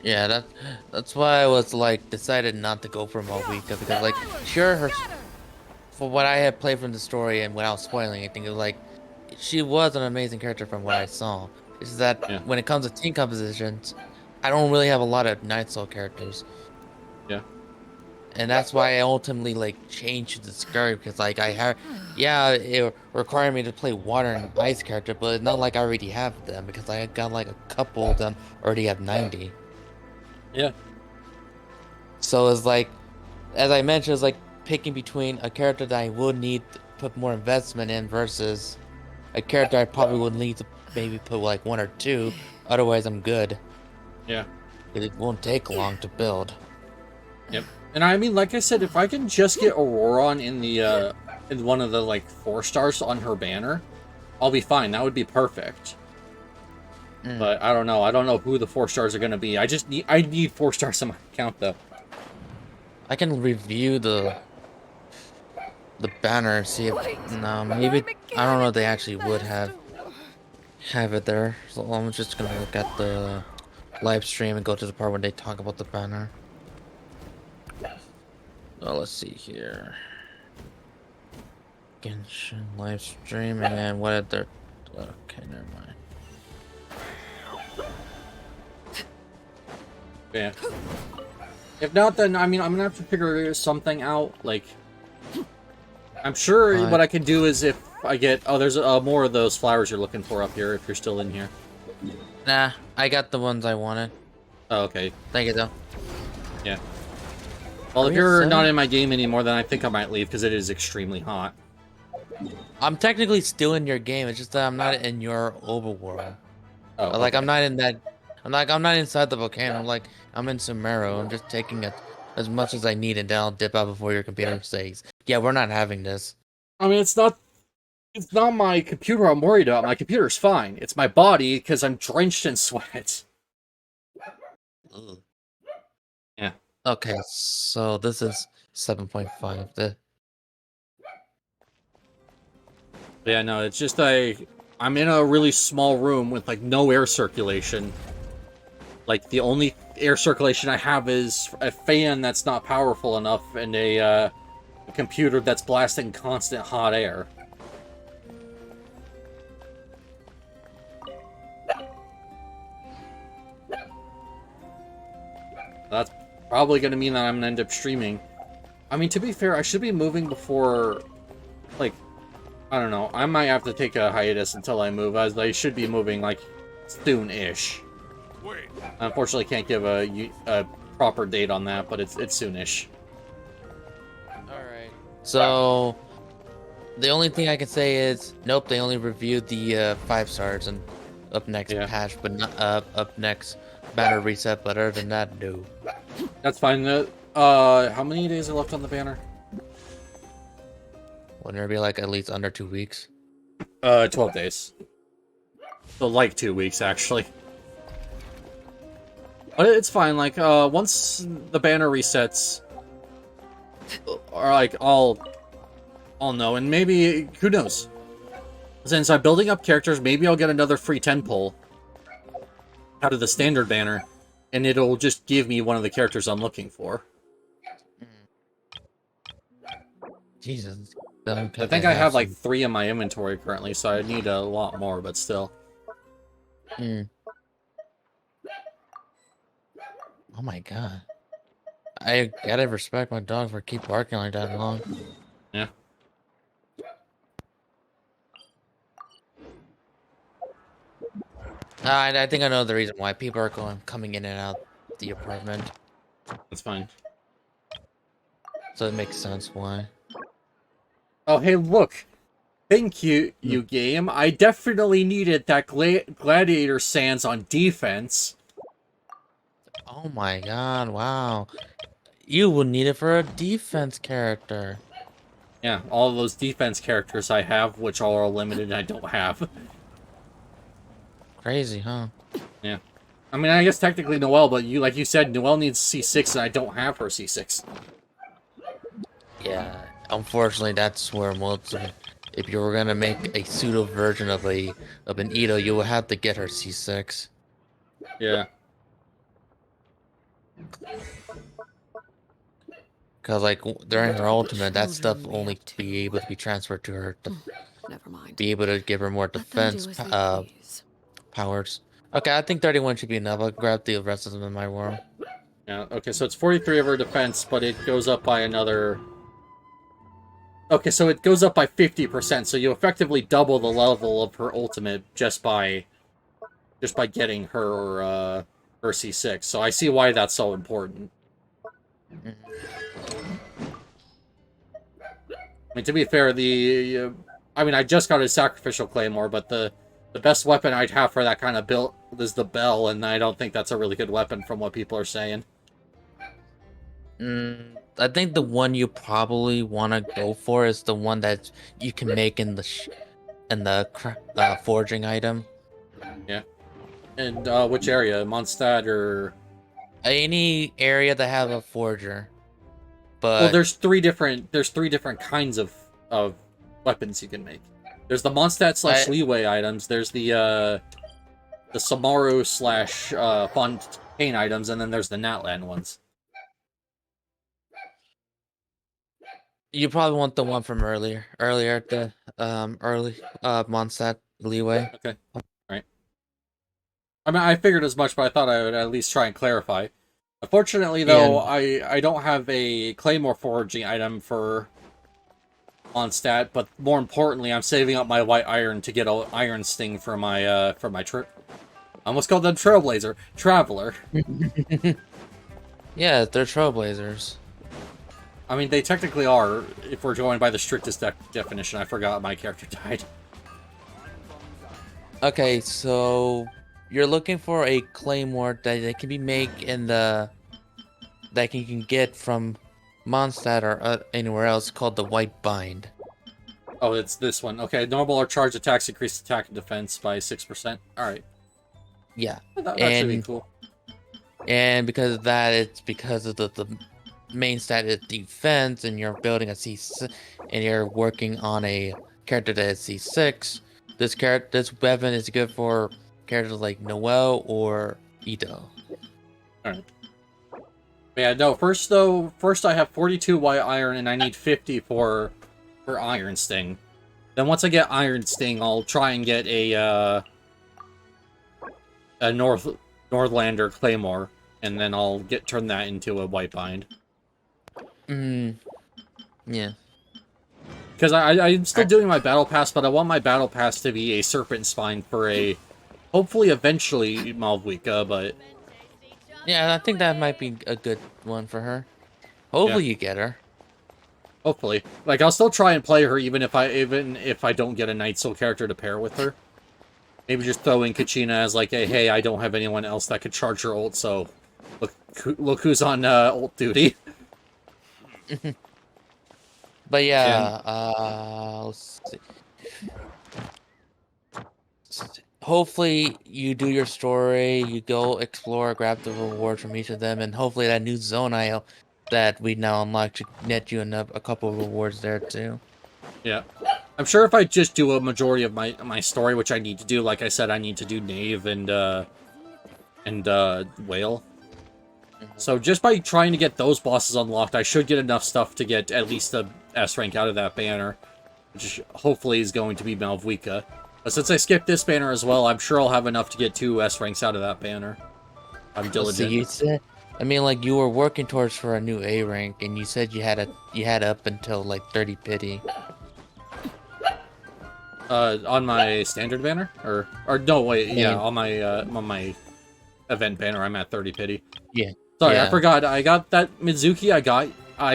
Yeah, that's why I was like decided not to go for Malvika because like sure her for what I had played from the story and without spoiling anything, it was like she was an amazing character from what I saw. It's just that when it comes to team compositions, I don't really have a lot of Night Soul characters. Yeah. And that's why I ultimately like changed the Scurry because like I have it required me to play water and ice character, but it's not like I already have them because I got like a couple of them already have 90. Yeah. So it's like, as I mentioned, it's like picking between a character that I would need to put more investment in versus a character I probably would need to maybe put like 1 or 2. Otherwise, I'm good. Yeah. It won't take long to build. Yep. And I mean, like I said, if I can just get Auroron in the in one of the like 4 stars on her banner, I'll be fine. That would be perfect. But I don't know. I don't know who the 4 stars are going to be. I need 4 stars on my account though. I can review the banner and see if no maybe I don't know if they actually would have it there. So I'm just gonna look at the live stream and go to the part where they talk about the banner. Oh, let's see here. Genshin live stream and what other? Okay, never mind. Yeah. If not, then I mean I'm gonna have to figure something out. Like, I'm sure what I can do is if I get there's more of those flowers you're looking for up here. If you're still in here. Nah, I got the ones I wanted. Oh, okay. Thank you though. Yeah. Well, if you're not in my game anymore, then I think I might leave because it is extremely hot. I'm technically still in your game. It's just that I'm not in your overworld. Oh, like okay. I'm not in that. I'm not inside the volcano. I'm in Sumeru. I'm just taking it as much as I need, and then I'll dip out before your computer says, "Yeah, we're not having this." I mean, it's not my computer I'm worried about. My computer's fine. It's my body because I'm drenched in sweat. Ugh. Yeah. Okay, so this is 7.5. Yeah, no, it's just I'm in a really small room with like no air circulation. Like the only air circulation I have is a fan that's not powerful enough and a computer that's blasting constant hot air. That's probably going to mean that I'm going to end up streaming. I mean, to be fair, I should be moving before, like, I don't know. I might have to take a hiatus until I move, as I should be moving, like, soon-ish. I unfortunately can't give a proper date on that, but it's soon-ish. Alright. So, the only thing I can say is, nope, they only reviewed the 5 stars and up next patch, but not up next banner reset, but other than that, no. That's fine. How many days are left on the banner? Wouldn't there be like at least under 2 weeks? 12 days. So like 2 weeks, actually. But it's fine, like, once the banner resets, or like, I'll know, and maybe, who knows? Since I'm building up characters, maybe I'll get another free 10 pull out of the standard banner, and it'll just give me one of the characters I'm looking for. Jesus. I think I have like 3 in my inventory currently, so I need a lot more, but still. Oh my god. I gotta respect my dog for keep barking like that long. Yeah. I think I know the reason why people are coming in and out the apartment. That's fine. So it makes sense why. Oh, hey, look! Thank you, you game. I definitely needed that gladiator sands on defense. Oh my god, wow. You would need it for a defense character. Yeah, all of those defense characters I have, which all are limited, I don't have. Crazy, huh? Yeah. I mean, I guess technically Noelle, but like you said, Noelle needs C6, and I don't have her C6. Yeah, unfortunately, that's where most of it, if you were gonna make a pseudo version of an Ito, you would have to get her C6. Yeah. Cause like during her ultimate, that stuff only be able to be transferred to her to Never mind. be able to give her more Let them defense do as they please. powers. Okay, I think 31 should be enough. I'll grab the rest of them in my worm. Yeah, okay, so it's 43 of her defense, but it goes up by another... Okay, so it goes up by 50%, so you effectively double the level of her ultimate just by getting her, her C6. So I see why that's so important. I mean, to be fair, I mean, I just got a Sacrificial Claymore, but the best weapon I'd have for that kind of build is the Bell, and I don't think that's a really good weapon from what people are saying. I think the one you probably want to go for is the one that you can make in the forging item. Yeah. And which area? Mondstadt or any area that have a forger? But well, there's three different kinds of weapons you can make. There's the Mondstadt / Leeway items. There's the Samaru / Fontaine items, and then there's the Natlan ones. You probably want the one from earlier at the early Mondstadt Leeway. Okay. Alright. I mean, I figured as much, but I thought I would at least try and clarify. Unfortunately, though, I don't have a Claymore forging item for Mondstadt, but more importantly, I'm saving up my white iron to get an iron sting for my trip. I almost called them Traveler. Yeah, they're trailblazers. I mean, they technically are, if we're going by the strictest definition. I forgot my character died. Okay, so you're looking for a claymore that can be made in that you can get from Mondstadt or anywhere else, called the White Bind. Oh, it's this one. Okay, normal or charged attacks increase attack and defense by 6%. Alright. Yeah. That should be cool. And because of that, it's because of the main stat is defense, and you're building a C6, and you're working on a character that is C6. This weapon is good for characters like Noelle or Ito. Alright. Yeah, no, first I have 42 white iron, and I need 50 for Iron Sting. Then once I get Iron Sting, I'll try and get a Northlander Claymore, and then I'll turn that into a White Bind. Yeah. Because I'm still doing my Battle Pass, but I want my Battle Pass to be a Serpent Spine for a, hopefully eventually, Malvika, but... Yeah, I think that might be a good one for her. Hopefully you get her. Hopefully. Like, I'll still try and play her even if I don't get a Night Soul character to pair with her. Maybe just throw in Kachina as like a, hey, I don't have anyone else that could charge her ult, so look who's on ult duty. But yeah, let's see. Hopefully you do your story, you go explore, grab the rewards from each of them, and hopefully that new zone isle that we now unlock should net you a couple of rewards there too. Yeah. I'm sure if I just do a majority of my story, which I need to do, like I said, I need to do Knave and Whale. So just by trying to get those bosses unlocked, I should get enough stuff to get at least a S rank out of that banner, which hopefully is going to be Malvika. But since I skipped this banner as well, I'm sure I'll have enough to get 2 S ranks out of that banner. I'm diligent. So you said, I mean, like you were working towards for a new A rank, and you said you had up until like 30 pity. On my standard banner, or no, wait, yeah, on my event banner, I'm at 30 pity. Yeah. Sorry, yeah. I forgot. I got that Mizuki. I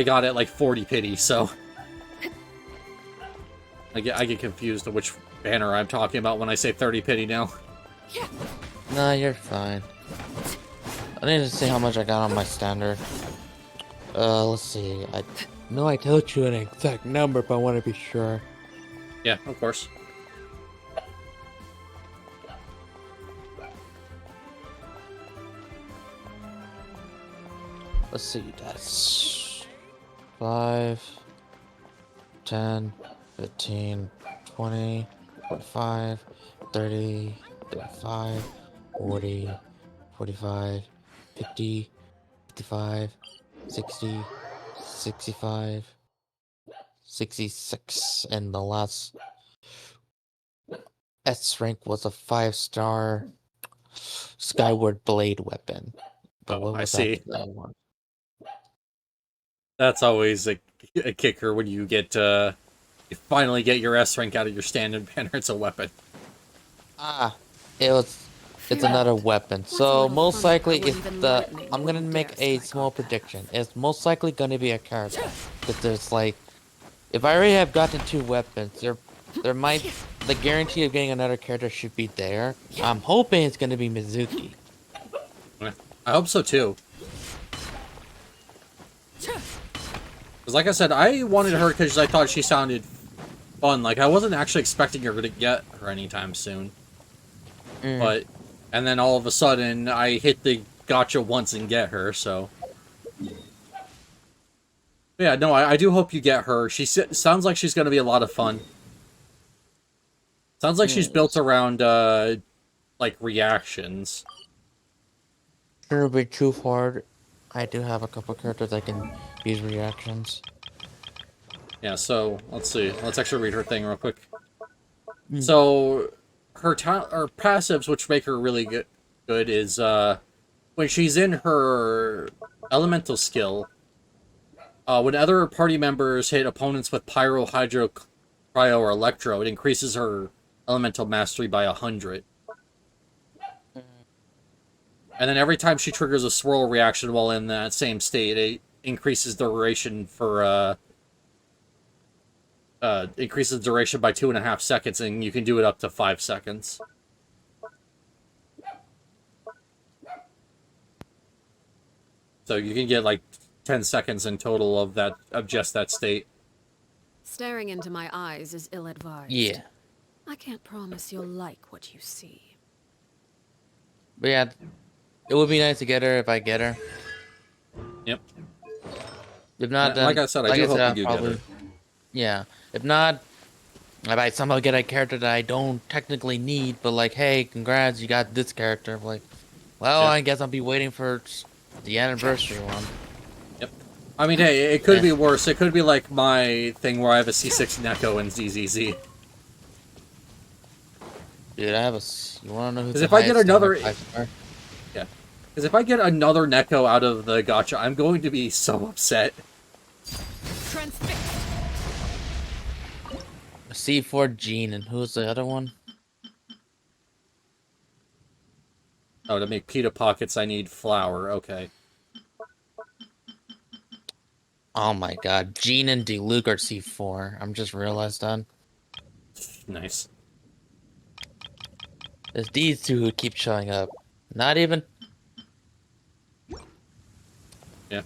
got it like 40 pity. So I get confused on which banner I'm talking about when I say 30 pity now. No, you're fine. I need to see how much I got on my standard. Let's see. I know I told you an exact number, but I want to be sure. Yeah, of course. Let's see, that's 5, 10, 15, 20, 25, 30, 35, 40, 45, 50, 55, 60, 65, 66, and the last S rank was a 5-star Skyward Blade weapon. But what was I see. That one? That's always a kicker when you get you finally get your S rank out of your standard banner. It's a weapon. It's another weapon. So most likely, I'm gonna make a small prediction. It's most likely gonna be a character. Because there's like, if I already have gotten 2 weapons, there might, the guarantee of getting another character should be there. I'm hoping it's gonna be Mizuki. I hope so too. Because like I said, I wanted her because I thought she sounded fun. Like I wasn't actually expecting her to get her anytime soon. But, and then all of a sudden, I hit the gotcha once and get her, so. Yeah, no, I do hope you get her. She sounds like she's going to be a lot of fun. Sounds like she's built around, like, reactions. Shouldn't be too hard. I do have a couple characters that can use reactions. Yeah, so, let's see. Let's actually read her thing real quick. So, her passives, which make her really good, is, when she's in her elemental skill, when other party members hit opponents with Pyro, Hydro, Cryo, or Electro, it increases her elemental mastery by 100. And then every time she triggers a swirl reaction while in that same state, it increases duration for, increases duration by 2.5 seconds, and you can do it up to 5 seconds. So you can get like 10 seconds in total of just that state. Staring into my eyes is ill-advised. Yeah. I can't promise you'll like what you see. But yeah, it would be nice to get her if I get her. Yep. If not, then, like I said, I do hope you do get her. Yeah. If not, I might somehow get a character that I don't technically need, but like, hey, congrats, you got this character. Like, well, I guess I'll be waiting for the anniversary one. Yep. I mean, hey, it could be worse. It could be like my thing where I have a C6 Neko and ZZZ. Dude, I have a. You wanna know who's the if I get another, 5-star? yeah, because if I get another Neko out of the gacha, I'm going to be so upset. C4 Gene, and who's the other one? Oh, to make pita pockets, I need flour. Okay. Oh my god, Gene and Deluge are C4. I'm just realized that. Nice. It's these two who keep showing up. Not even. Yeah.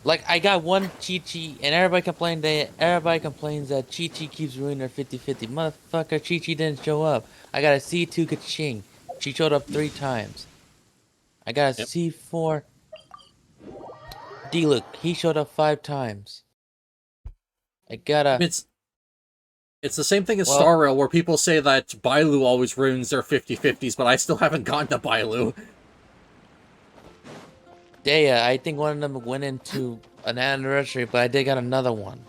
Like I got one Chi-Chi, and everybody complains that Chi-Chi keeps ruining their 50-50. Motherfucker, Chi-Chi didn't show up. I got a C2 Kaching. She showed up 3 times. I got a Yep. C4 D-Look. He showed up 5 times. I got a... It's the same thing as Well- Star Rail, where people say that Bailu always ruins their 50-50s, but I still haven't gotten to Bailu. Yeah, I think one of them went into an anniversary, but I did got another one.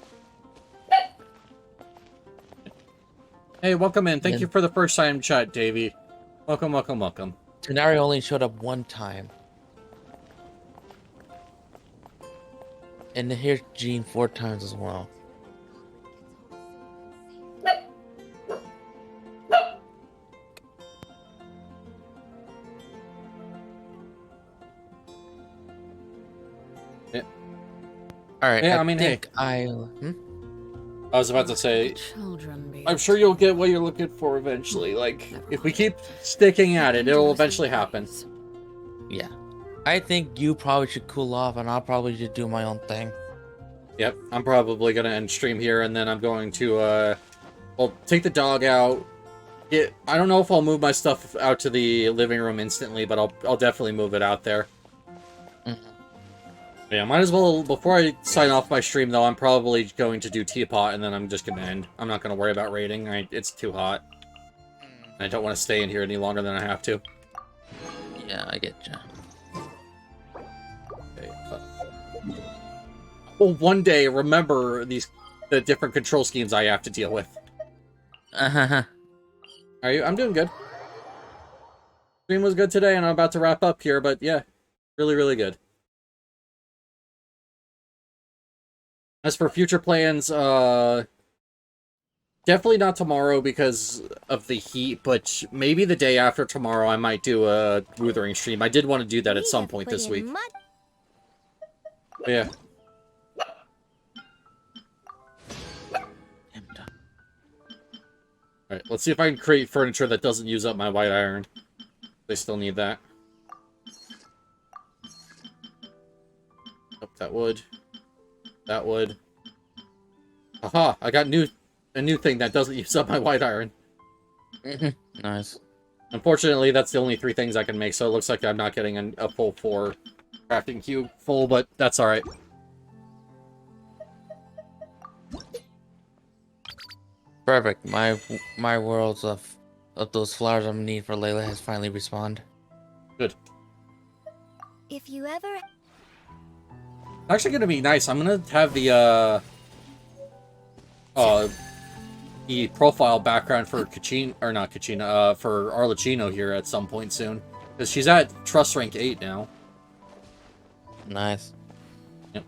Hey, welcome in. Thank Yeah. you for the first time chat, Davey. Welcome, welcome, welcome. Tenari only showed up 1 time. And here's Gene 4 times as well. Yeah. Alright, Yeah, I mean, think hey. I was about to say, Children be I'm sure you'll get what you're looking for eventually. Like, if we keep sticking at it, it'll eventually happen. Yeah. I think you probably should cool off, and I'll probably just do my own thing. Yep, I'm probably gonna end stream here, and then I'm going to, well, take the dog out. I don't know if I'll move my stuff out to the living room instantly, but I'll definitely move it out there. Yeah, might as well, before I sign off my stream, though, I'm probably going to do Teapot, and then I'm just gonna end. I'm not gonna worry about raiding. It's too hot. I don't want to stay in here any longer than I have to. Yeah, I get you. Okay, well, one day, remember the different control schemes I have to deal with. Uh-huh. I'm doing good. Stream was good today, and I'm about to wrap up here, but yeah, really, really good. As for future plans, definitely not tomorrow because of the heat, but maybe the day after tomorrow I might do a Wuthering stream. I did want to do that at some point this week. But yeah. Alright, let's see if I can create furniture that doesn't use up my white iron. They still need that. Oh, that wood. That would. Aha! I got a new thing that doesn't use up my white iron. Nice. Unfortunately, that's the only 3 things I can make, so it looks like I'm not getting a full 4 crafting cube full, but that's alright. Perfect. My worlds of those flowers I'm gonna need for Layla has finally respawned. Good. If you ever... It's actually gonna be nice. I'm gonna have the profile background for Kachina, or not Kachina, for Arlecchino here at some point soon. Because she's at Trust Rank 8 now. Nice. Yep.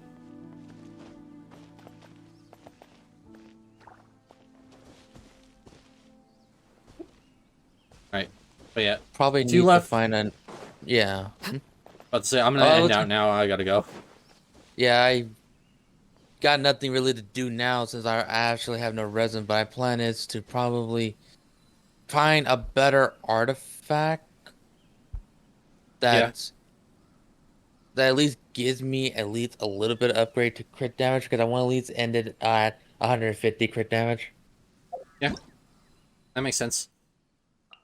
Alright. But yeah. Probably Two need left. to find an... Yeah. About to say, I'm gonna end out now. I gotta go. Yeah, I got nothing really to do now since I actually have no resin, but my plan is to probably find a better artifact that at least gives me at least a little bit of upgrade to crit damage, because I want to at least end it at 150 crit damage. Yeah. That makes sense.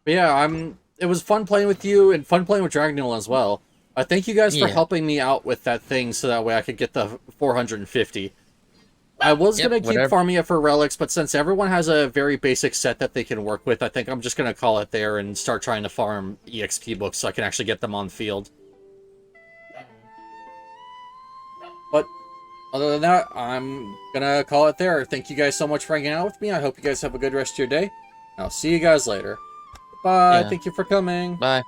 But yeah, it was fun playing with you and fun playing with Dragonil as well. Thank you guys for helping me out with that thing so that way I could get the 450. I was going to keep farming it for relics, but since everyone has a very basic set that they can work with, I think I'm just going to call it there and start trying to farm EXP books so I can actually get them on field. But other than that, I'm going to call it there. Thank you guys so much for hanging out with me. I hope you guys have a good rest of your day. I'll see you guys later. Bye. Yeah. Thank you for coming. Bye.